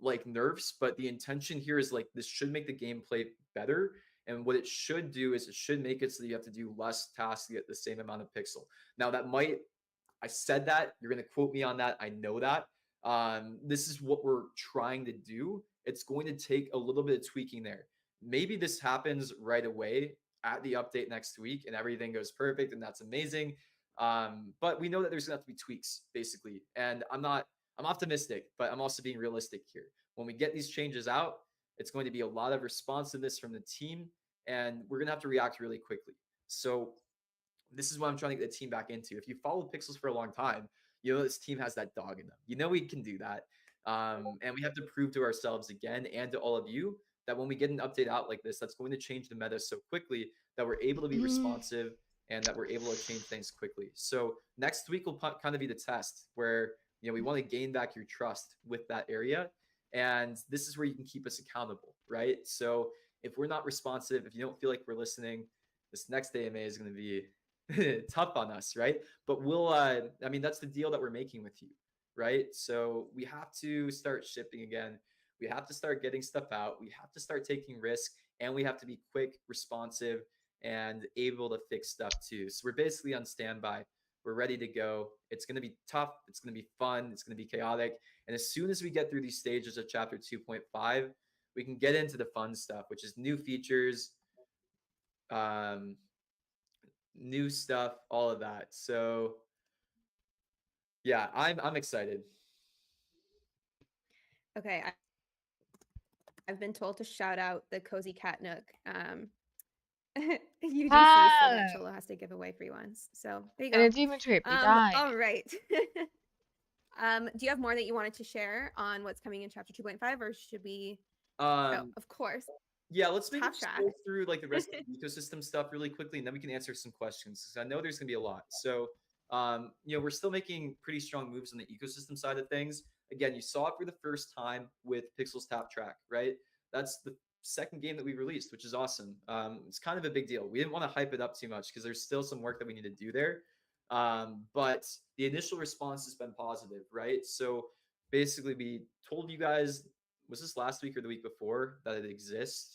like nerfs, but the intention here is like this should make the gameplay better. And what it should do is it should make it so that you have to do less tasks to get the same amount of pixel. Now that might, I said that, you're going to quote me on that. I know that. This is what we're trying to do. It's going to take a little bit of tweaking there. Maybe this happens right away at the update next week and everything goes perfect and that's amazing. But we know that there's going to have to be tweaks basically. And I'm optimistic, but I'm also being realistic here. When we get these changes out, it's going to be a lot of responsiveness from the team and we're going to have to react really quickly. So this is what I'm trying to get the team back into. If you followed Pixels for a long time, you know this team has that dog in them. You know we can do that. And we have to prove to ourselves again and to all of you that when we get an update out like this, that's going to change the meta so quickly that we're able to be อืม responsive and that we're able to change things quickly. So next week will kind of be the test where we want to gain back your trust with that area. And this is where you can keep us accountable, right? So if we're not responsive, if you don't feel like we're listening, this next AMA is going to be tough on us, right? But we'll I mean that's the deal that we're making with you, right? So we have to start shipping again. We have to start getting stuff out. We have to start taking risks and we have to be quick, responsive and able to fix stuff too. So we're basically on standby. We're ready to go. It's going to be tough. It's going to be fun. It's going to be chaotic. And as soon as we get through these stages of chapter 2.5, we can get into the fun stuff, which is new features, um, new stuff, all of that. So yeah, I'm excited. Okay, I've been told to shout out the Cozy Cat Nook UGC, so that ใช่ Cholo has to give away free ones. So there you go. Energy มันเทรดไม่ได้ All right. Do you have more that you wanted to share on what's coming in chapter 2.5, or should we? Oh, Um, of course. yeah, let's maybe Top just track. go through like the rest of the ecosystem stuff really quickly, and then we can answer some questions because I know there's gonna be a lot. So, we're still making pretty strong moves on the ecosystem side of things. Again, you saw it for the first time with Pixels Tap Track, right? That's the second game that we released, which is awesome. It's kind of a big deal. We didn't want to hype it up too much because there's still some work that we need to do there. But the initial response has been positive, right? So basically, we told you guys, was this last week or the week before, that it exists?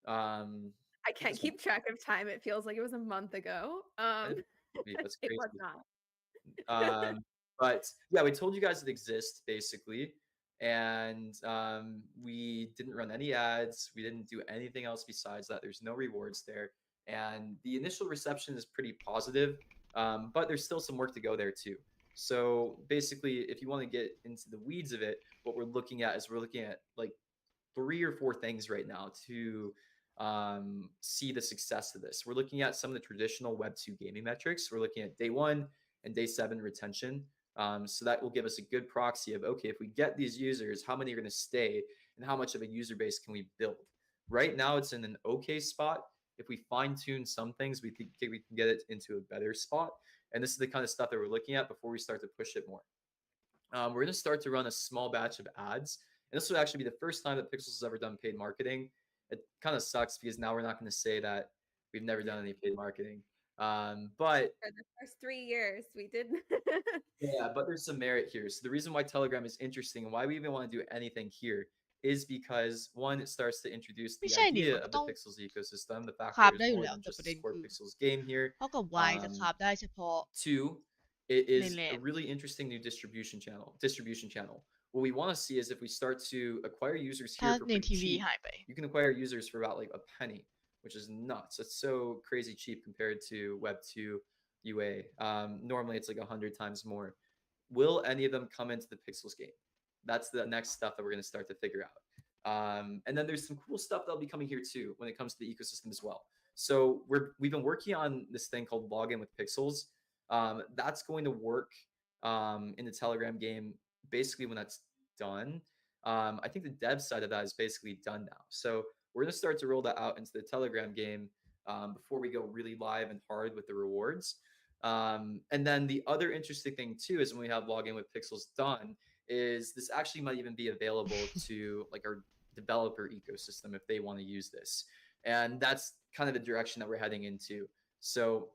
I can't keep track of time. It feels like it was a month ago. That's It was crazy. not. But yeah, we told you guys it exists basically, and we didn't run any ads. We didn't do anything else besides that. There's no rewards there, and the initial reception is pretty positive, but there's still some work to go there too. So basically, if you want to get into the weeds of it, what we're looking at is we're looking at like 3 or 4 things right now to see the success of this. We're looking at some of the traditional Web2 gaming metrics. We're looking at day 1 and day 7 retention. So that will give us a good proxy of, okay, if we get these users, how many are going to stay and how much of a user base can we build? Right now, it's in an okay spot. If we fine tune some things, we think we can get it into a better spot. And this is the kind of stuff that we're looking at before we start to push it more. We're going to start to run a small batch of ads. And this will actually be the first time that Pixels has ever done paid marketing. It kind of sucks because now we're not going to say that we've never done any paid marketing. But For the first 3 years, we did. yeah, but there's some merit here. So the reason why Telegram is interesting and why we even want to do anything here is because one, it starts to introduce ไม่ the ใช่ดิ idea มันก็ of ต้ the อง Pixels ecosystem, the fact คา that บ there's ได้อยู่ more แล้ว than แต่ just ประ a เด็น core คือ Pixels game here. เท่ากับ Y จะคาบ Um, ได้เฉพาะ Two, it is a Mainland. really interesting new distribution channel. What we want to see is if we start to acquire users ถ้า here for ใน pretty ทีวี cheap, หายไป you can acquire users for about like a penny, which is nuts. It's so crazy cheap compared to Web2 UA. Normally it's like 100 times more. Will any of them come into the Pixels game? That's the next stuff that we're going to start to figure out. And then there's some cool stuff that'll be coming here too when it comes to the ecosystem as well. So we've been working on this thing called Login with Pixels. That's going to work in the Telegram game basically when that's done. I think the dev side of that is basically done now. So we're going to start to roll that out into the Telegram game before we go really live and hard with the rewards. And then the other interesting thing too is when we have Login with Pixels done, is this actually might even be available to like our developer ecosystem if they want to use this. And that's kind of the direction that we're heading into. So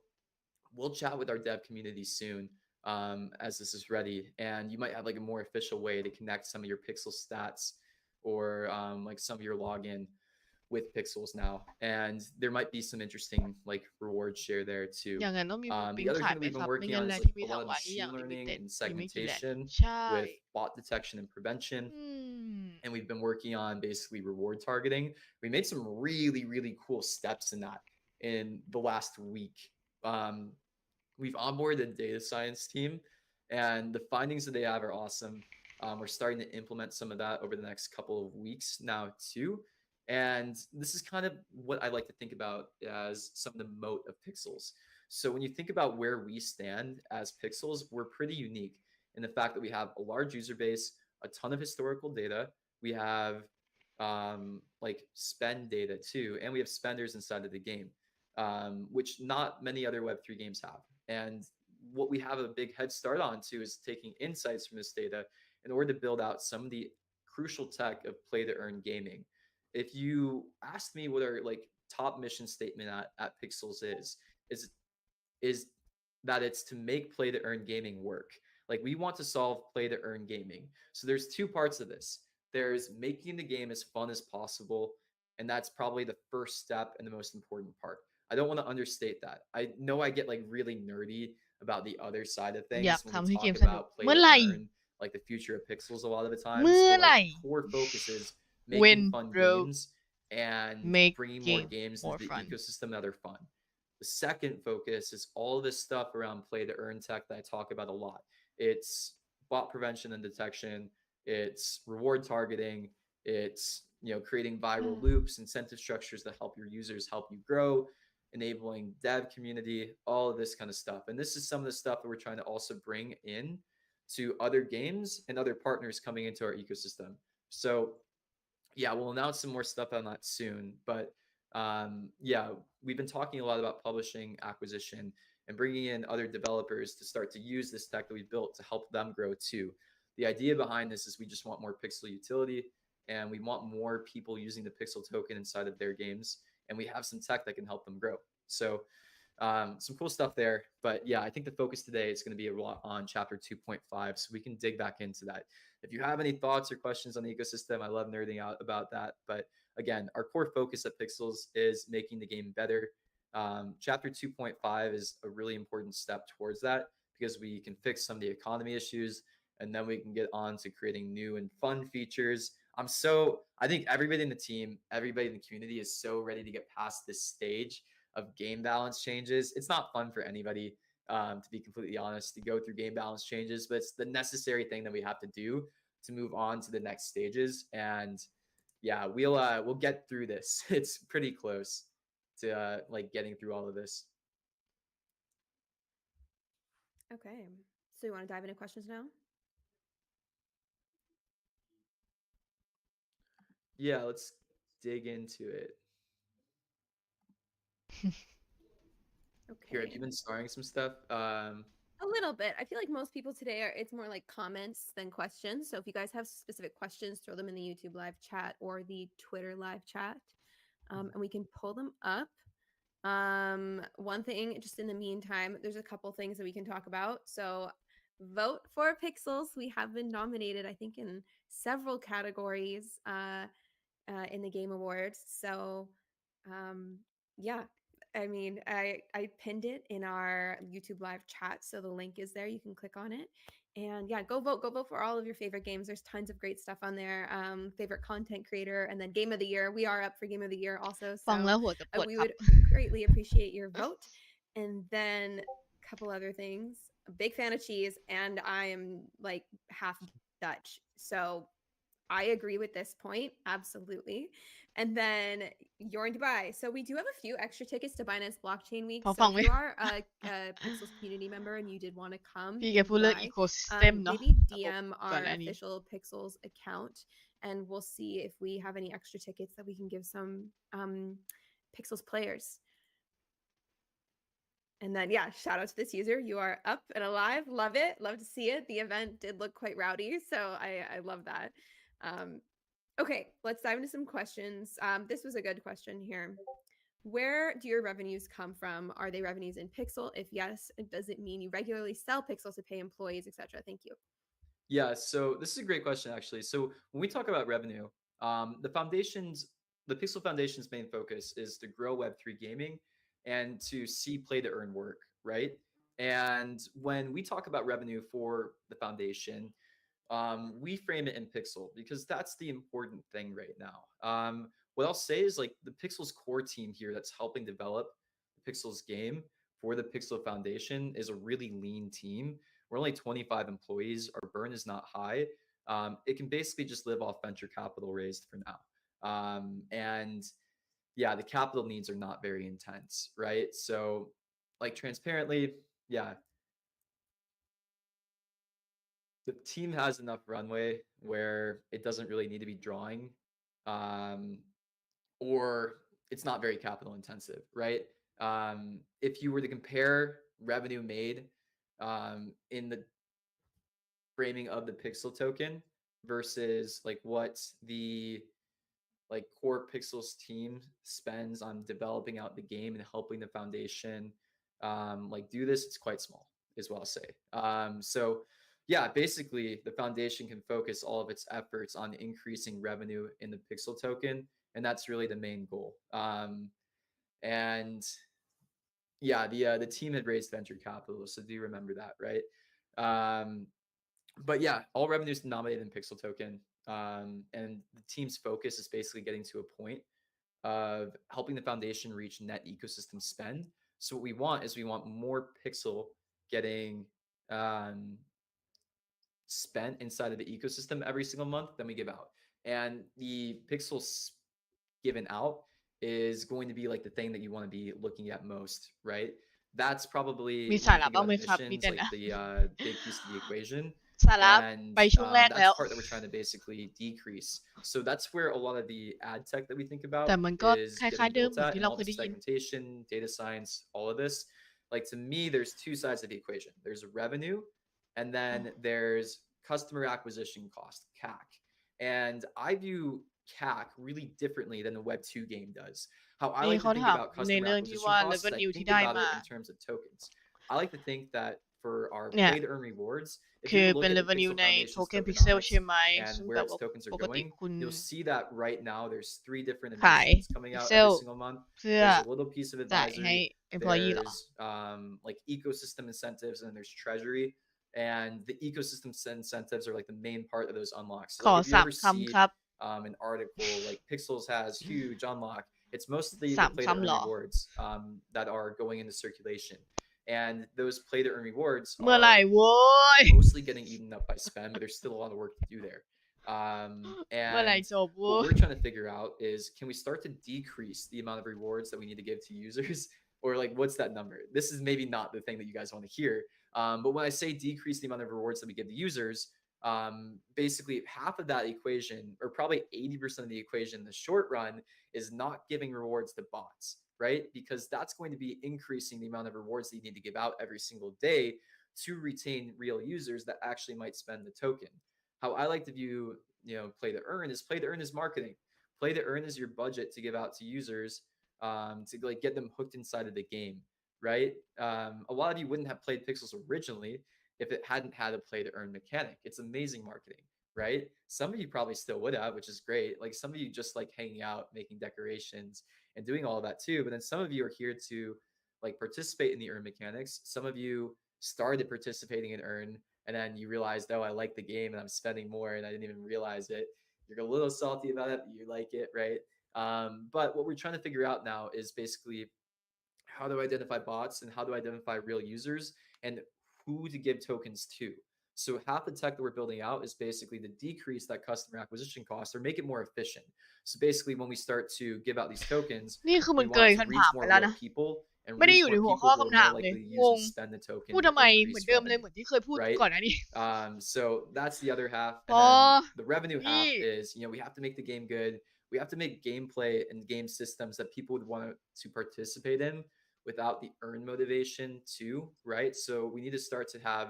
we'll chat with our dev community soon as this is ready. And you might have like a more official way to connect some of your Pixel stats or like some of your login with Pixels now. And there might be some interesting like reward share there too. อย่างนั้นต้องมีหมูปิ้ง The other ขาย thing ไหม that we've ค been รับ ไม่ working งั้น on แล is ที่ like มี a ถา lot ม of ว่านี่อย่าง machine ลิมิ learning เต็ด and ยังไม่กี่แลน segmentation ใช่ with bot detection and prevention. อืม And we've been working on basically reward targeting. We made some really, really cool steps in that in the last week. We've onboarded a data science team, and the findings that they have are awesome. We're starting to implement some of that over the next couple of weeks now too. And this is kind of what I like to think about as some of the moat of Pixels. So when you think about where we stand as Pixels, we're pretty unique in the fact that we have a large user base, a ton of historical data. We have like spend data too, and we have spenders inside of the game, which not many other Web3 games have. And what we have a big head start on too is taking insights from this data in order to build out some of the crucial tech of play to earn gaming. If you asked me what our like top mission statement at Pixels is that it's to make play to earn gaming work. Like we want to solve play to earn gaming. So there's 2 parts of this. There's making the game as fun as possible, and that's probably the first step and the most important part. I don't want to understate that. I know I get like really nerdy about the other side of อยาก things when we ทำให้เก talk มสนุก about play เมื่อ to ไหร่ earn, like the future of pixels a lot of the เมื่ times. อ But ไหร่ like core focus is when making fun bro games and make bringing more game games more into the fun ecosystem that are fun. The second focus is all this stuff around play to earn tech that I talk about a lot. It's bot prevention and detection. It's reward targeting. It's creating viral loops, incentive structures that help your users help you grow, enabling dev community, all of this kind of stuff. And this is some of the stuff that we're trying to also bring in to other games and other partners coming into our ecosystem. So yeah, we'll announce some more stuff on that soon. But yeah, we've been talking a lot about publishing acquisition and bringing in other developers to start to use this tech that we built to help them grow too. The idea behind this is we just want more pixel utility and we want more people using the pixel token inside of their games. And we have some tech that can help them grow. So some cool stuff there. But yeah, I think the focus today is going to be a lot on chapter 2.5. So we can dig back into that. If you have any thoughts or questions on the ecosystem, I love nerding out about that. But again, our core focus at Pixels is making the game better. Chapter 2.5 is a really important step towards that because we can fix some of the economy issues and then we can get on to creating new and fun features. I think everybody in the team, everybody in the community is so ready to get past this stage of game balance changes. It's not fun for anybody, to be completely honest, to go through game balance changes, but it's the necessary thing that we have to do to move on to the next stages. And yeah, we'll get through this. It's pretty close to like getting through all of this. Okay. So you want to dive into questions now? Yeah, let's dig into it. Here, have Okay. you been starring some stuff? A little bit. I feel like most people today it's more like comments than questions. So if you guys have specific questions, throw them in the YouTube live chat or the Twitter live chat, and we can pull them up. One thing, just in the meantime, there's a couple things that we can talk about. So vote for Pixels. We have been nominated, I think, in several categories in the Game Awards. So yeah, I mean, I pinned it in our YouTube live chat, so the link is there. You can click on it, and yeah, go vote for all of your favorite games. There's tons of great stuff on there. Favorite content creator, and then Game of the Year. We are up for Game of the Year also, ฟัง so แล้วหัวจะปวด we ครับ would greatly appreciate your vote. And then a couple other things. A big fan of cheese, and I am like half Dutch, so I agree with this point. Absolutely. And then you're in Dubai. So we do have a few extra tickets to Binance Blockchain Week. พอ So ฟัง if ไม่ you are a Pixels community member and you did want to come พี่แก in พูดเรื่อง Dubai, ecosystem เนาะ maybe ระบบ DM ก่อน our หน้านี้ official Pixels account and we'll see if we have any extra tickets that we can give some Pixels players. And then, yeah, shout out to this user. You are up and alive. Love it. Love to see it. The event did look quite rowdy. So I love that. Okay, let's dive into some questions. This was a good question here. Where do your revenues come from? Are they revenues in Pixel? If yes, does it mean you regularly sell Pixels to pay employees, etc.? Thank you. Yeah, so this is a great question actually. So when we talk about revenue, the Pixel Foundation's main focus is to grow Web3 gaming and to see play to earn work, right? And when we talk about revenue for the foundation, we frame it in Pixel because that's the important thing right now. What I'll say is like the Pixel's core team here that's helping develop the Pixel's game for the Pixel Foundation is a really lean team. We're only 25 employees. Our burn is not high. It can basically just live off venture capital raised for now. And yeah, the capital needs are not very intense, right? So, like transparently, yeah, the team has enough runway where it doesn't really need to be drawing, um, or it's not very capital intensive, right? If you were to compare revenue made in the framing of the pixel token versus like what the like core pixels team spends on developing out the game and helping the foundation like do this, it's quite small is what I'll say. So yeah, basically the foundation can focus all of its efforts on increasing revenue in the pixel token, and that's really the main goal. And yeah, the team had raised venture capital, so do remember that, right? Um, but yeah, all revenue is denominated in Pixel token, and the team's focus is basically getting to a point of helping the foundation reach net ecosystem spend. So what we want is we want more Pixel getting um, spent inside of the ecosystem every single month than we give out. And the pixels given out is going to be like the thing that you want to be looking at most, right? That's มี probably สา when you ระ think บ้าง about ไหมครับ มี emissions, แต่ like นะ the big piece of the equation. สาระ And ไปช่วงแรกแล้ that's ว part that we're trying to basically decrease. So that's where a lot of the ad tech that we think แต่ about มันก็ is คล้าย getting ๆเดิม built เหมือน at, ที่ and เรา all เค the ยได้ยิน segmentation, data science, all of this. Like to me, there's two sides of the equation. There's revenue, and then there's customer acquisition cost, CAC. And I view CAC really differently than the Web2 game does. How I นี่ like เขา to think ถาม about ใน customer เรื่องที่ acquisition ว่า costs is I revenue ที่ think ได้ about มา it in terms of tokens. I like to think that for our เนี่ย play to earn rewards, if คื you อ were to เป็ look น at the revenue Pixel ใน Foundation's token pixel tokenomics ใช่ไหม and ซึ่ง where แบบ its ว่า tokens ป are กติ going, คุณ you'll see that right now there's 3 different ขาย emissions coming out pixel every single month. เพื่อ There's a little piece of จ่ายให้ advisory, employee เหรอ there's like ecosystem incentives, and then there's treasury. And the ecosystem incentives are like the main part of those unlocks. ขอ Like if you สาม ever คำ see ครับ an article like Pixels has huge unlock, it's mostly สา the ม play to คำ earn เหรอ rewards that are going into circulation. And those play to earn rewards เมื่อไหร่ are โว้ย mostly getting eaten up by spam, but there's still a lot of work to do there. เมื่อไหร่ And จบโว้ what ย we're trying to figure out is, can we start to decrease the amount of rewards that we need to give to users? Or like, what's that number? This is maybe not the thing that you guys want to hear. But when I say decrease the amount of rewards that we give to users, basically half of that equation, or probably 80% of the equation in the short run, is not giving rewards to bots, right? Because that's going to be increasing the amount of rewards that you need to give out every single day to retain real users that actually might spend the token. How I like to view, play to earn is marketing. Play to earn is your budget to give out to users, to like get them hooked inside of the game, right? A lot of you wouldn't have played Pixels originally if it hadn't had a play to earn mechanic. It's amazing marketing, right? Some of you probably still would have, which is great. Like some of you just like hanging out, making decorations, and doing all of that too. But then some of you are here to like participate in the earn mechanics. Some of you started participating in earn, and then you realized, oh, I like the game and I'm spending more and I didn't even realize it. You're a little salty about it, but you like it, right? But what we're trying to figure out now is basically how to identify bots and how to identify real users and who to give tokens to. So half the tech that we're building out is basically to decrease that customer acquisition cost or make it more efficient. So basically, when we start to give out these tokens, นี่คือมัน we เก want ย it to คำ reach ถามไป more แล้ว real นะ people and ไม่ได้ reach อยู่ใน more หัวข้อ people who are คำถาม more เลย likely to ง use ง and spend the token พูด to ทำไมเหมือน increase เดิมเลย revenue, เหมือนที่เคยพูด right? ก่อนหน้านี้ So that's the other half, พ and อ then the revenue พี่ half is, we have to make the game good. We have to make gameplay and game systems that people would want to participate in without the earn motivation too, right? So we need to start to have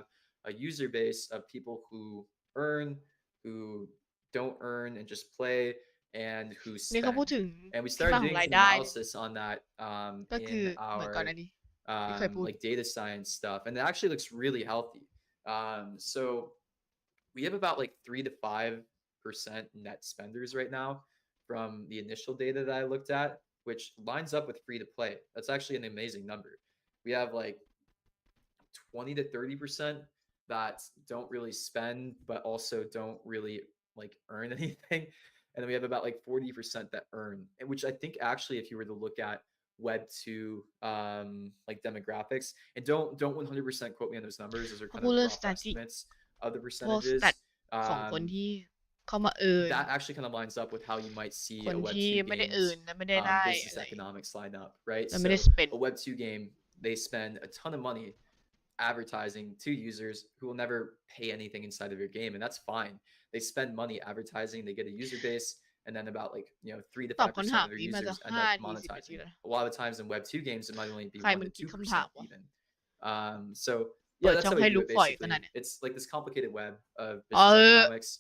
a user base of people who earn, who don't earn and just play, and who นี่เขาพูด spend. ถึง And we ที่มา started ของ doing ราย some ได้เลย analysis on that ก็คื in อเหมือนก่อนห our น้านี้ที่เคยพูด like data science stuff, and it actually looks really healthy. So we have about like 3 to 5% net spenders right now from the initial data that I looked at, which lines up with free to play. That's actually an amazing number. We have like 20 to 30% that don't really spend, but also don't really like earn anything. And then we have about like 40% that earn, which I think actually, if you were to look at Web2 like demographics, and don't 100% quote me on those numbers, those are เขา kind พู of ดเรื่อง rough statistic estimates of the พวก percentages. stat ของคน Um, ที่เข้ามาเอิน that actually kind of lines up with how you might see คน a ที่ Web2 ไม่ได้เอิน game's และไม่ได้ได้ business อะไร economics line up, right? และไม่ได้ So spend a Web2 game, they spend a ton of money advertising to users who will never pay anything inside of your game, and that's fine. They spend money advertising, they get a user base, and then about like 3 to ตอบคำ 5% ถาม of their นี้มาจะ users end 5 up นาที 10 นาที monetizing. แล้ว A lot of times in Web2 games, it might only be ใคร 1 มัน to คิด 2% คำถามวะ even. So เปิ yeah, ด that's ช่อง how we ให้ do ลุ it กฝอยข basically. นาดเนี้ย It's like this complicated web of อ๋อ business economics,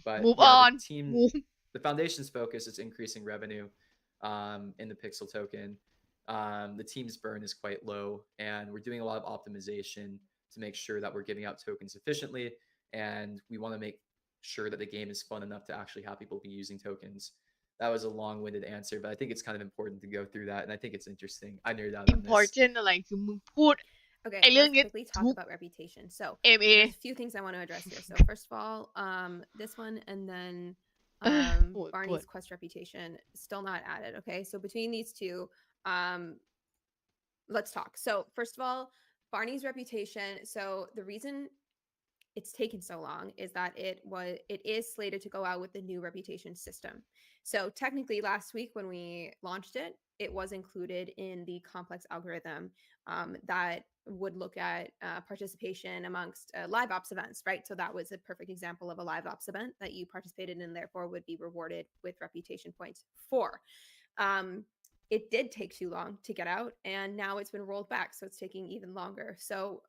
but move yeah, on the team, move the foundation's focus is increasing revenue in the Pixel token. The team's burn is quite low, and we're doing a lot of optimization to make sure that we're giving out tokens efficiently, and we want to make sure that the game is fun enough to actually have people be using tokens. that was a long-winded answer, but I think it's kind of important to go through that, and I think it's interesting. I nerd out on this. important อะไรคือมึงพูด Okay, ไอ้เรื่อง let's นี้ quickly ทุ talk ก about reputation. So MA there's a few things I want to address here. So first of all, this one and then ปวด Barney's quest reputation still not added. Okay, so between these two, let's talk. So first of all, Barney's reputation. So the reason it's taken so long is that it is slated to go out with the new reputation system. So technically last week when we launched it, it was included in the complex algorithm that would look at participation amongst live ops events, right? So that was a perfect example of a live ops event that you participated in, therefore would be rewarded with reputation points for. It did take too long to get out, and now it's been rolled back, so it's taking even longer. So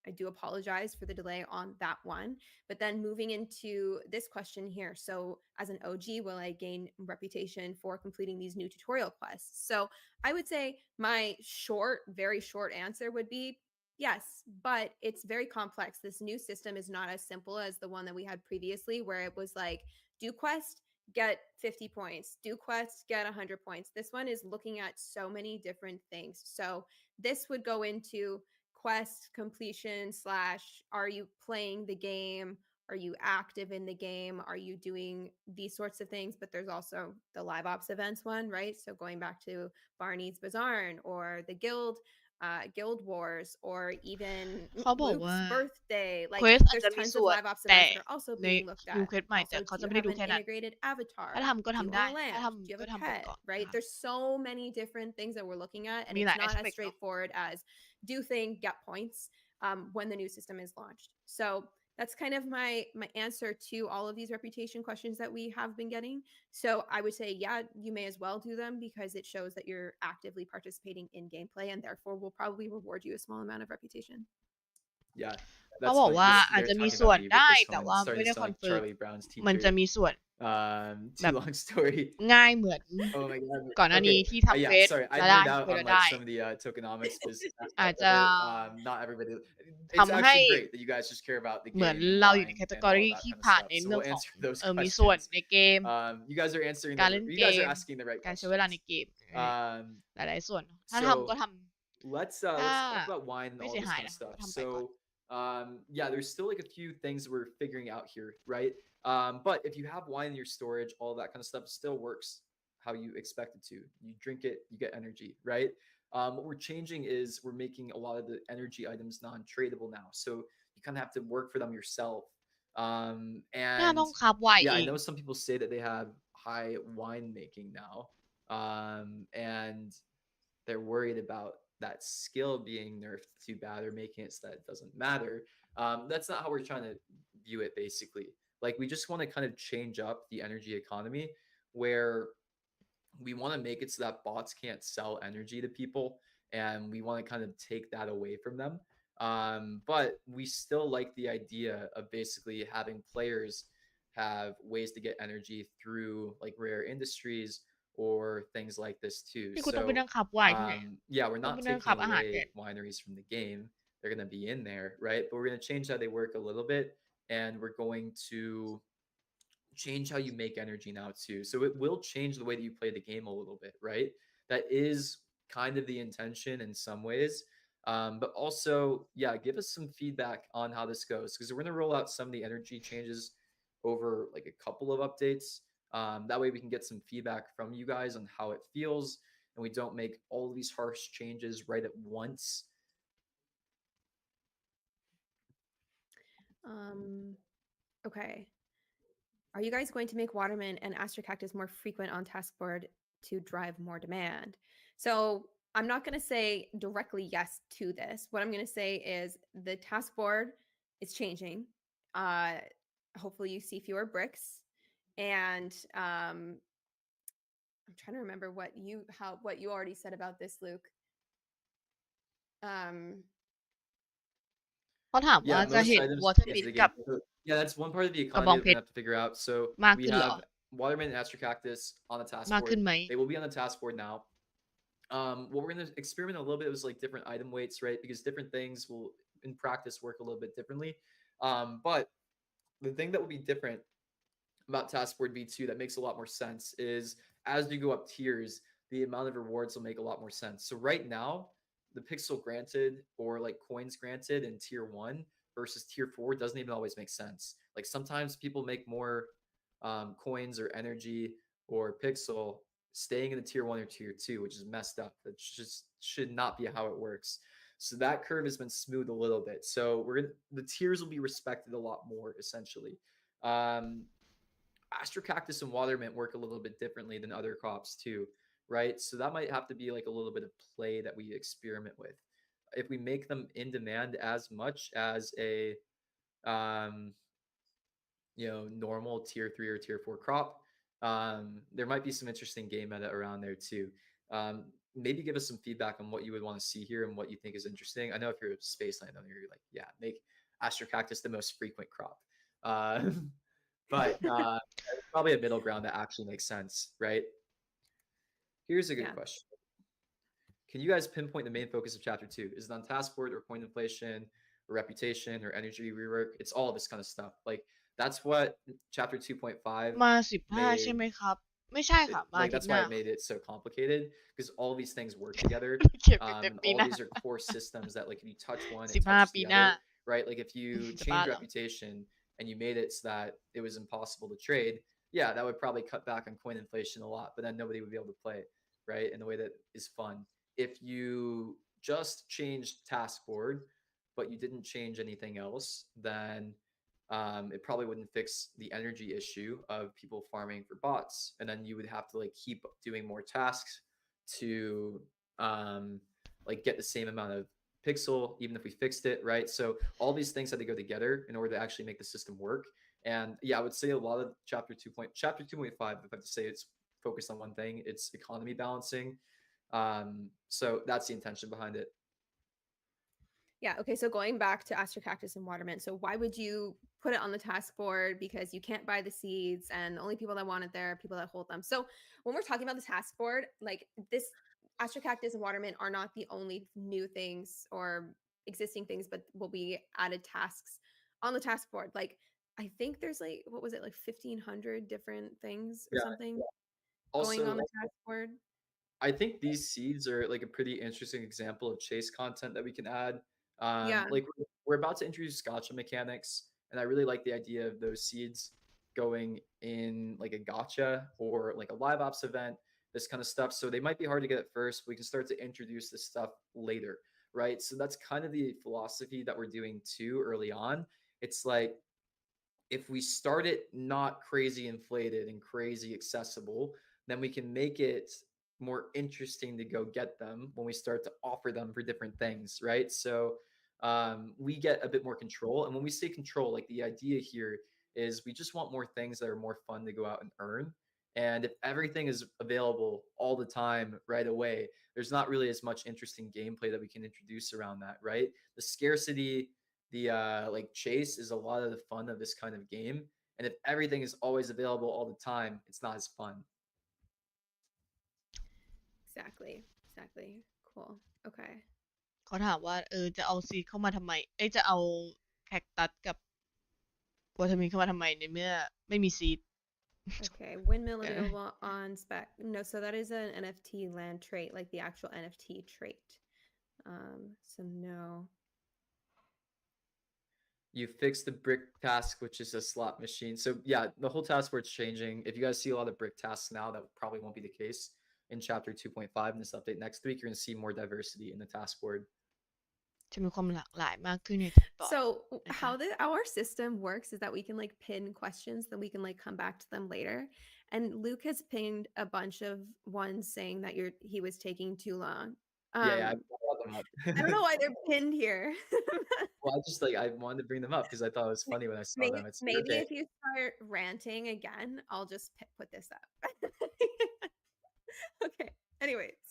I do apologize for the delay on that one. But then moving into this question here. So, as an OG, will I gain reputation for completing these new tutorial quests? So, I would say my very short answer would be yes, but it's very complex. This new system is not as simple as the one that we had previously, where it was like, do quest, get 50 points, do quest, get 100 points. This one is looking at so many different things. So, this would go into quest completion / are you playing the game, are you active in the game, are you doing these sorts of things. But there's also the live ops events one, right? So going back to Barney's Bazaar or the guild wars, or even เขาบอก Luke's ว่า birthday. Like เควสอาจ there's จะมี tons ส่ of วน live ops แต่ events that are also ใน being looked ดู at. เควสใหม่ แต่ Also, เขา do จะ you ไม่ได้ have ดู an แค่นั้น integrated avatar? ถ้าทำก็ Do you ทำได้ own a ถ้า land? ทำ Do you ก็ have a ทำบน pet? เกาะ Right? ค่ะ There's so many different things that we're looking at, and มีห it's ลาย not as aspect เนาะ straightforward as do thing, get points when the new system is launched. So that's kind of my answer to all of these reputation questions that we have been getting. So I would say, yeah, you may as well do them because it shows that you're actively participating in gameplay, and therefore will probably reward you a small amount of reputation. Yeah, เขา that's บอก funny. ว่า This, อาจ they're จะมี talking ส่วน about me with ได้ this แต่ one. ว่า Starting ไม่ to ได้ sound คอน like เฟิร์ม Charlie Brown's มัน teacher. จะมีส่วน Too long story. ง่ายเหมือน Oh my god. ก่อนหน้านี้ Okay. ที่ทำ Yeah, เควส sorry. I แล้วได้ nerd ทำ out เควส on แล้ว like ได้ some of the tokenomics just อาจ aspect จะ of it. Not everybody. It's ทำให้ actually great that you guys just care about the เหมือน game and เราอยู่ใน wine แคตตา and ก all รี that ที่ kind of ผ่าน stuff. ใน So เรื่อง we'll ของ answer those มีส่วน questions. ในเกม You guys are answering การเล่น you เก guys ม are asking the right การใช้เวลาใน questions. เกม Um, หลายๆส่วน ถ้า so ทำก็ทำ let's ถ้า talk about wine and ไม่ all เสีย this หาย kind of นะก็ stuff. ทำไปก่อน So yeah, there's still like a few things we're figuring out here, right? But if you have wine in your storage, all that kind of stuff still works how you expect it to. You drink it, you get energy, right? What we're changing is we're making a lot of the energy items non-tradable now. So you kind of have to work for them yourself. น่า And ต้องคับไวน์ yeah, เอ I ง know some people say that they have high wine making now. And they're worried about that skill being nerfed too bad or making it so that it doesn't matter. That's not how we're trying to view it, basically. Like, we just want to kind of change up the energy economy where we want to make it so that bots can't sell energy to people, and we want to kind of take that away from them. But we still like the idea of basically having players have ways to get energy through like rare industries or things like this too. ที่คุณต้อง So ไปนั่งคับไวน์ที่ไหน yeah, we're ต้อง not ไปนั่ง taking คับอาหาร away แทน wineries from the game. They're going to be in there, right? But we're going to change how they work a little bit, and we're going to change how you make energy now too. So it will change the way that you play the game a little bit, right? That is kind of the intention in some ways. But also, yeah, give us some feedback on how this goes because we're going to roll out some of the energy changes over like a couple of updates. That way we can get some feedback from you guys on how it feels and we don't make all of these harsh changes right at once. Okay. Are you guys going to make Waterman and Astrocactus more frequent on task board to drive more demand? So I'm not going to say directly yes to this. What I'm going to say is the task board is changing. Hopefully you see fewer bricks, and I'm trying to remember what you already said about this, Luke. เขาถามว่า Yeah, จะ most เห็น items วอเตอร์ change มิน the กับ game. Yeah, that's one part of the กระบ economy อง that เพ we're ช gonna ร have to figure out. So มาก we ขึ้นเหรอ have Waterman and Astrocactus on the task มากขึ้น board. ไหม They will be on the task board now. What we're gonna experiment a little bit is like different item weights, right? Because different things will in practice work a little bit differently. But the thing that will be different about task board V2 that makes a lot more sense is as you go up tiers, the amount of rewards will make a lot more sense. So right now, the pixel granted or like coins granted in tier 1 versus tier 4 doesn't even always make sense. Like sometimes people make more coins or energy or pixel staying in the tier 1 or tier 2, which is messed up. That just should not be how it works. So that curve has been smoothed a little bit. So the tiers will be respected a lot more essentially. Um, Astrocactus and watermint work a little bit differently than other crops too, right? So that might have to be like a little bit of play that we experiment with. If we make them in demand as much as a um, normal tier 3 or tier 4 crop, there might be some interesting game meta around there too. Maybe give us some feedback on what you would want to see here and what you think is interesting. I know if you're a space landowner, you're like, yeah, make Astrocactus the most frequent crop. Uh, but probably a middle ground that actually makes sense, right? Here's a good Yeah. question. Can you guys pinpoint the main focus of chapter 2? Is it on task board or point inflation or reputation or energy rework? It's all this kind of stuff. Like that's what chapter 2.5 มา15ใช่ made ไหมครับไม่ใช่ค่ะ it, มาอา like ทิต that's ย์ห why น้า it made it so complicated because all these things work together. เก็บไปแต่ปี All หน้า these are core systems that like if you touch one, it 15 touches ปี the หน้า other, right? Like if you จะบ้า change เหรอ reputation and you made it so that it was impossible to trade, yeah, that would probably cut back on coin inflation a lot, but then nobody would be able to play, right? In a way that is fun. If you just changed task board, but you didn't change anything else, then it probably wouldn't fix the energy issue of people farming for bots. And then you would have to like keep doing more tasks to like get the same amount of pixel, even if we fixed it, right? So all these things had to go together in order to actually make the system work. And yeah, I would say a lot of chapter 2.5, if I have to say it's focused on one thing, it's economy balancing. So that's the intention behind it. Yeah. Okay. So going back to Astrocactus and Watermint. So why would you put it on the task board? Because you can't buy the seeds, and the only people that want it there are people that hold them. So when we're talking about the task board, like this, Astrocactus and Watermint are not the only new things or existing things, but will be added tasks on the task board. Like I think there's like what was it like 1,500 different things or Yeah. something going Also, on the task board. I think these seeds are like a pretty interesting example of chase content that we can add. Yeah. Like we're about to introduce gotcha mechanics, and I really like the idea of those seeds going in like a gotcha or like a live ops event, this kind of stuff. So they might be hard to get at first. But we can start to introduce this stuff later, right? So that's kind of the philosophy that we're doing too early on. It's like if we start it not crazy inflated and crazy accessible, then we can make it more interesting to go get them when we start to offer them for different things, right? So we get a bit more control. And when we say control, like the idea here is we just want more things that are more fun to go out and earn. And if everything is available all the time right away, there's not really as much interesting gameplay that we can introduce around that, right? The scarcity, the like chase is a lot of the fun of this kind of game. And if everything is always available all the time, it's not as fun. Exactly. Exactly. Cool. Okay. เขาถามว่าจะเอาซีดเข้ามาทำไมจะเอาแคคตัสกับวอเทอร์มินเข้ามาทำไมในเมื่อไม่มีซีด Okay, windmill Yeah. available on spec. No, so that is an NFT land trait, like the actual NFT trait. So no. You fix the brick task, which is a slot machine. So yeah, the whole task board's changing. If you guys see a lot of brick tasks now, that probably won't be the case in chapter 2.5 in this update next week. You're going to see more diversity in the task board. จะมีความหลากหลายมากขึ้นในแท็กบอร์ด So Okay. how our system works is that we can like pin questions, then we can like come back to them later. And Luke has pinned a bunch of ones saying that he was taking too long. Yeah, I brought them up. I don't know why they're pinned here. Well, I wanted to bring them up because I thought it was funny when I saw them. It's Maybe okay. if you start ranting again, I'll just put this up. Okay. Anyways,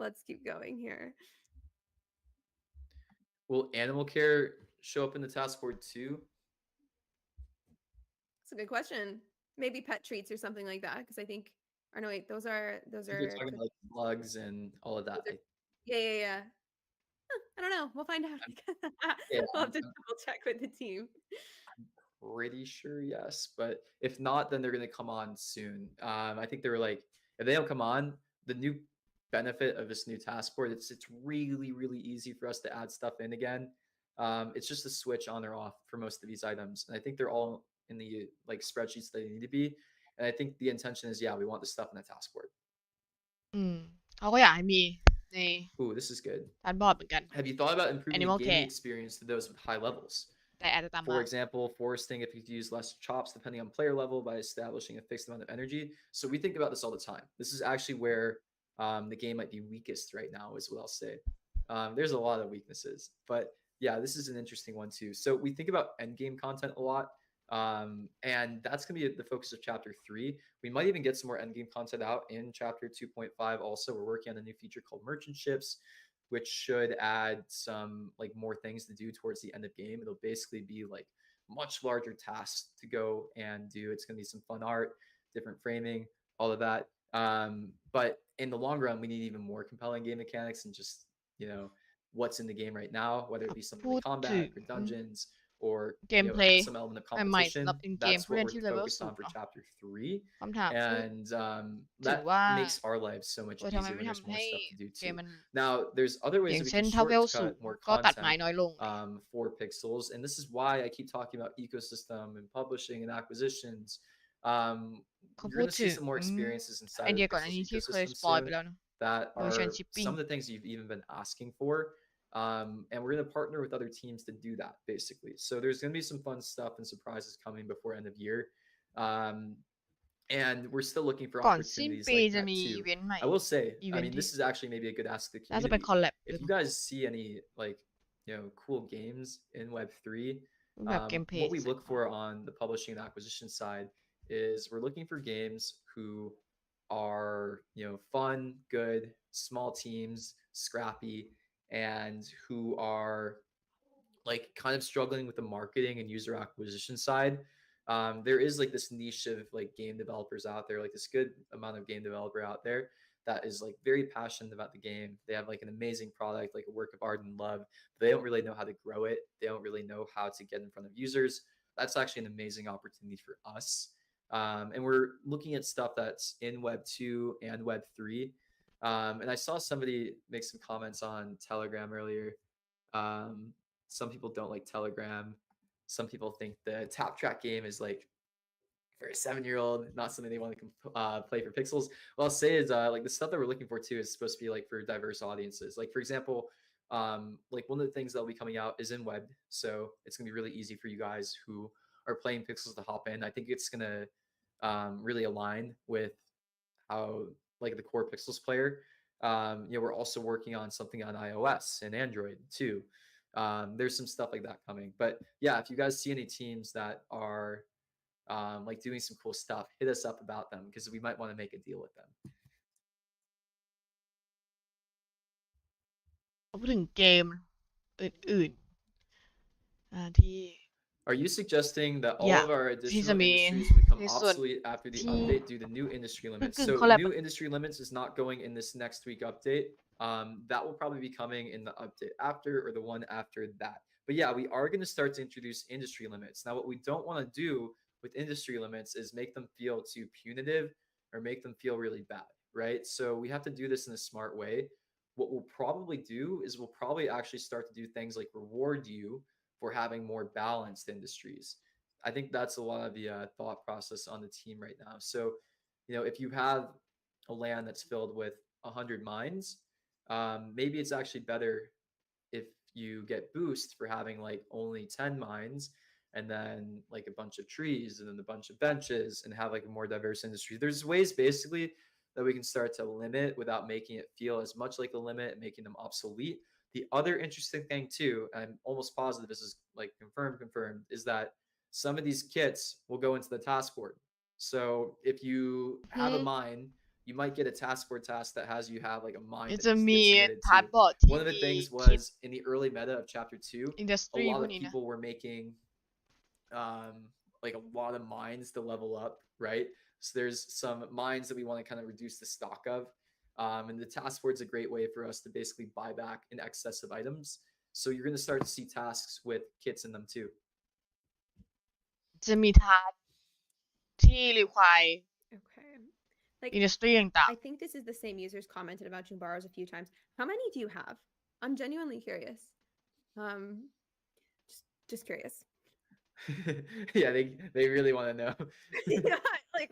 let's keep going here. Will animal care show up in the task board too? That's a good question. Maybe pet treats or something like that. Because I think, or no, wait, those are You're talking like slugs and all of that. yeah. Huh, I don't know. We'll find out. Yeah, We'll have to double check with the team. pretty sure yes, but if not, then they're gonna come on soon. I think they were like, if they don't come on, the new benefit of this new task board, it's really easy for us to add stuff in again. It's just a switch on or off for most of these items, and I think they're all in the like spreadsheets that they need to be. And I think the intention is, yeah, we want the stuff in the task board. อืมเขาก็อยากให้มีใน Ooh, this is good. การ์ดบอร์ดเหมือนกัน Have you thought about improving the Animal gaming Care experience to those with high levels? แต่อาจจะตาม For มา example, foresting if you could use less chops depending on player level by establishing a fixed amount of energy. So we think about this all the time. This is actually where the game might be weakest right now, is what I'll say. There's a lot of weaknesses, but yeah, this is an interesting one too. So we think about end game content a lot, and that's going to be the focus of chapter 3. We might even get some more end game content out in chapter 2.5. Also, we're working on a new feature called merchant ships, which should add some like more things to do towards the end of game. It'll basically be like much larger tasks to go and do. It's going to be some fun art, different framing, all of that. But in the long run, we need even more compelling game mechanics and just, you know, what's in the game right now, whether it be something พู like ดถึ combat ง or dungeons or เกม you เพ know ลย์ some element of ใหม่ๆสำ competition. หรับ in game That's ผู้ what เล่น we're ที่เลเวล focused สู on ง for เนาะ chapter 3. คำถามคือ And ถือ that ว่า makes our lives so much ทำไม easier ไม่ when there's ทำ more ให้ stuff to do เกม too. มัน Now, there's other อ ways ย่าง that we เช่น can ถ้าเวลสูง shortcut more ก็ตัดไม้ content น้อยลง for pixels. And this is why I keep talking about ecosystem and publishing and acquisitions. Um, เขา you're พูด going to ถึ see ง some more experiences ไอ inside of เดี the ยก่อนอัน Pixels นี้ที่เคย ecosystem สปอยไป soon แล้วเนาะ that motion are shipping some of the things you've even been asking for. And we're going to partner with other teams to do that, basically. So there's going to be some fun stuff and surprises coming before end of year. Um, and we're still looking for ก่อนสิ้น opportunities ปี like จะ that มีอี too. เวนต์ใหม่ I will say, อี I เวน mean, ต์ที่ this is actually maybe a good ask to the น่าจะเป็น community. คอลแลบ If you guys see any like, you know, cool games in Web3, แบบ เกมเพล what ย์ we look for on the publishing and acquisition side is we're looking for games who are, you know, fun, good, small teams, scrappy, and who are like kind of struggling with the marketing and user acquisition side. There is like this niche of like game developers out there, like this good amount of game developer out there that is like very passionate about the game. They have like an amazing product, like a work of art and love, but they don't really know how to grow it. They don't really know how to get in front of users. That's actually an amazing opportunity for us. And we're looking at stuff that's in Web 2 and Web 3. And I saw somebody make some comments on Telegram earlier. Some people don't like Telegram. Some people think the Tap Track game is like for a 7-year-old, not something they want to play for pixels. What I'll say is like the stuff that we're looking for too is supposed to be like for diverse audiences. Like for example, like one of the things that'll be coming out is in web, so it's gonna be really easy for you guys who are playing pixels to hop in. I think it's gonna really align with how like the core pixels player. You know, we're also working on something on iOS and Android too. There's some stuff like that coming. But yeah, if you guys see any teams that are like doing some cool stuff, hit us up about them because we might want to make a deal with them. พูดถึงเกมอื่นๆที่ Are you suggesting that all Yeah, of ourที่ additional จะมี industries would become ในส่วน obsolete after the ที่ update due to new industry limits? กึ่ง So ๆ collab new industry limits is not going in this next week update. That will probably be coming in the update after or the one after that. But yeah, we are going to start to introduce industry limits. Now, what we don't want to do with industry limits is make them feel too punitive or make them feel really bad, right? So we have to do this in a smart way. What we'll probably do is we'll probably actually start to do things like reward you for having more balanced industries. I think that's a lot of the thought process on the team right now. So, you know, if you have a land that's filled with 100 mines, maybe it's actually better if you get boost for having like only 10 mines and then like a bunch of trees and then a bunch of benches and have like a more diverse industry. There's ways basically that we can start to limit without making it feel as much like a limit and making them obsolete. The other interesting thing too, and I'm almost positive this is like confirmed, is that some of these kits will go into the task board. So if you have a mine, you might get a task board task that has you have like a mine มัน that จะ needs to มี get submitted พาร์ท to. บอร์ดที่ One of the มี things คิด was in the early meta of chapter 2, อินดัสท a รี lot พวก of นี้นะ people were making um, like a lot of mines to level up, right? So there's some mines that we want to kind of reduce the stock of. And the task board's a great way for us to basically buy back in excess of items. So you're going to start to see tasks with kits in them too. จะมีทาสที่ require Okay. Like, industry ต่าง I think this is the same users commented about Jumbaros a few times. How many do you have? I'm genuinely curious. Um, just curious. Yeah, they really want to know. Yeah, like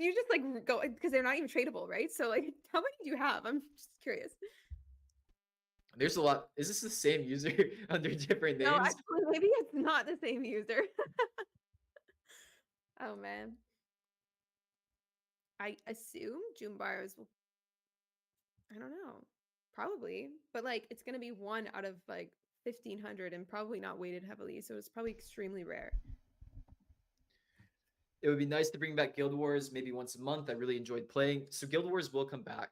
you just like go because they're not even tradable, right? So like, how many do you have? I'm just curious. There's a lot. Is this the same user under different No, names? actually, maybe it's not the same user. Oh man. I assume Jumbaros will. I don't know. Probably, but like it's gonna be one out of like 1,500 and probably not weighted heavily, so it's probably extremely rare. It would be nice to bring back Guild Wars maybe once a month. I really enjoyed playing. So Guild Wars will come back.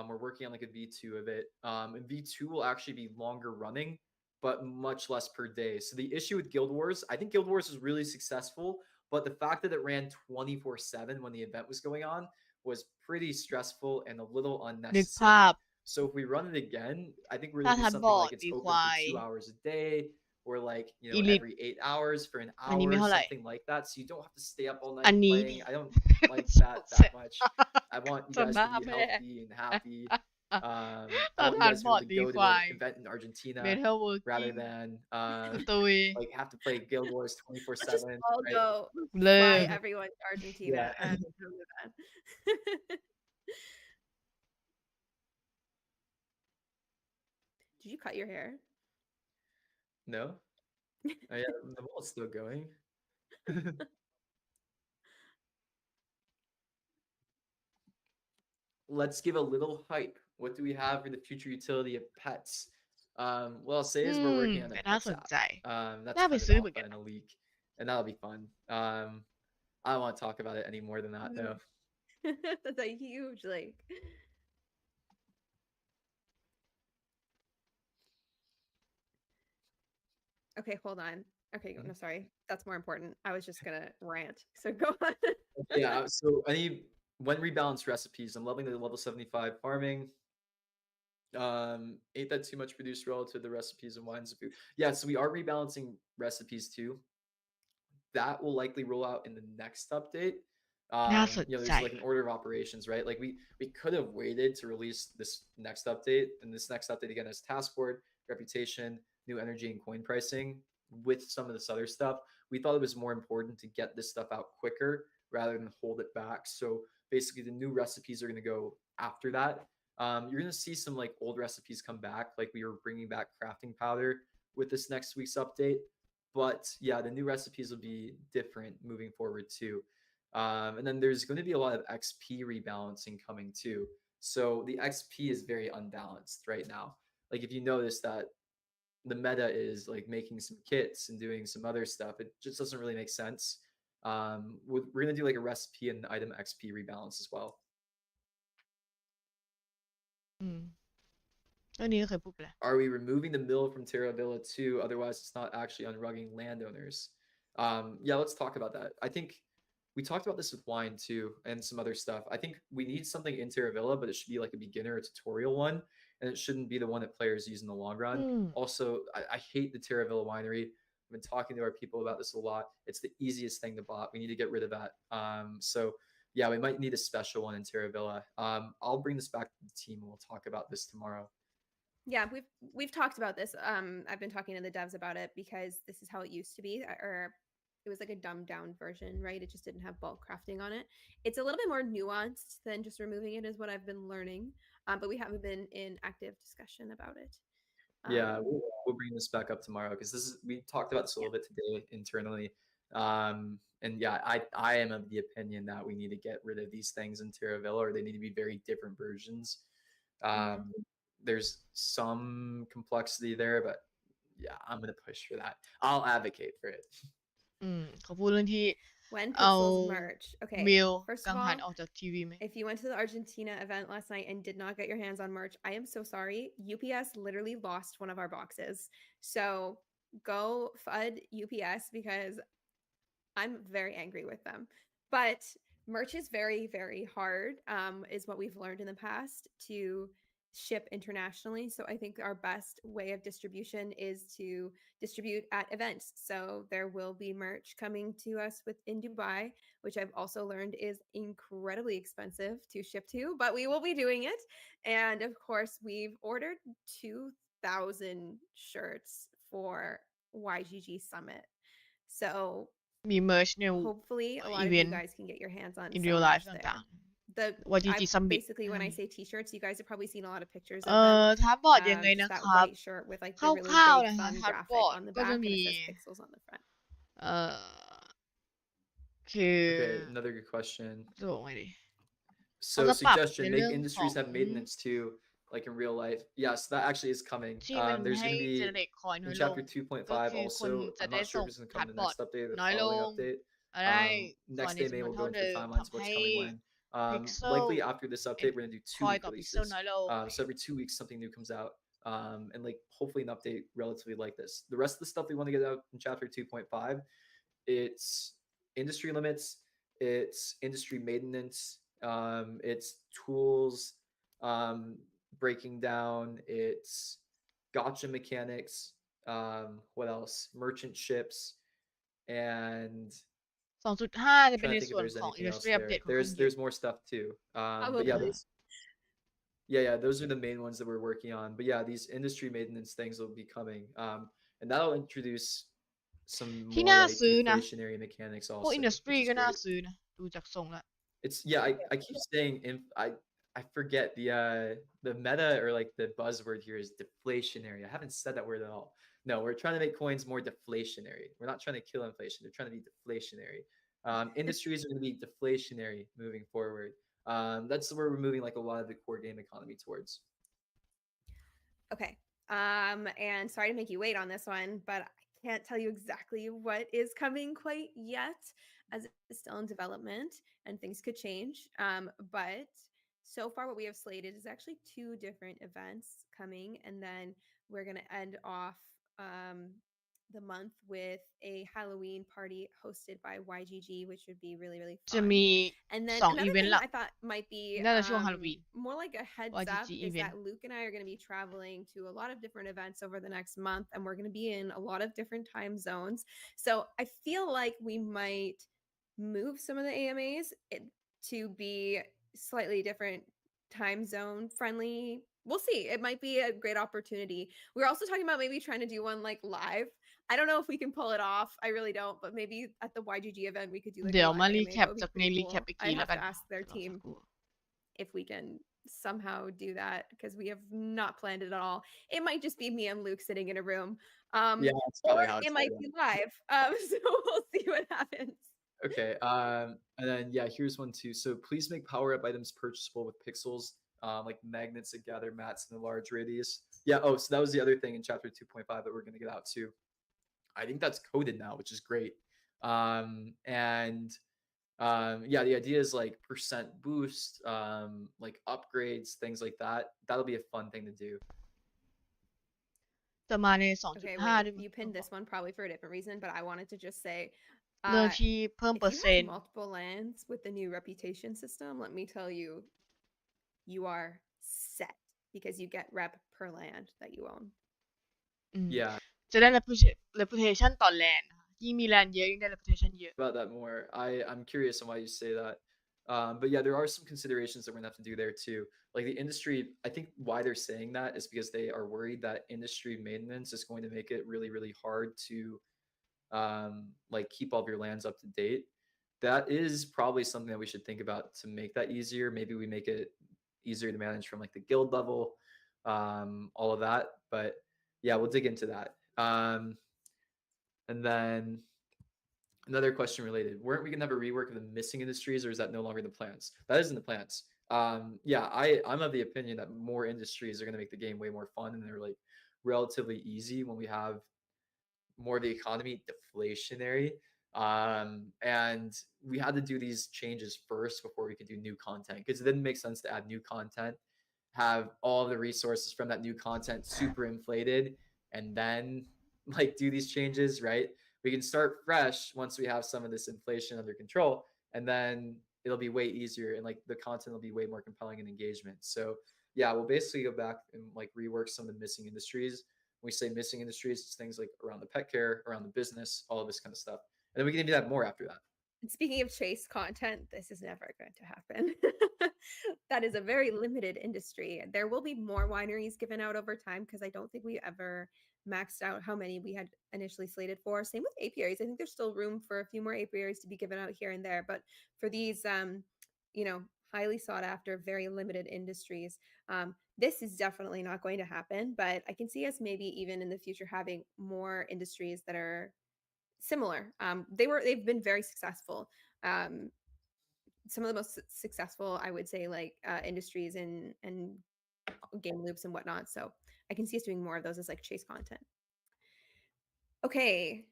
We're working on like a V2 of it. And V2 will actually be longer running, but much less per day. So the issue with Guild Wars, I think Guild Wars was really successful, but the fact that it ran 24/7 when the event was going on was pretty stressful and a little ๆนึกภา unnecessary. พ So if we run it again, I think we're ถ้า gonna do ทัดบ something อร์ like ด it's open for require two hours a day, or like elite every 8 hours for an อันนี้ไม่ hour, เท่าไหร่ something like that. So you don't have to stay up all อัน night นี้ playing. I don't like ส that งสัย much. I want you จน guys หน้า to be แม่ healthy and happy. I ถ้า want you ทัด guys to บ be อ able ร์ด to go to an require event in Argentina metal rather working than ตุย like have to play Guild Wars Let's just 24/7, all right? go เลิ fly ก everyone to Argentina Yeah. and come to that. Did you cut your hair? No? Oh, yeah, the ball's still going. Let's give a little hype. What do we have for the future utility of pets? What I'll say อื is we're ม working on a แต่น่า pets สน app. ใจ That's น่าไป kind of ซื้อเหมือนกั alpha น in นะ a leak, and that'll be fun. I don't want to talk about it any more than that, though. That's a huge like. Okay, hold on. Okay, no, sorry. That's more important. I was just gonna rant. So go on. Yeah, so I need when rebalance recipes. I'm loving the level 75 farming. Ain't that too much produced relative to the recipes and wines and food? Yeah, so we are rebalancing recipes too. That will likely roll out in the next update. น่าสนใจ There's like an order of operations, right? Like we could have waited to release this next update, and this next update again is task board, reputation, new energy, and coin pricing with some of this other stuff. We thought it was more important to get this stuff out quicker rather than hold it back. So basically, the new recipes are going to go after that. You're going to see some like old recipes come back, like we were bringing back crafting powder with this next week's update. But yeah, the new recipes will be different moving forward too. And then there's going to be a lot of XP rebalancing coming too. So the XP is very unbalanced right now. Like if you notice that the meta is like making some kits and doing some other stuff, it just doesn't really make sense. We're going to do like a recipe and item XP rebalance as well. อืมเรื่องนี้ก็เคยพูดไปแล้ว Are we removing the mill from Terra Villa too? Otherwise, it's not actually unrugging landowners. Yeah, let's talk about that. I think we talked about this with wine too and some other stuff. I think we need something in Terra Villa, but it should be like a beginner or tutorial one, and it shouldn't be the one that players use in the long run. อืม Also, I hate the Terra Villa winery. I've been talking to our people about this a lot. It's the easiest thing to bot. We need to get rid of that. So yeah, we might need a special one in Terra Villa. I'll bring this back to the team and we'll talk about this tomorrow. Yeah, we've talked about this. I've been talking to the devs about it because this is how it used to be, or it was like a dumbed down version, right? It just didn't have bulk crafting on it. It's a little bit more nuanced than just removing it, is what I've been learning. But we haven't been in active discussion about it. Yeah, we'll bring this back up tomorrow because we talked about this a little bit today internally. And yeah, I am of the opinion that we need to get rid of these things in Terravilla, or they need to be very different versions. There's some complexity there, but yeah, I'm gonna push for that. I'll advocate for it. อืมเขาพูดเรื่องที่ When เอา pixels merge. Okay. วิว First กั of งหัน all, ออกจากทีวีไหม if you went to the Argentina event last night and did not get your hands on merch, I am so sorry. UPS literally lost one of our boxes. So go FUD UPS because I'm very angry with them. But merch is very, very hard, is what we've learned in the past to ship internationally. So I think our best way of distribution is to distribute at events. So there will be merch coming to us in Dubai, which I've also learned is incredibly expensive to ship to, but we will be doing it. And of course, we've ordered 2,000 shirts for YGG Summit. So มีเมิร์ชใน hopefully a lot of you guys can get your hands on in some real merch life there. ต่าง The ๆ YGG Summit basically when I say t-shirts, you guys have probably seen a lot of pictures เอ of them. ทับบอร์ดยังไง Just นะ that ครับ white shirt with like ค the really ร่าวๆ big นะคะ fun ทับ graphic บอร์ด on the ก็จะ back and มี it says pixels on the front. เอ่อคือ Okay, another good question. จะบอกไงดี So I'll pop suggestion, the make little industries have phone. maintenance too, like in real life. Yes, that actually is coming. ที่มัน There's ให้ going to be generate coin น้อ in ยลง chapter ก็ 2.5 คือคน also. จะ I'm ได้ not ส่ sure ง if it's going to ทั come ด in the บอร์ด next update or the น้อยล following ง update. จะได้ Next ก่อน day maybe มัน we'll เท่า go into เดิ the ม timelines ทำ of what's ให้ coming when. พิกเซล Likely after this update, we're going to do ค 2 อย week ต่อพิกเซล releases. น้อยลง So every 2 weeks something new comes out. And like hopefully an update relatively like this. The rest of the stuff we want to get out in chapter 2.5, it's industry limits, it's industry maintenance, it's tools, breaking down, it's gotcha mechanics, what else? Merchant ships, and 2.5 จะเป็น trying ใน to think ส่ if วน there's ของ anything else industry there. update ค่อนข้างเยอะ There's more stuff too. But yeah, Probably. yeah, those are the main ones that we're working on. But yeah, these industry maintenance things will be coming. And that'll introduce some ที่ more น่า like ซื้อนะ deflationary mechanics พวก also, industry which is ก็น่า great. ซื้อนะ ดูจากทรงละ It's yeah, I keep saying I forget the meta or like the buzzword here is deflationary. I haven't said that word at all. No, we're trying to make coins more deflationary. We're not trying to kill inflation. They're trying to be deflationary. Industries are going to be deflationary moving forward. That's where we're moving like a lot of the core game economy towards. Okay. And sorry to make you wait on this one, but I can't tell you exactly what is coming quite yet, as it's still in development and things could change. But so far, what we have slated is actually 2 different events coming, and then we're going to end off the month with a Halloween party hosted by YGG, which would be really, really จะ fun. มี And then 2 another อีเวน thing ต์หลัก I thought might be น่าจะช่วงฮาโลวีน more like a heads YGG up is event. that Luke and I are going to be traveling to a lot of different events over the next month, and we're going to be in a lot of different time zones. So I feel like we might move some of the AMAs to be slightly different time zone friendly. We'll see. It might be a great opportunity. We're also talking about maybe trying to do one like live. I don't know if we can pull it off. I really don't, but maybe at the YGG event we could do like เดี๋ a ยว live มา AMA. รีแค That ป would be จากใน pretty รีแคป cool. อีก I ทีแล้ว have กัน to ask their รอสัก team ครู่ if we can somehow do that because we have not planned it at all. It might just be me and Luke sitting in a room. Yeah, that's Or probably how it it's might going. be live. So we'll see what happens. Okay. And then yeah, here's one too. So please make power up items purchasable with pixels, like magnets that gather mats in a large radius. Yeah. Oh, so that was the other thing in chapter 2.5 that we're gonna get out to. I think that's coded now, which is great. And yeah, the idea is like percent boost, like upgrades, things like that. That'll be a fun thing to do. จะมาใน Okay, 2.5 wait. ด้วยมั้ย You pinned this one probably for a different reason, but I wanted to just say เรื่องที่เพิ่ม if เปอร์ you เซ็น have ต์ multiple lands with the new reputation system, let me tell you, you are set because you get rep per land that you own. อืม Yeah. จะได้ reputation ต่อแลนด์นะคะยิ่งมีแลนด์เยอะยิ่งได้ reputation เยอะ About that more. I'm curious on why you say that. But yeah, there are some considerations that we're gonna have to do there too. Like the industry, I think why they're saying that is because they are worried that industry maintenance is going to make it really, really hard to like keep all of your lands up to date. That is probably something that we should think about to make that easier. Maybe we make it easier to manage from like the guild level, all of that. But yeah, we'll dig into that. And then another question related. Weren't we gonna have a rework of the missing industries, or is that no longer the plans? That is in the plans. Yeah, I'm of the opinion that more industries are gonna make the game way more fun and they're like relatively easy when we have more of the economy deflationary. And we had to do these changes first before we could do new content because it didn't make sense to add new content, have all the resources from that new content super inflated, and then like do these changes, right? We can start fresh once we have some of this inflation under control, and then it'll be way easier and like the content will be way more compelling and engagement. So yeah, we'll basically go back and like rework some of the missing industries. When we say missing industries, it's things like around the pet care, around the business, all of this kind of stuff. And then we can do that more after that. And speaking of chase content, this is never going to happen. That is a very limited industry. There will be more wineries given out over time because I don't think we ever maxed out how many we had initially slated for. Same with apiaries. I think there's still room for a few more apiaries to be given out here and there. But for these, highly sought after, very limited industries, this is definitely not going to happen. But I can see us maybe even in the future having more industries that are similar. They've been very successful. Some of the most successful, I would say, like industries and game loops and whatnot. So I can see us doing more of those as like chase content. Okay.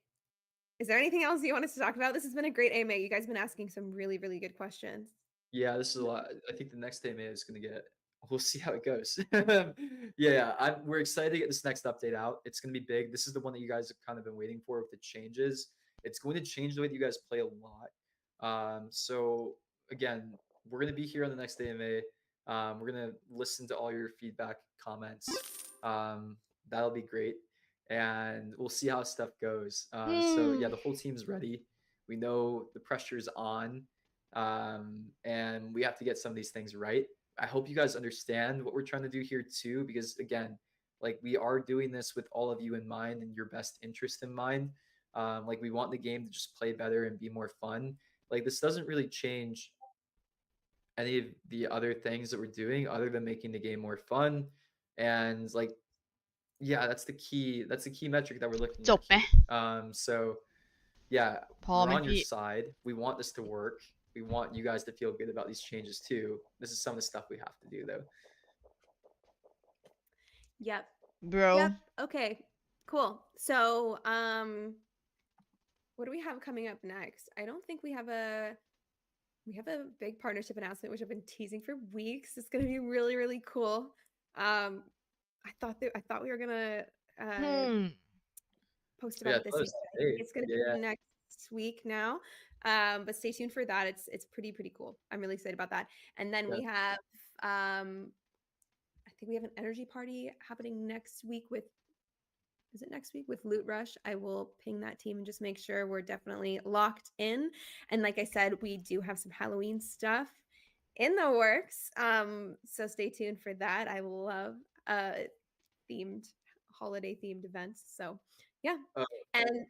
Is there anything else you want us to talk about? This has been a great AMA. You guys have been asking some really, really good questions. Yeah, this is a lot. I think the next AMA is going to get. We'll see how it goes. Yeah, we're excited to get this next update out. It's going to be big. This is the one that you guys have kind of been waiting for with the changes. It's going to change the way that you guys play a lot. So again, we're going to be here on the next AMA. We're going to listen to all your feedback, comments. That'll be great, and we'll see how stuff goes. So yeah, the whole team's ready. We know the pressure's on, and we have to get some of these things right. I hope you guys understand what we're trying to do here too, because again, like we are doing this with all of you in mind and your best interest in mind. Like we want the game to just play better and be more fun. Like this doesn't really change any of the other things that we're doing other than making the game more fun. And like, yeah, that's the key metric that we're looking จ at บไหม here. So yeah, พอ we're ไหม on your พี่ side. We want this to work. We want you guys to feel good about these changes too. This is some of the stuff we have to do though. Yep. bro Yep. Okay. Cool. So, what do we have coming up next? I don't think we have a big partnership announcement, which I've been teasing for weeks. It's going to be really, really cool. I thought we were gonna post about Yeah, it this let week. us I think it's gonna yeah. be next week now. But stay tuned for that. It's pretty cool. I'm really excited about that. And then we have I think we have an energy party happening next week with Loot Rush. I will ping that team and just make sure we're definitely locked in. And like I said, we do have some Halloween stuff in the works. So stay tuned for that. I love holiday themed events. So yeah. And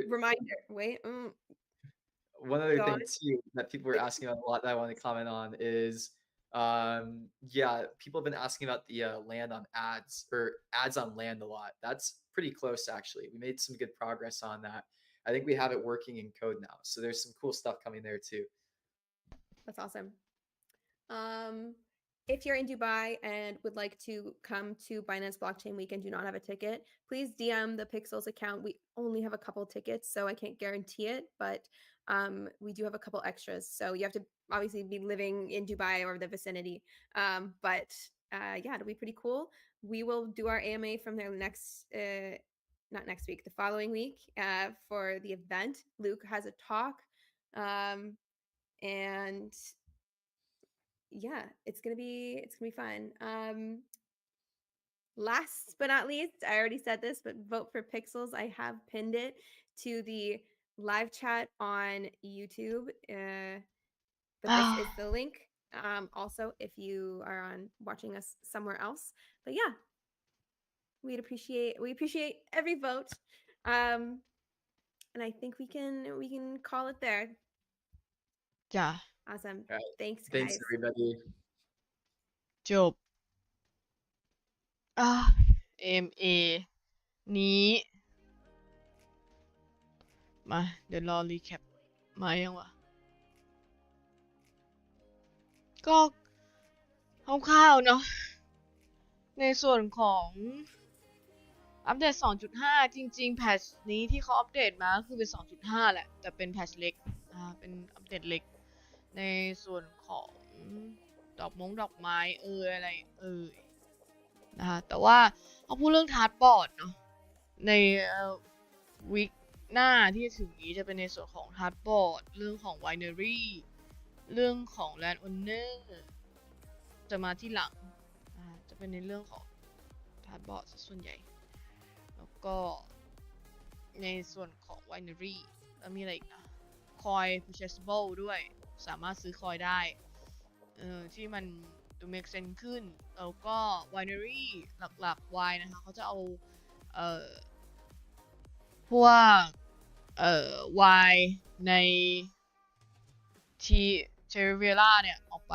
reminder, wait. One other Go thing on. too that people were asking about a lot that I want to comment on is yeah, people have been asking about the land on ads or ads on land a lot. That's pretty close actually. We made some good progress on that. I think we have it working in code now. So there's some cool stuff coming there too. That's awesome. If you're in Dubai and would like to come to Binance Blockchain Week and do not have a ticket, please DM the Pixels account. We only have a couple tickets, so I can't guarantee it, but we do have a couple extras. So you have to obviously be living in Dubai or the vicinity. But yeah, it'll be pretty cool. We will do our AMA from there not next week, the following week for the event. Luke has a talk. And yeah, it's gonna be fun. Last but not least, I already said this, but vote for Pixels. I have pinned it to the live chat on YouTube. But this is the link. Also, if you are watching us somewhere else. But yeah, we appreciate every vote. And I think we can call it there. จ้ะ Awesome. All right. Thanks, guys. Thanks everybody. จบMA นี้ มาเดี๋ยวรอรีแคปมายังวะก็คร่าวๆเนาะในส่วนของอัปเดต 2.5 จริงๆแพทช์นี้ที่เขาอัปเดตมาก็คือเป็น 2.5 แหละแต่เป็นแพทช์เล็กเป็นอัปเดตเล็กในส่วนของดอกไม้อะไรนะคะแต่ว่าเขาพูดเรื่องทาร์ดบอร์ดเนาะในวีคหน้าที่ถึงนี้จะเป็นในส่วนของทาร์ดบอร์ดเรื่องของไวเนอรี่เรื่องของแลนด์โอนเนอร์จะมาที่หลัง จะเป็นในเรื่องของทาร์ตบอร์ดส่วนใหญ่แล้วก็ในส่วนของ winery แล้วมีอะไรอีกนะ coin purchasable ด้วยสามารถซื้อคอยได้ที่มันดู make sense ขึ้นแล้วก็ winery หลักๆ wine นะคะเขาจะเอาพวกไวน์ในเทเวล่าเนี่ยออกไป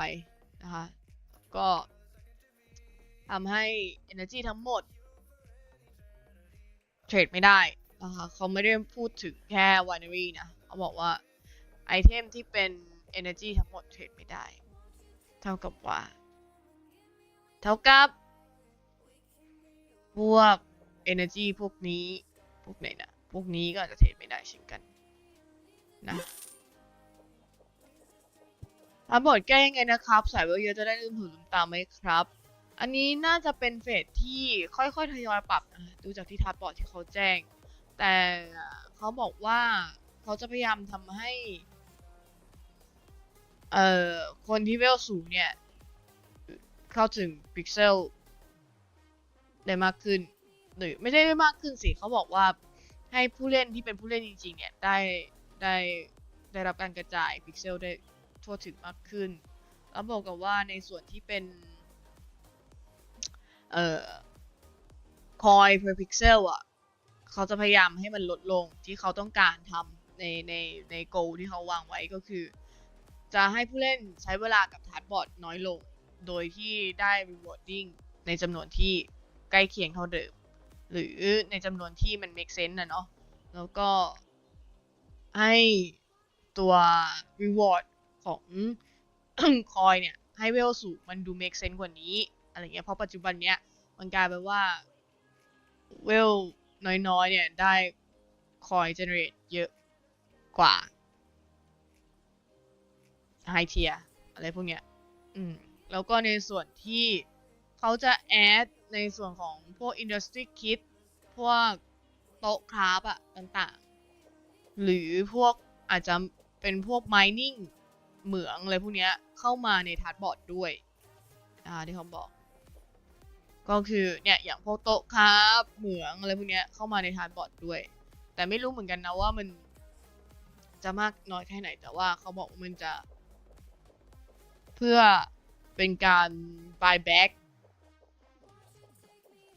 นะคะก็ทำให้ energy ทั้งหมดเทรดไม่ได้นะคะเขาไม่ได้พูดถึงแค่ winery นะเขาบอกว่าไอเทมที่เป็น energy ทั้งหมดเทรดไม่ได้เท่ากับพวก energy พวกนี้พวกไหนนะพวกนี้ก็อาจจะเทรดไม่ได้เช่นกันนะทำบอร์ดแก้ยังไงนะครับสายเวลเยอะจะได้ลืมหูลืมตาไหมครับอันนี้น่าจะเป็นเฟสที่ค่อยๆทยอยปรับนะดูจากที่ทับบอร์ดที่เขาแจ้งแต่เขาบอกว่าเขาจะพยายามทำให้คนที่เวลสูงเนี่ยเข้าถึงพิกเซลได้มากขึ้นหรือไม่ได้มากขึ้นสิเขาบอกว่าให้ผู้เล่นที่เป็นผู้เล่นจริงๆเนี่ยได้รับการกระจายพิกเซลได้ทั่วถึงมากขึ้นแล้วบอกกับว่าในส่วนที่เป็นcoin per pixel อ่ะเขาจะพยายามให้มันลดลงที่เขาต้องการทำใน goal ที่เขาวางไว้ก็คือจะให้ผู้เล่นใช้เวลากับทัชบอร์ดน้อยลงโดยที่ได้ rewarding ในจำนวนที่ใกล้เคียงเท่าเดิมหรือในจำนวนที่มัน make sense นะเนาะแล้วก็ให้ตัว reward ของ coin เนี่ยให้เวลสูงมันดู make sense กว่านี้อะไรเงี้ยเพราะปัจจุบันเนี้ยมันกลายเป็นว่าเวลน้อยๆเนี่ยได้ coin generate เยอะกว่า high tier อะไรพวกเนี้ยแล้วก็ในส่วนที่เขาจะ add ในส่วนของพวก industry kit พวกโต๊ะคราฟอะต่างๆหรือพวกอาจจะเป็นพวก mining เหมืองอะไรพวกเนี้ยเข้ามาในทัชบอร์ดด้วยที่เขาบอกก็คือเนี่ยอย่างพวกโต๊ะคราฟเหมืองอะไรพวกเนี้ยเข้ามาในทัชบอร์ดด้วยแต่ไม่รู้เหมือนกันนะว่ามันจะมากน้อยแค่ไหนแต่ว่าเขาบอกว่ามันจะเพื่อเป็นการ buy back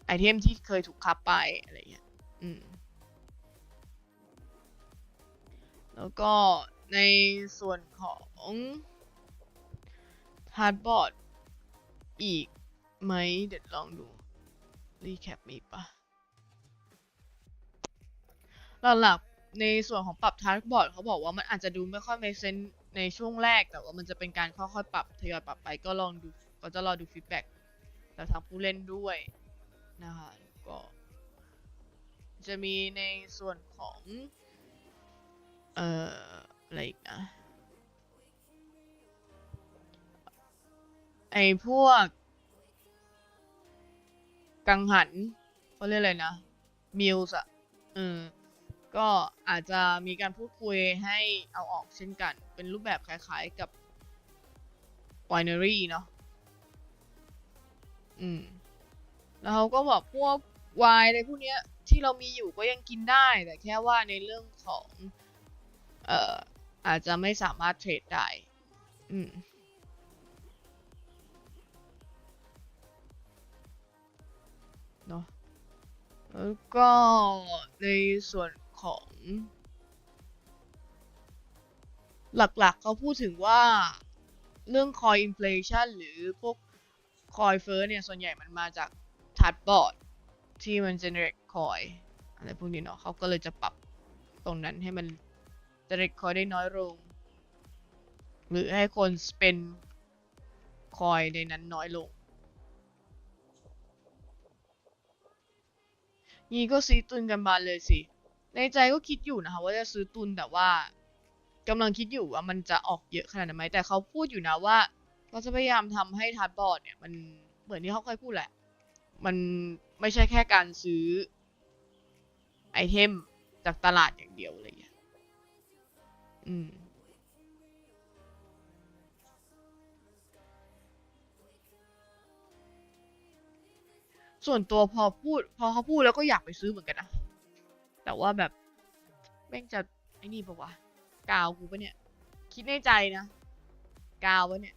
ไอเทมที่เคยถูกคับไปอะไรเงี้ยแล้วก็ในส่วนของฮาร์ดบอร์ดอีกไหมเดี๋ยวลองดูรีแคปมีปะหลักๆในส่วนของปรับฮาร์ดบอร์ดเขาบอกว่ามันอาจจะดูไม่ค่อย make sense ในช่วงแรกแต่ว่ามันจะเป็นการค่อยๆปรับทยอยปรับไปก็ลองดูก็จะรอดูฟีดแบ็กจากทางผู้เล่นด้วยนะคะก็จะมีในส่วนของอะไรอีกนะไอพวกกังหันเขาเรียกอะไรนะมิลส์ก็อาจจะมีการพูดคุยให้เอาออกเช่นกันเป็นรูปแบบคล้ายๆกับ winery เนาะแล้วเขาก็บอกพวกไวน์อะไรพวกเนี้ยที่เรามีอยู่ก็ยังกินได้แต่แค่ว่าในเรื่องของอาจจะไม่สามารถเทรดได้เนาะแล้วก็ในส่วนของหลักๆเขาพูดถึงว่าเรื่อง coin inflation หรือพวก coin เฟ้อเนี่ยส่วนใหญ่มันมาจากทัชบอร์ดที่มัน generate coin อะไรพวกนี้เนาะเขาก็เลยจะปรับตรงนั้นให้มัน generate coin ได้น้อยลงหรือให้คน spend coin ในนั้นน้อยลงนี่ก็ซื้อตุนกันบานเลยสิในใจก็คิดอยู่นะคะว่าจะซื้อตุนแต่ว่ากำลังคิดอยู่ว่ามันจะออกเยอะขนาดนั้นไหมแต่เขาพูดอยู่นะว่าเขาจะพยายามทำให้ทัชบอร์ดเนี่ยมันเหมือนที่เขาเคยพูดแหละมันไม่ใช่แค่การซื้อไอเทมจากตลาดอย่างเดียวอะไรอย่างเงี้ย ส่วนตัวพอเขาพูดแล้วก็อยากไปซื้อเหมือนกันนะแต่ว่าแบบแม่งจะไอ้นี่ปะวะกาวกูปะเนี่ยคิดในใจนะกาวปะเนี่ย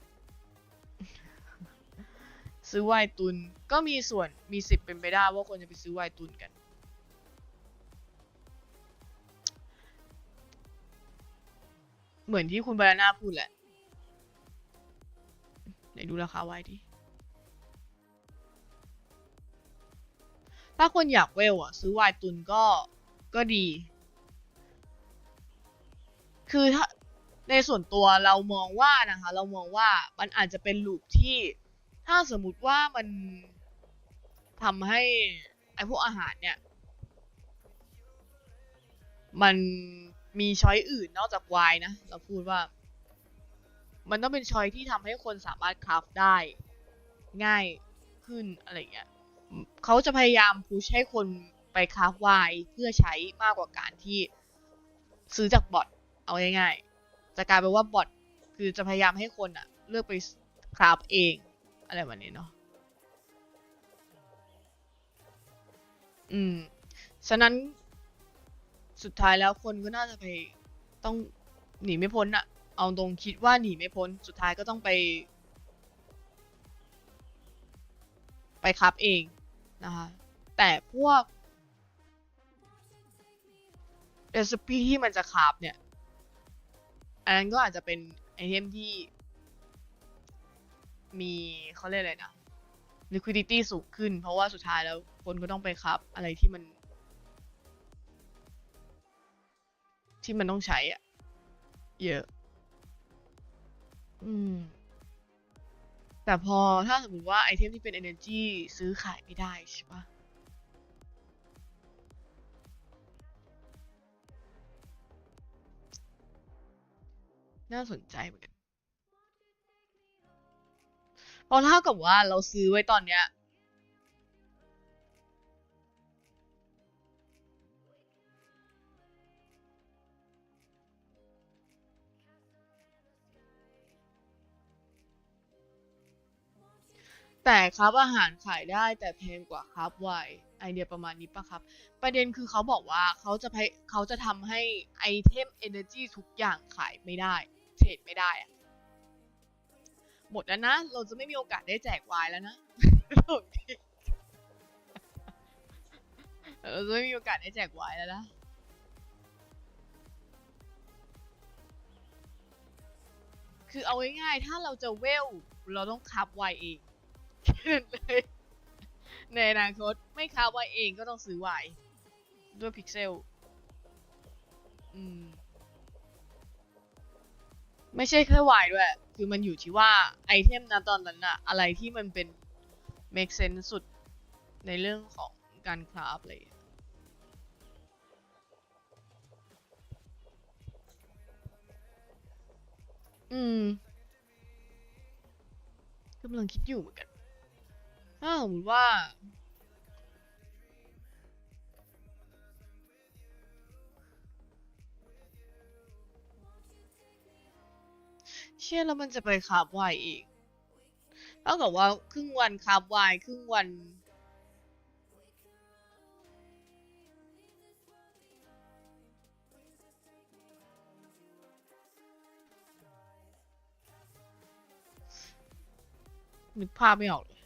ซื้อไวน์ตุนก็มีส่วนมีสิทธิ์เป็นไปได้ว่าคนจะไปซื้อไวน์ตุนกันเหมือนที่คุณบานาน่าพูดแหละไหนดูราคาไวน์ดิถ้าคนอยากเวลอ่ะซื้อไวน์ตุนก็ดี คือถ้าในส่วนตัวเรามองว่านะคะเรามองว่ามันอาจจะเป็นลูปที่ถ้าสมมุติว่ามันทำให้ไอพวกอาหารเนี่ยมันมีช้อยอื่นนอกจากไวน์นะเราพูดว่ามันต้องเป็นช้อยที่ทำให้คนสามารถคราฟได้ง่ายขึ้นอะไรเงี้ยเขาจะพยายามพุชให้คนไปคราฟไวน์เพื่อใช้มากกว่าการที่ซื้อจากบอทเอาง่ายๆจะกลายเป็นว่าบอทคือจะพยายามให้คนอะเลือกไปคราฟเองอะไรแบบนี้เนาะฉะนั้นสุดท้ายแล้วคนก็น่าจะไปต้องหนีไม่พ้นอะเอาตรงคิดว่าหนีไม่พ้นสุดท้ายก็ต้องไปคราฟเองนะคะแต่พวกเรซิปีที่มันจะคราฟเนี่ยอันนั้นก็อาจจะเป็นไอเทมที่มีเขาเรียกอะไรนะ liquidity สูงขึ้นเพราะว่าสุดท้ายแล้วคนก็ต้องไปคราฟอะไรที่มันต้องใช้อะเยอะแต่พอถ้าสมมติว่าไอเทมที่เป็น energy ซื้อขายไม่ได้ใช่ปะน่าสนใจเหมือนกันเพราะเท่ากับว่าเราซื้อไว้ตอนเนี้ยแต่ครับอาหารขายได้แต่แพงกว่าครับไวน์ไอเดียประมาณนี้ปะครับประเด็นคือเขาบอกว่าเขาจะทำให้ไอเทม energy ทุกอย่างขายไม่ได้เทรดไม่ได้อะหมดแล้วนะเราจะไม่มีโอกาสได้แจกไวน์แล้วนะ เราจะไม่มีโอกาสได้แจกไวน์แล้วนะคือเอาง่ายๆถ้าเราจะเวลเราต้องคับไวน์เองแค่นั้นเลยในอนาคตไม่คับไวน์เองก็ต้องซื้อไวน์ด้วยพิกเซลไม่ใช่แค่ไวน์ด้วยคือมันอยู่ที่ว่าไอเทมนะตอนนั้นอะอะไรที่มันเป็น make sense สุดในเรื่องของการคราฟเลยกำลังคิดอยู่เหมือนกันถ้าสมมติว่าเชื่อแล้วมันจะไปคราฟไวน์อีกเท่ากับว่าครึ่งวันคราฟไวน์ครึ่งวันนึกภาพไม่ออกเลย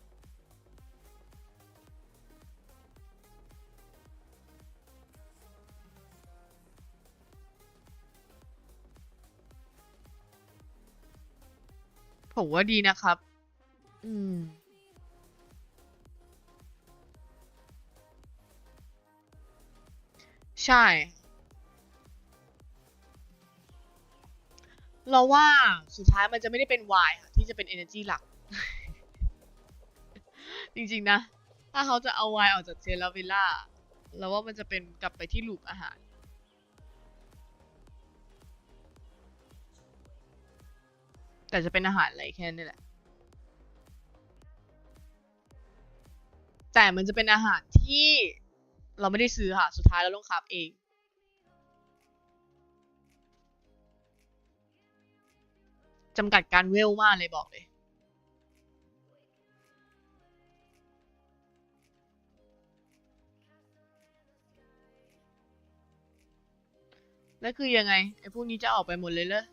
ผมว่าดีนะครับใช่เราว่าสุดท้ายมันจะไม่ได้เป็นไวน์ค่ะที่จะเป็น energy หลัก จริงๆนะถ้าเขาจะเอาไวน์ออกจากเซราวิลล่าเราว่ามันจะเป็นกลับไปที่ลูปอาหารแต่จะเป็นอาหารอะไรแค่นี้แหละแต่มันจะเป็นอาหารที่เราไม่ได้ซื้อค่ะสุดท้ายเราต้องคราฟเองจำกัดการเวลมากเลยบอกเลย แล้วคือยังไงไอ้พวกนี้จะออกไปหมดเลยเหรอ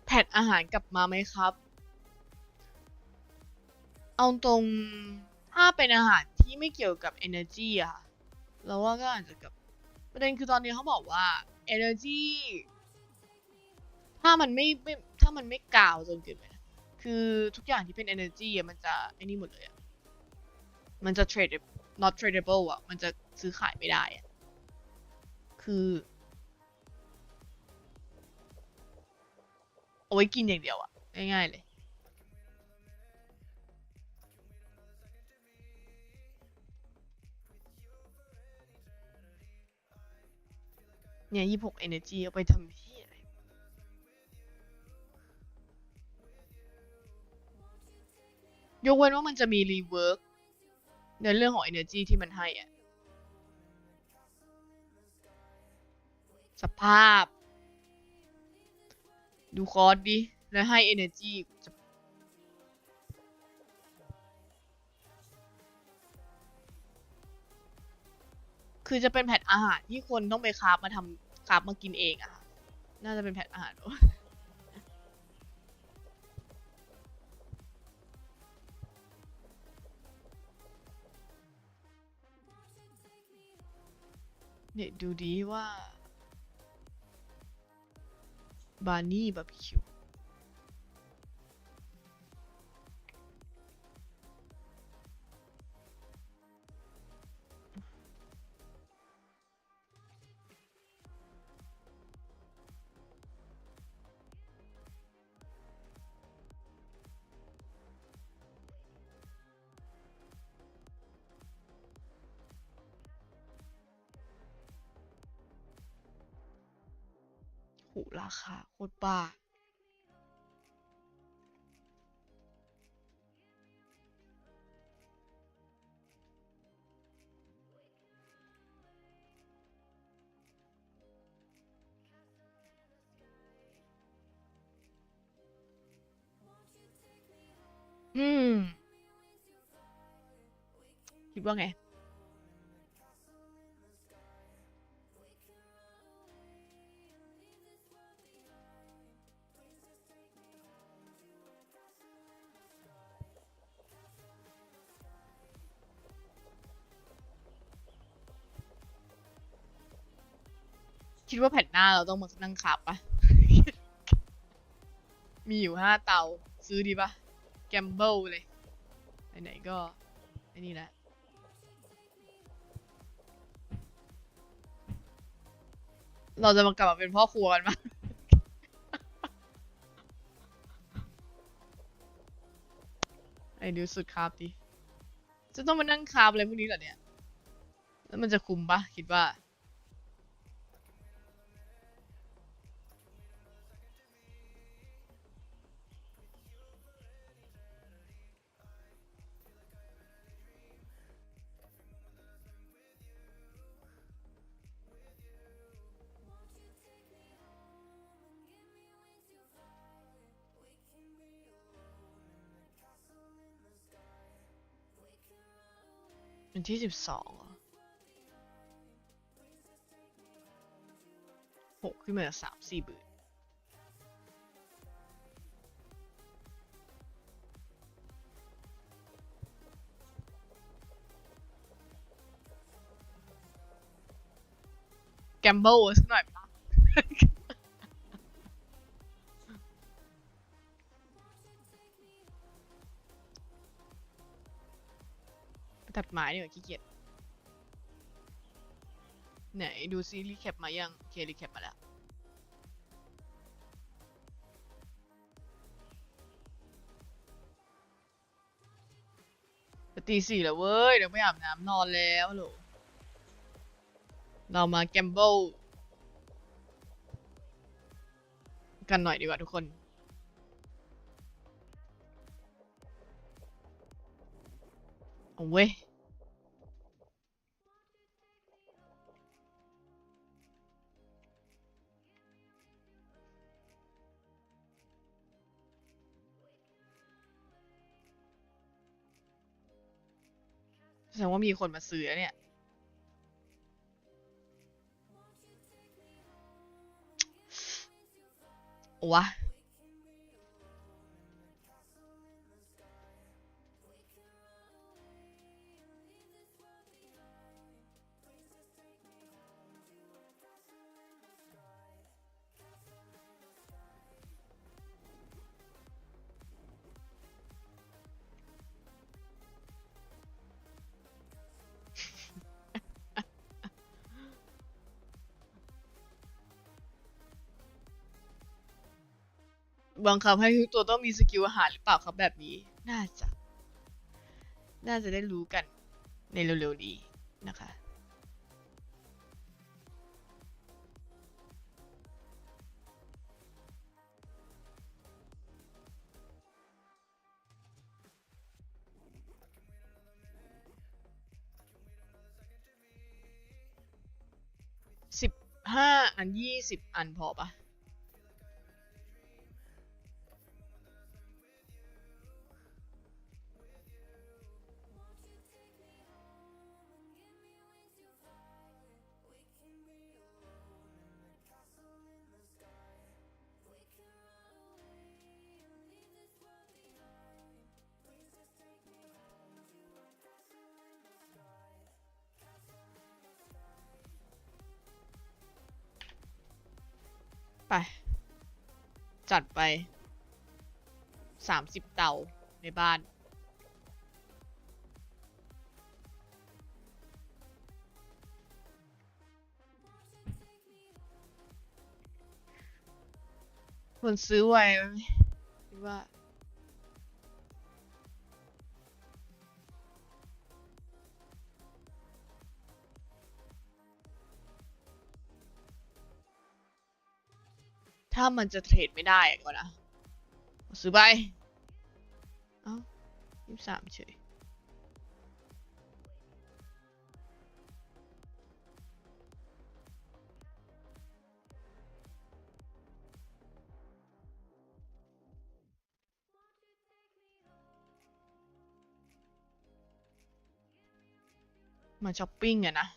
แพทอาหารกลับมาไหมครับ เอาตรงถ้าเป็นอาหารที่ไม่เกี่ยวกับ energy อะค่ะเราว่าก็อาจจะกับประเด็นคือตอนนี้เขาบอกว่า energy ถ้ามันไม่กาวจนเกินไปนะคือทุกอย่างที่เป็น energy อะมันจะไอ้นี่หมดเลยอะมันจะ trade not tradable อะมันจะซื้อขายไม่ได้อะคือเอาไว้กินอย่างเดียวอะง่ายๆเลยเนี่ย26 energy เอาไปทำที่อะไรยกเว้นว่ามันจะมี rework ในเรื่องของ energy ที่มันให้อะสภาพดูคอร์สดิแล้วให้ energy คือจะเป็นแพทอาหารที่คนต้องไปคราฟมาทำคราฟมากินเองอะค่ะน่าจะเป็นแพทอาหารเนี่ยดูดีว่าบาร์นี่บาร์บีคิวโหราคาโคตรบ้าอืมคิดว่าไงคิดว่าแผ่นหน้าเราต้องมานั่งขับปะ มีอยู่5 เตาซื้อดีปะแกมเบิลเลยไหนๆก็ไอ้นี่แหละเราจะมากลับมาเป็นพ่อครัวกันปะ ไอ้ดูสุดคราฟดิจะต้องมานั่งคราฟอะไรพวกนี้เหรอเนี่ยแล้วมันจะคุ้มปะคิดว่าวันที่12เหรอ6ขึ้นมาจาก3-4หมื่นแกมเบิลสักหน่อยปะ ไปตัดไม้ดีกว่าขี้เกียจไหนดูซีรีส์แคปมายังเครีแคปมาแล้วจะตี 4แล้วเว้ยเดี๋ยวไปอาบน้ำนอนแล้วโหลเรามาแกมเบิลกันหน่อยดีกว่าทุกคนเอาเว้ย แสดงว่ามีคนมาซื้อแล้วเนี่ยวะบังคับให้ทุกตัวต้องมีสกิลอาหารหรือเปล่าครับแบบนี้น่าจะได้รู้กันในเร็วๆนี้นะคะ15 อัน20 อันพอปะไปจัดไป30 เตาในบ้านคนซื้อไว้คิดว่าถ้ามันจะเทรดไม่ได้ก่อนนะซื้อไปเอ้า23เฉยมาช้อปปิ้งอะนะ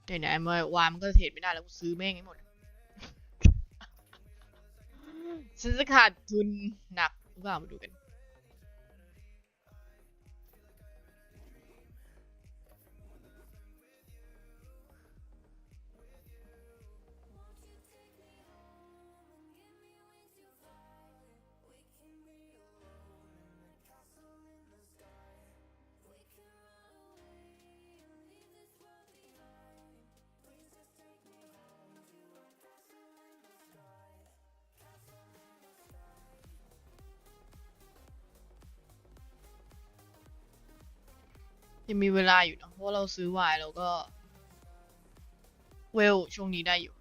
เดี๋ยวนะวานมันก็เทรดไม่ได้แล้วกูซื้อแม่งให้หมดฉันจะขาดทุนหนักหรือเปล่ามาดูกันยังมีเวลาอยู่นะเพราะเราซื้อวายเราก็เวลช่วงนี้ได้อยู่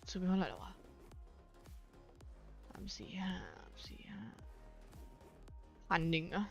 ซื้อไปเท่าไหร่แล้ววะ3 4 5 1,000อะ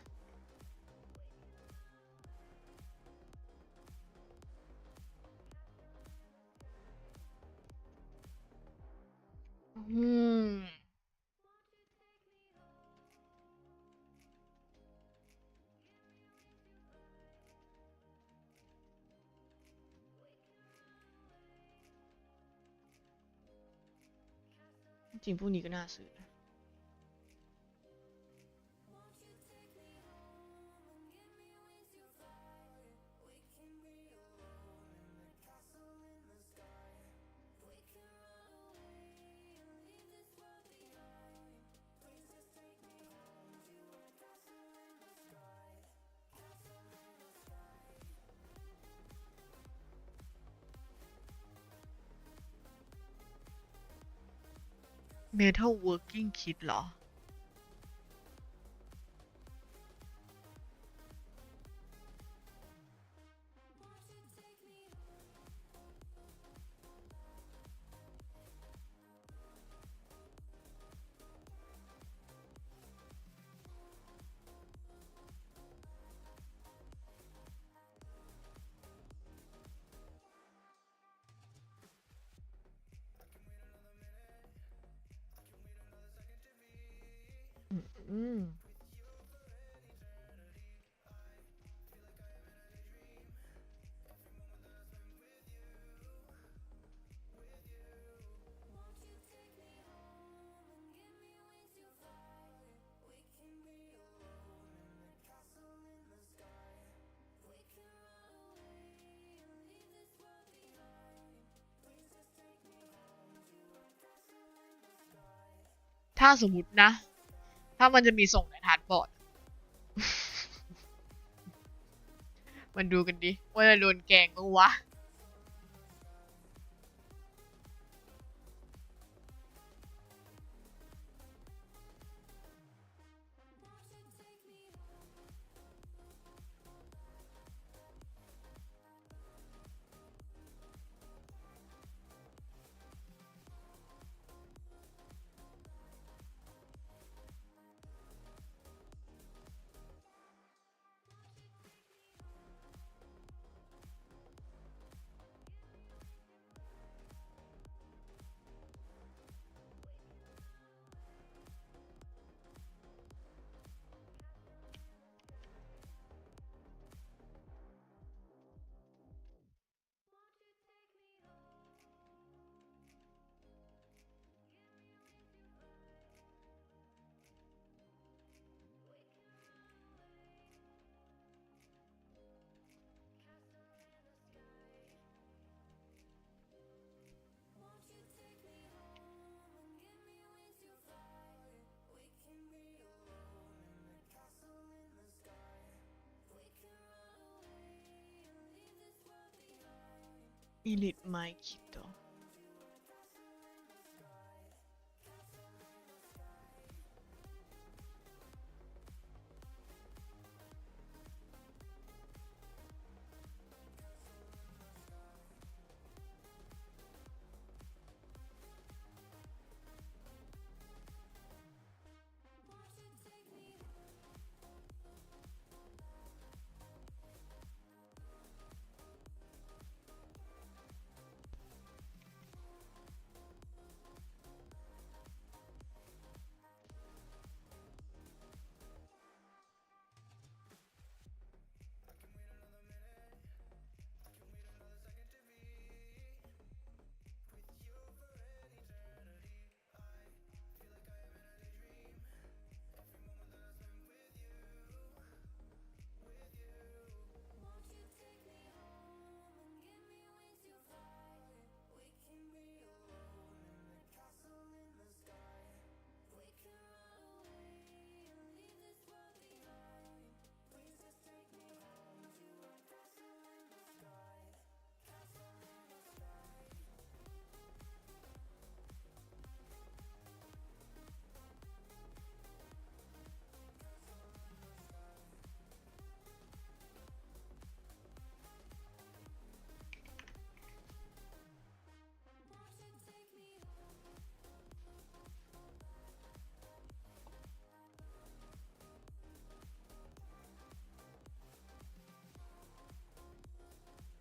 จริงพวกนี้ก็น่าซื้อนะMetal Working Kit เหรออืม ถ้าสมมตินะ ถ้ามันจะมีส่งในฮาร์ดบอร์ด มันดูกันดิ ว่าจะโดนแกล้งปะวะ Elite My Kit เหรอ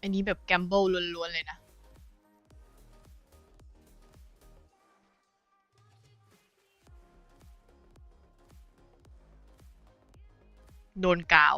อันนี้แบบแกมเบิลล้วนๆเลยนะ โดนกาว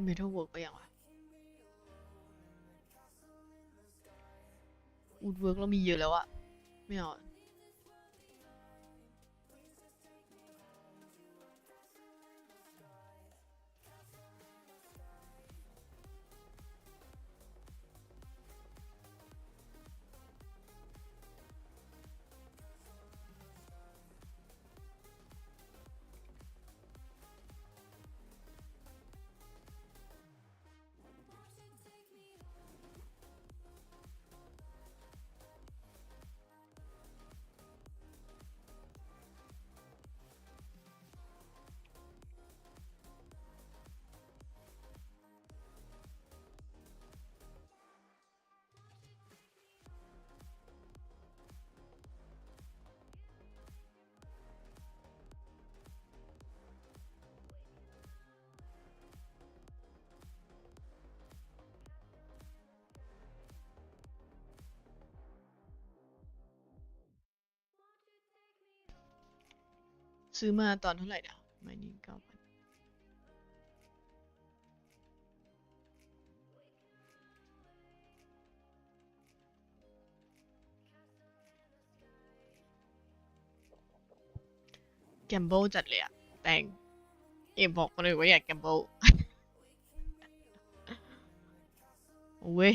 เมทัลเวิร์กไปยังวะวูดเวิร์กเรามีเยอะแล้วอะไม่เอาซื้อมาตอนเท่าไหร่นะไม่นี่9,000แกมเบิลจัดเลยอะแต่งเอ็มบอกมาเลยว่าอยากแกมเบิลโอ้ย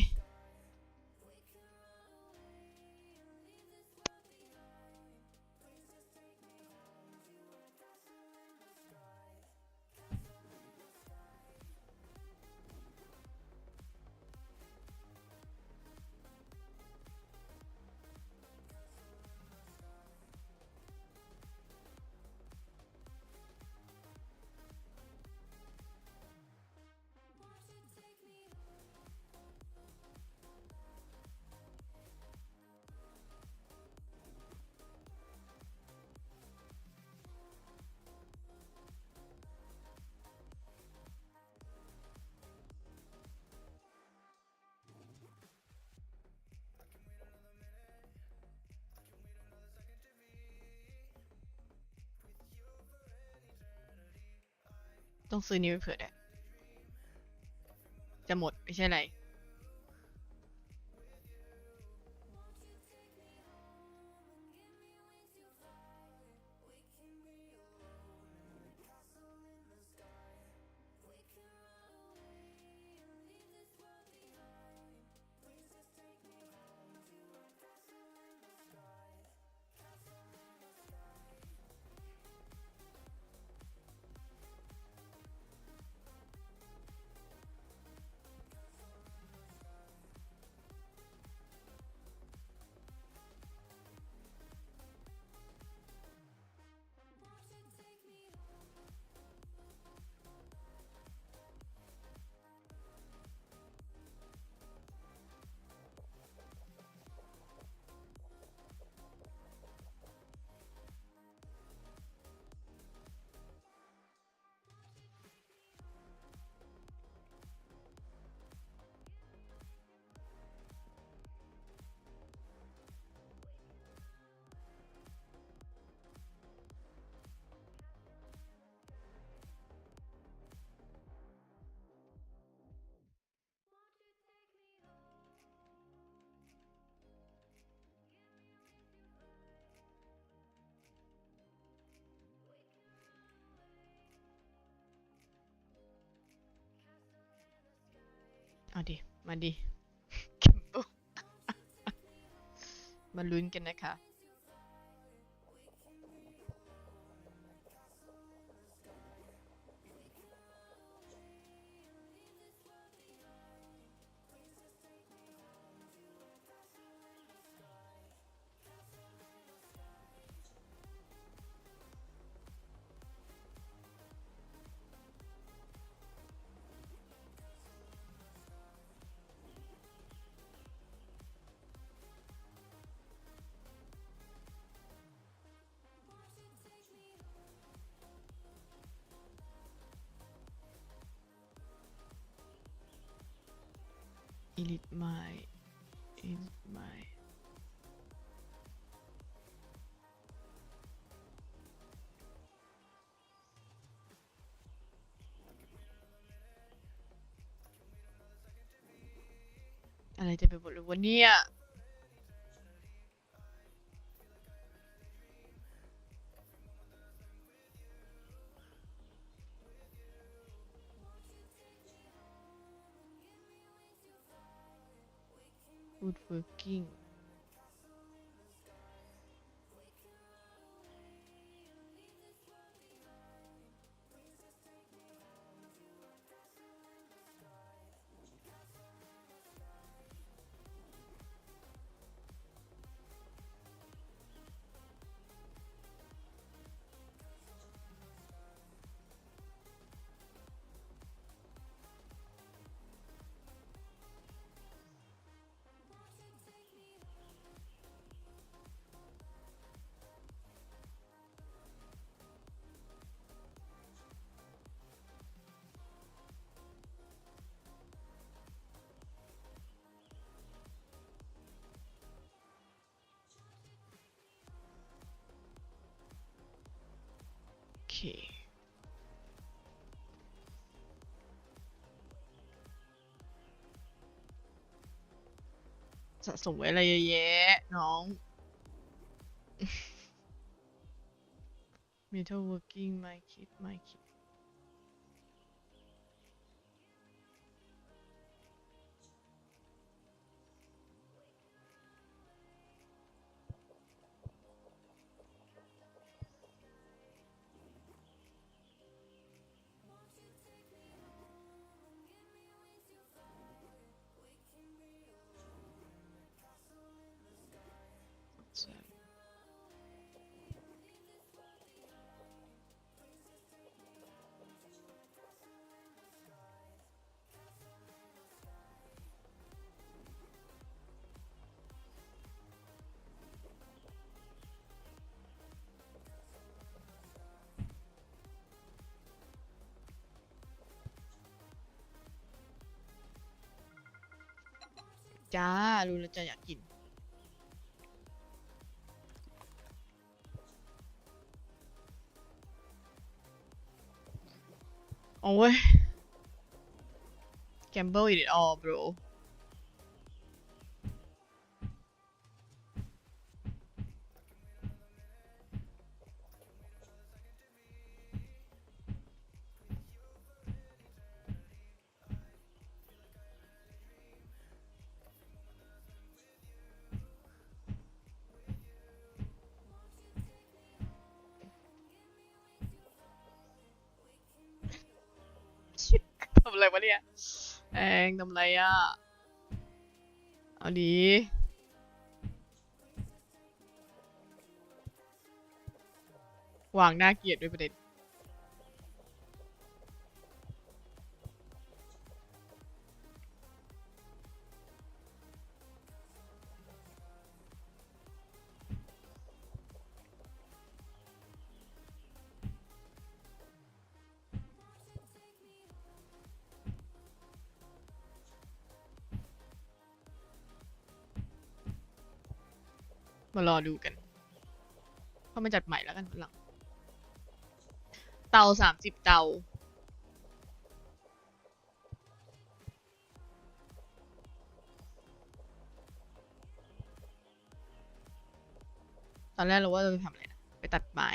ต้องซื้อนี้ไปเผื่อด้วยจะหมดไม่ใช่ไรเอาดิมาดิแกมเบิลมาลุ้นกันนะคะอีลิทไมล์อีลิทไมล์ อะไรจะไปหมดเลยวะเนี่ย woodworking โอเคสะสมไว้อะไรเยอะแยะน้อง metalworking ไม่คิดไม่คิดจ้ารู้แล้วจะอยากกินโอ้ย gamble it all bro ชิบทำอะไรวะเนี่ยแองทำอะไรอ่ะ เอาดีวางน่าเกลียดด้วยประเด็นมารอดูกันเข้ามาจัดใหม่แล้วกันหลังเตา30 เตาตอนแรกเราว่าจะไปทำอะไรนะไปตัดไม้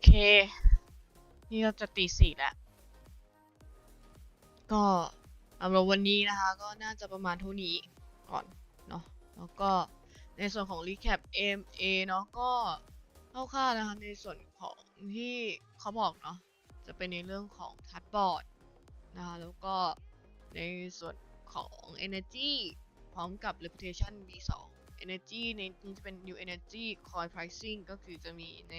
เค นี่เราจะตี 4 แล้ว ก็สำหรับวันนี้นะคะ ก็น่าจะประมาณเท่านี้ก่อนเนาะแล้วก็ในส่วนของ recap AMA เนาะก็คร่าวๆนะคะในส่วนของที่เขาบอกเนาะจะเป็นในเรื่องของทัชบอร์ดนะคะแล้วก็ในส่วนของ energy พร้อมกับ reputation B2 energy ในนี้จะเป็น new energy coin pricing ก็คือจะมีใน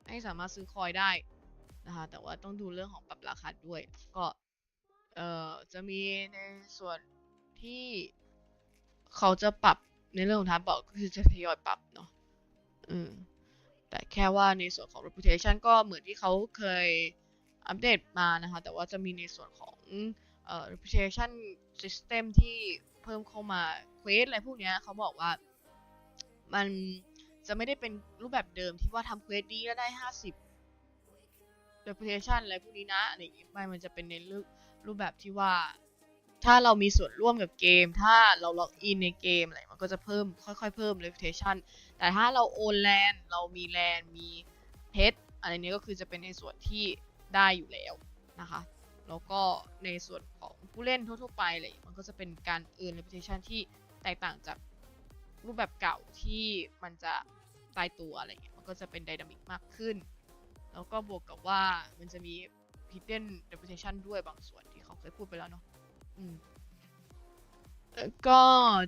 ให้สามารถซื้อคอยได้นะคะแต่ว่าต้องดูเรื่องของปรับราคาด้วยก็จะมีในส่วนที่เขาจะปรับในเรื่องของทัชบอร์ดก็คือจะทยอยปรับเนาะแต่แค่ว่าในส่วนของ reputation ก็เหมือนที่เขาเคยอัปเดตมานะคะแต่ว่าจะมีในส่วนของreputation system ที่เพิ่มเข้ามา quest อะไรพวกนี้เขาบอกว่ามันจะไม่ได้เป็นรูปแบบเดิมที่ว่าทำ quest นี้แล้วได้50 reputation อะไรพวกนี้นะอะไรอย่างงี้มันจะเป็นในรูปแบบที่ว่าถ้าเรามีส่วนร่วมกับเกมถ้าเราล็อกอินในเกมอะไรมันก็จะเพิ่มค่อยๆเพิ่ม reputation แต่ถ้าเราโอนแลนด์เรามีแลนด์มีเพชรอะไรนี้ก็คือจะเป็นในส่วนที่ได้อยู่แล้วนะคะแล้วก็ในส่วนของผู้เล่นทั่วๆไปอะไรมันก็จะเป็นการearn reputation ที่แตกต่างจากรูปแบบเก่าที่มันจะตายตัวอะไรเงี้ยมันก็จะเป็นไดนามิกมากขึ้นแล้วก็บวกกับว่ามันจะมี hidden reputation ด้วยบางส่วนที่เขาเคยพูดไปแล้วเนาะก็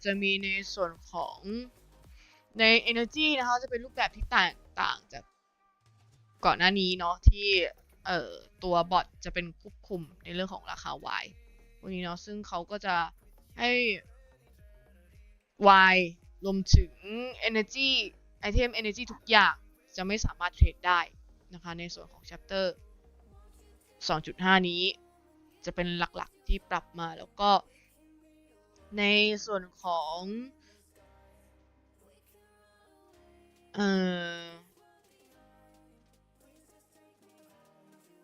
จะมีในส่วนของใน energy นะคะจะเป็นรูปแบบที่แตกต่างจากก่อนหน้านี้เนาะที่ตัวบอทจะเป็นควบคุมในเรื่องของราคา Y วันนี้เนาะซึ่งเขาก็จะให้ Y รวมถึง energy ไอเทม energy ทุกอย่างจะไม่สามารถเทรดได้นะคะในส่วนของ chapter 2.5 นี้จะเป็นหลักๆที่ปรับมาแล้วก็ในส่วนของ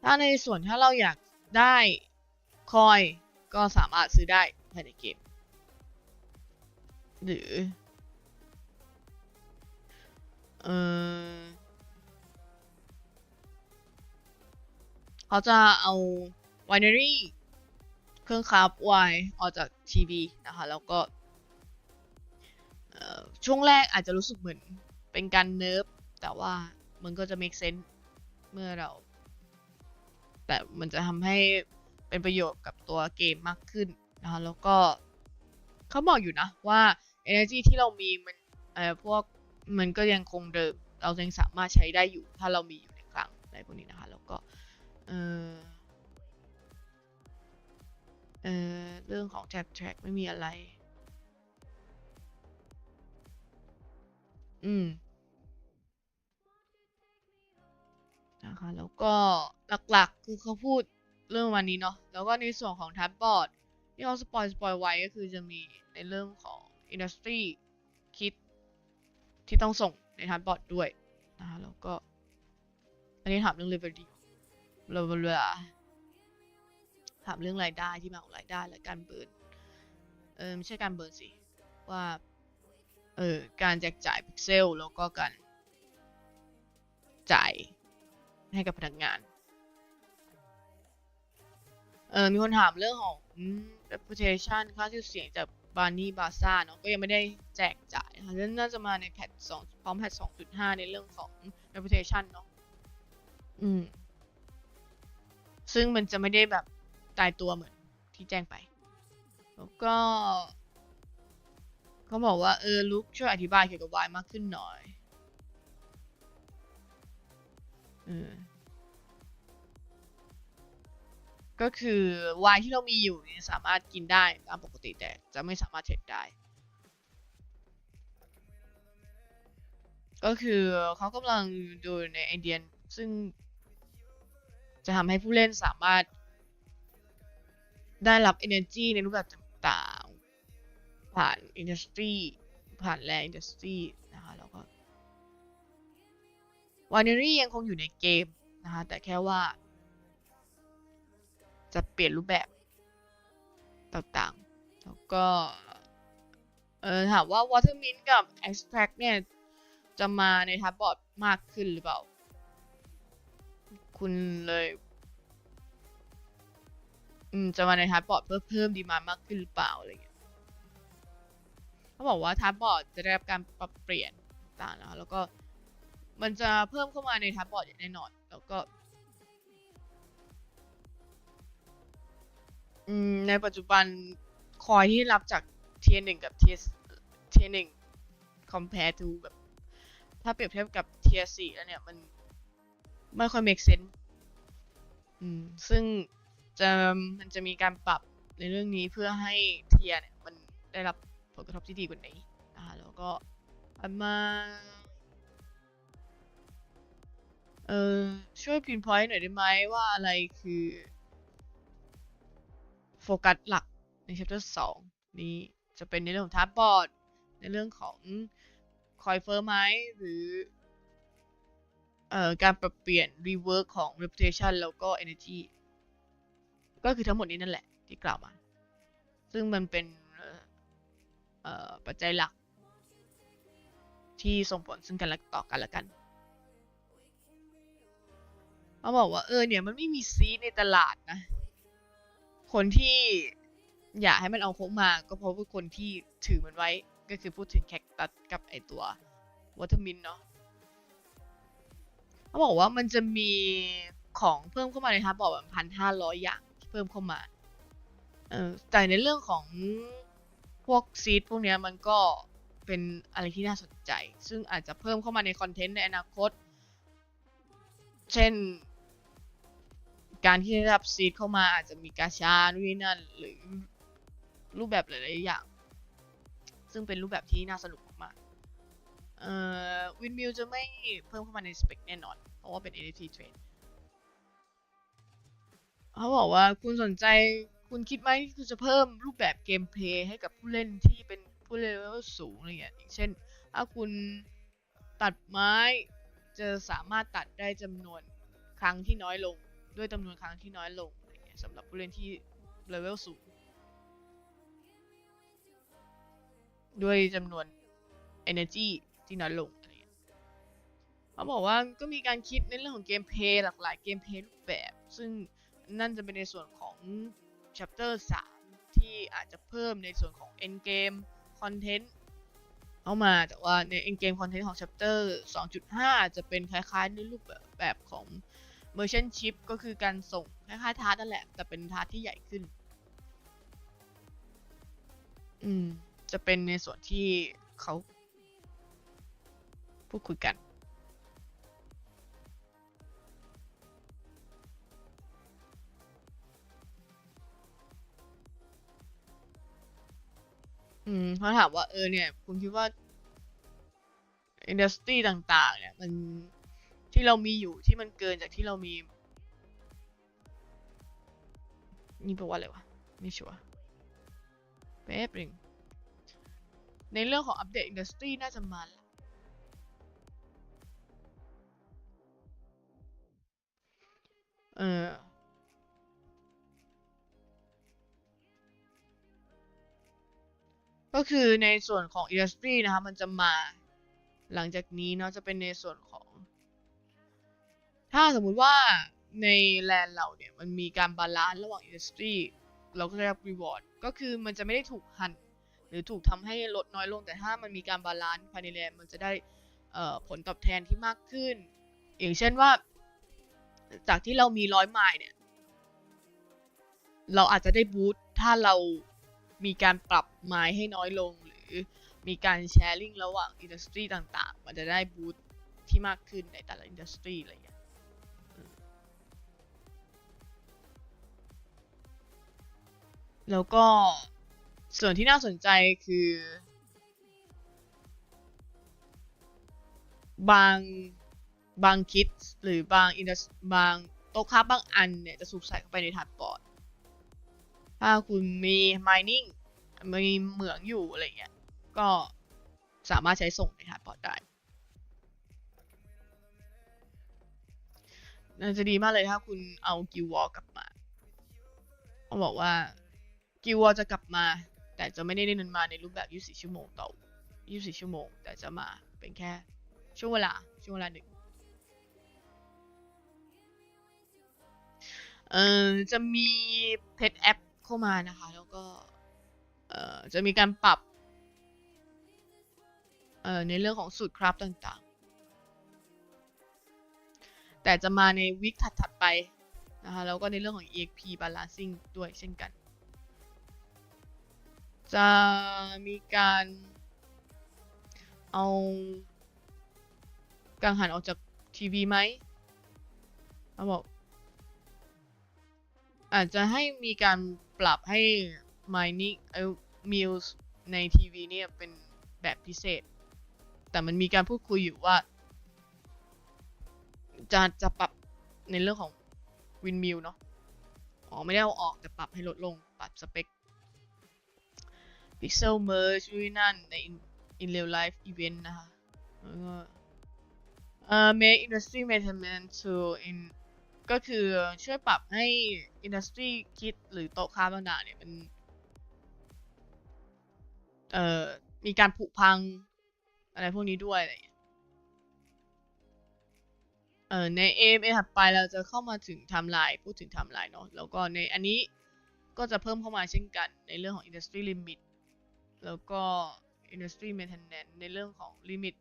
ถ้าในส่วนถ้าเราอยากได้คอยก็สามารถซื้อได้ภายในเกมหรือเขาจะเอา binary เครื่องคราฟไวออกจากทีวีนะคะแล้วก็ช่วงแรกอาจจะรู้สึกเหมือนเป็นการเนิร์ฟแต่ว่ามันก็จะ make sense เมื่อเราแต่มันจะทำให้เป็นประโยชน์กับตัวเกมมากขึ้นนะคะแล้วก็เขาบอกอยู่นะว่า energy ที่เรามีมันพวกมันก็ยังคงเดิมเรายังสามารถใช้ได้อยู่ถ้าเรามีอยู่ในคลังอะไรพวกนี้นะคะแล้วก็เรื่องของ tap track ไม่มีอะไรนะคะแล้วก็หลักๆคือเขาพูดเรื่องวันนี้เนาะแล้วก็ในส่วนของทับบอร์ดที่เขาสปอยไว้ก็คือจะมีในเรื่องของ industry kit ที่ต้องส่งในทับบอร์ดด้วยนะคะแล้วก็อันนี้ถามเรื่อง revenue เวลาถามเรื่องรายได้ที่มาของรายได้และการเบิร์นไม่ใช่การเบิร์นสิว่าการแจกจ่ายพิกเซลแล้วก็การจ่ายให้กับพนักงานมีคนถามเรื่องของ reputation ค่าชื่อเสียงจากบาร์นี่บาซ่าเนาะก็ยังไม่ได้แจกจ่ายนะคะน่าจะมาในแพท2พร้อมแพท 2.5 ในเรื่องของ reputation เนาะซึ่งมันจะไม่ได้แบบตายตัวเหมือนที่แจ้งไปแล้วก็เขาบอกว่าลุกช่วยอธิบายเกี่ยวกับ Y มากขึ้นหน่อยก็คือ Y ที่เรามีอยู่เนี่ยสามารถกินได้ตามปกติแต่จะไม่สามารถเทรดได้ก็คือเขากำลังดูในไอเดียซึ่งจะทำให้ผู้เล่นสามารถได้รับ energy ในรูปแบบต่างๆผ่าน industry ผ่านแลนด์ industry นะคะแล้วก็ binary ยังคงอยู่ในเกมนะคะแต่แค่ว่าจะเปลี่ยนรูปแบบต่างๆแล้วก็ถามว่า watermint กับ extract เนี่ยจะมาในทับบอร์ดมากขึ้นหรือเปล่า คุณเลยจะมาในทาร์ตบอร์ดเพื่อเพิ่มดีมานด์มากขึ้นหรือเปล่าอะไรเงี้ยเขาบอกว่าทาร์ตบอร์ดจะได้รับการปรับเปลี่ยนต่างๆนะคะแล้วก็มันจะเพิ่มเข้ามาในทาร์ตบอร์ดอย่างแน่นอนแล้วก็ในปัจจุบันคอยที่รับจาก Tier 1 กับ Tier 1 compare to แบบถ้าเปรียบเทียบกับ Tier 4 แล้วเนี่ยมันไม่ค่อย make sense ซึ่งมันจะมีการปรับในเรื่องนี้เพื่อให้เทียเนี่ยมันได้รับผลกระทบที่ดีกว่านี้นะคะแล้วก็มาช่วยพินพอยต์หน่อยได้ไหมว่าอะไรคือโฟกัสหลักใน chapter 2 นี้จะเป็นในเรื่องของทาร์ตบอร์ดในเรื่องของคอยเฟอร์ไหมหรือการปรับเปลี่ยน rework ของ reputation แล้วก็ energy ก็คือทั้งหมดนี้นั่นแหละที่กล่าวมาซึ่งมันเป็นปัจจัยหลักที่ส่งผลซึ่งกันและต่อกันละกันเขาบอกว่าเนี่ยมันไม่มีซีดในตลาดนะคนที่อยากให้มันเอาโค้งมาก็เพราะว่าคนที่ถือมันไว้ก็คือพูดถึงแคคตัสกับไอตัววอเตอร์มินเนาะเขาบอกว่ามันจะมีของเพิ่มเข้ามาในทับบอร์ดแบบ1,500 อย่างที่เพิ่มเข้ามาแต่ในเรื่องของพวกซีดพวกนี้มันก็เป็นอะไรที่น่าสนใจซึ่งอาจจะเพิ่มเข้ามาในคอนเทนต์ในอนาคตเช่นการที่ได้รับซีดเข้ามาอาจจะมีกาชานู่นนี่นั่นหรือรูปแบบหลายๆอย่างซึ่งเป็นรูปแบบที่น่าสนุกมากวินมิลจะไม่เพิ่มเข้ามาในสเปคแน่นอนเพราะว่าเป็น NFT trade เขาบอกว่าคุณสนใจคุณคิดไหมที่คุณจะเพิ่มรูปแบบเกมเพลย์ให้กับผู้เล่นที่เป็นผู้เล่นเลเวลสูงอะไรเงี้ยอย่างเช่นถ้าคุณตัดไม้จะสามารถตัดได้จำนวนครั้งที่น้อยลงด้วยจำนวนครั้งที่น้อยลงอะไรเงี้ยสำหรับผู้เล่นที่เลเวลสูงด้วยจำนวน energy ที่น้อยลงอะไรเงี้ยเขาบอกว่าก็มีการคิดในเรื่องของเกมเพลย์หลากหลายเกมเพลย์รูปแบบซึ่งนั่นจะเป็นในส่วนของ chapter 3 ที่อาจจะเพิ่มในส่วนของ end game content เข้ามาแต่ว่าใน end game content ของ chapter 2.5 จะเป็นคล้ายๆในรูปแบบของ merchant ship ก็คือการส่งคล้ายๆทาร์ตนั่นแหละแต่เป็นทาร์ตที่ใหญ่ขึ้นจะเป็นในส่วนที่เขาพูดคุยกันเขาถามว่าเนี่ยคุณคิดว่าอินดัสทรีต่างๆเนี่ยมันที่เรามีอยู่ที่มันเกินจากที่เรามีนี่แปลว่าอะไรวะไม่ชัวร์แป๊บนึงในเรื่องของอัปเดตอินดัสทรีน่าจะมาละก็คือในส่วนของอินดัสทรีนะคะมันจะมาหลังจากนี้เนาะจะเป็นในส่วนของถ้าสมมุติว่าในแลนด์เราเนี่ยมันมีการบาลานซ์ระหว่างอินดัสทรีเราก็จะรับรีวอร์ดก็คือมันจะไม่ได้ถูกหั่นหรือถูกทำให้ลดน้อยลงแต่ถ้ามันมีการบาลานซ์ภายในแลนด์มันจะได้ผลตอบแทนที่มากขึ้นอย่างเช่นว่าจากที่เรามี100 ไมล์เนี่ยเราอาจจะได้บูสต์ถ้าเรามีการปรับไมล์ให้น้อยลงหรือมีการแชร์ลิงระหว่างอินดัสทรีต่างๆมันจะได้บูสต์ที่มากขึ้นในแต่ละอินดัสทรีอะไรอย่างเงี้ยแล้วก็ส่วนที่น่าสนใจคือบางคิดหรือบางโต๊ะค้าบางอันเนี่ยจะถูกใส่เข้าไปในถาดบอร์ดถ้าคุณมี mining มีเหมืองอยู่อะไรเงี้ยก็สามารถใช้ส่งในถาดบอร์ดได้น่าจะดีมากเลยถ้าคุณเอากิลวอลกลับมาเขาบอกว่ากิลวอลจะกลับมาแต่จะไม่ได้เล่นมาในรูปแบบ24 ชั่วโมงต่อ24 ชั่วโมงแต่จะมาเป็นแค่ช่วงเวลาหนึ่ง จะมีเพจแอปเข้ามานะคะแล้วก็จะมีการปรับในเรื่องของสูตรคราฟต่างๆแต่จะมาในวีคถัดๆไปนะคะแล้วก็ในเรื่องของ EXP balancing ด้วยเช่นกันจะมีการเอากังหันออกจากทีวีไหมเขาบอกอาจจะให้มีการปรับให้ mining meals ในทีวีเนี่ยเป็นแบบพิเศษแต่มันมีการพูดคุยอยู่ว่าจะปรับในเรื่องของ windmill เนาะไม่ได้เอาออกแต่ปรับให้ลดลงปรับสเปค pixel merge ด้วยนั่นใน in real life event นะคะแล้วก็make industry maintenance to in ก็คือช่วยปรับให้ industry kit หรือโต๊ะค้าต่างๆเนี่ยมันมีการผุพังอะไรพวกนี้ด้วยอะไรอย่างเงี้ยใน AMA ถัดไปเราจะเข้ามาถึงไทม์ไลน์พูดถึงไทม์ไลน์เนาะแล้วก็ในอันนี้ก็จะเพิ่มเข้ามาเช่นกันในเรื่องของ industry limit แล้วก็ industry maintenance ในเรื่องของ limit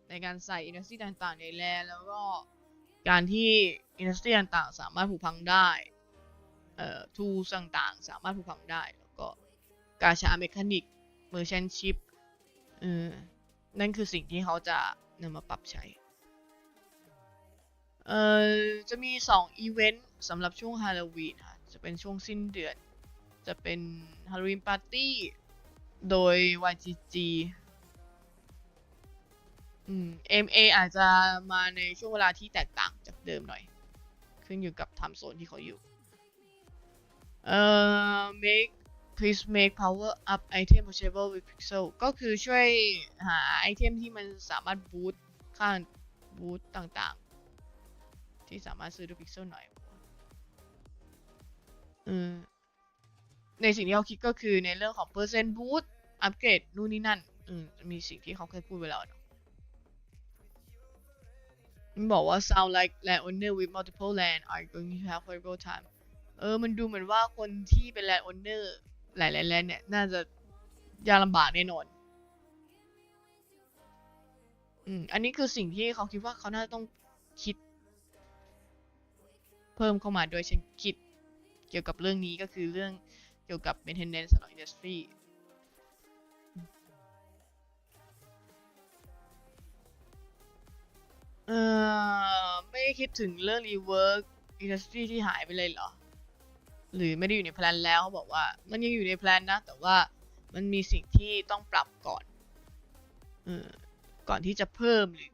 ในการใส่ industry ต่างๆในแลนแล้วก็การที่ industry ต่างๆสามารถผุพังได้tools ต่างๆสามารถผุพังได้แล้วก็กาชาเมคานิก merchant ship นั่นคือสิ่งที่เขาจะนำมาปรับใช้จะมี2อีเวนต์สำหรับช่วงฮาโลวีนค่ะจะเป็นช่วงสิ้นเดือนจะเป็นฮาโลวีนปาร์ตี้โดย YGG MA อาจจะมาในช่วงเวลาที่แตกต่างจากเดิมหน่อยขึ้นอยู่กับไทม์โซนที่เขาอยู่please make power up item purchasable with pixel ก็คือช่วยหาไอเทมที่มันสามารถบูตค่าบูตต่างๆที่สามารถซื้อด้วยพิกเซลหน่อยในสิ่งที่เขาคิดก็คือในเรื่องของเปอร์เซ็นต์บูตอัปเกรดนู่นนี่นั่นมีสิ่งที่เขาเคยพูดไว้แล้วเนาะมันบอกว่า sound like landowner with multiple land are going to have horrible time มันดูเหมือนว่าคนที่เป็น landowner หลายๆแลนด์เนี่ยน่าจะยากลำบากแน่นอนอันนี้คือสิ่งที่เขาคิดว่าเขาน่าจะต้องคิดเพิ่มเข้ามาด้วยเช่นคิดเกี่ยวกับเรื่องนี้ก็คือเรื่องเกี่ยวกับ maintenance สำหรับ industry ไม่ได้คิดถึงเรื่อง rework industry ที่หายไปเลยเหรอหรือไม่ได้อยู่ในแพลนแล้วเขาบอกว่ามันยังอยู่ในแพลนนะแต่ว่ามันมีสิ่งที่ต้องปรับก่อนก่อนที่จะเพิ่มหรือ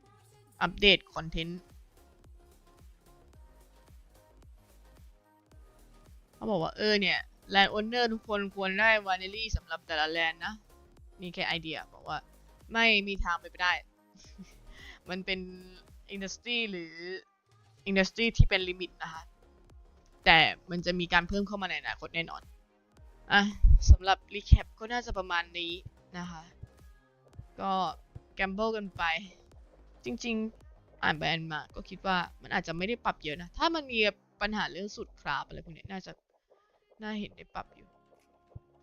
อัปเดตคอนเทนต์เขาบอกว่าเนี่ยแลนด์โอนเนอร์ทุกคนควรได้วานิลี่สำหรับแต่ละแลนด์นะนี่แค่ไอเดียบอกว่าไม่มีทางไปได้ มันเป็นอินดัสทรีหรืออินดัสทรีที่เป็นลิมิตนะคะแต่มันจะมีการเพิ่มเข้ามาในอนาคตแน่นอนสำหรับรีแคปก็น่าจะประมาณนี้นะคะก็แกมเบิลกันไปจริงๆอ่านไปอ่านมาก็คิดว่ามันอาจจะไม่ได้ปรับเยอะนะถ้ามันมีปัญหาเรื่องสูตรคราฟอะไรพวกนี้น่าเห็นได้ปรับอยู่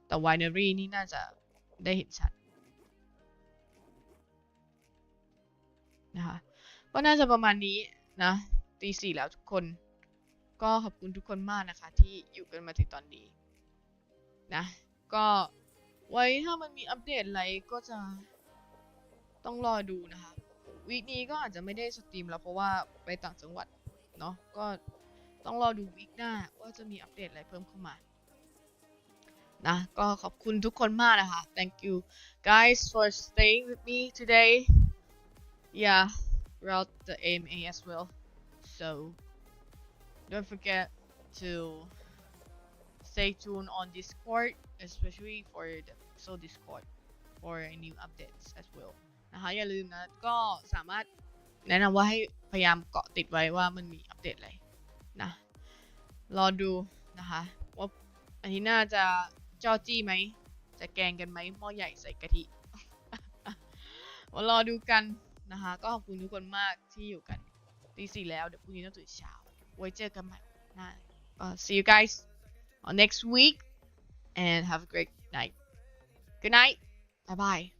แต่ไวนารีนี่น่าจะได้เห็นชัดนะคะก็น่าจะประมาณนี้นะตี 4แล้วทุกคนก็ขอบคุณทุกคนมากนะคะที่อยู่กันมาถึงตอนนี้นะก็ไว้ถ้ามันมีอัปเดตอะไรก็จะต้องรอดูนะคะวีคนี้ก็อาจจะไม่ได้สตรีมแล้วเพราะว่าไปต่างจังหวัดเนาะก็ต้องรอดูวีคหน้าว่าจะมีอัปเดตอะไรเพิ่มเข้ามานะก็ขอบคุณทุกคนมากนะคะ thank you guys for staying with me today yeah throughout the AMA as well so don't forget to stay tuned on Discord especially for the Pixel Discord for new updates as well นะคะอย่าลืมนะก็สามารถแนะนำว่าให้พยายามเกาะติดไว้ว่ามันมีอัปเดตอะไรนะรอดูนะคะว่าอาทิตย์หน้าจะจอจี้ไหมจะแกงกันไหมหม้อใหญ่ใส่กะทิ มารอดูกันนะคะก็ขอบคุณทุกคนมากที่อยู่กันตี 4แล้วเดี๋ยวพรุ่งนี้ต้องตื่นเช้าไว้เจอกันใหม่หน้า see you guys next week, and have a great night. Good night. Bye bye.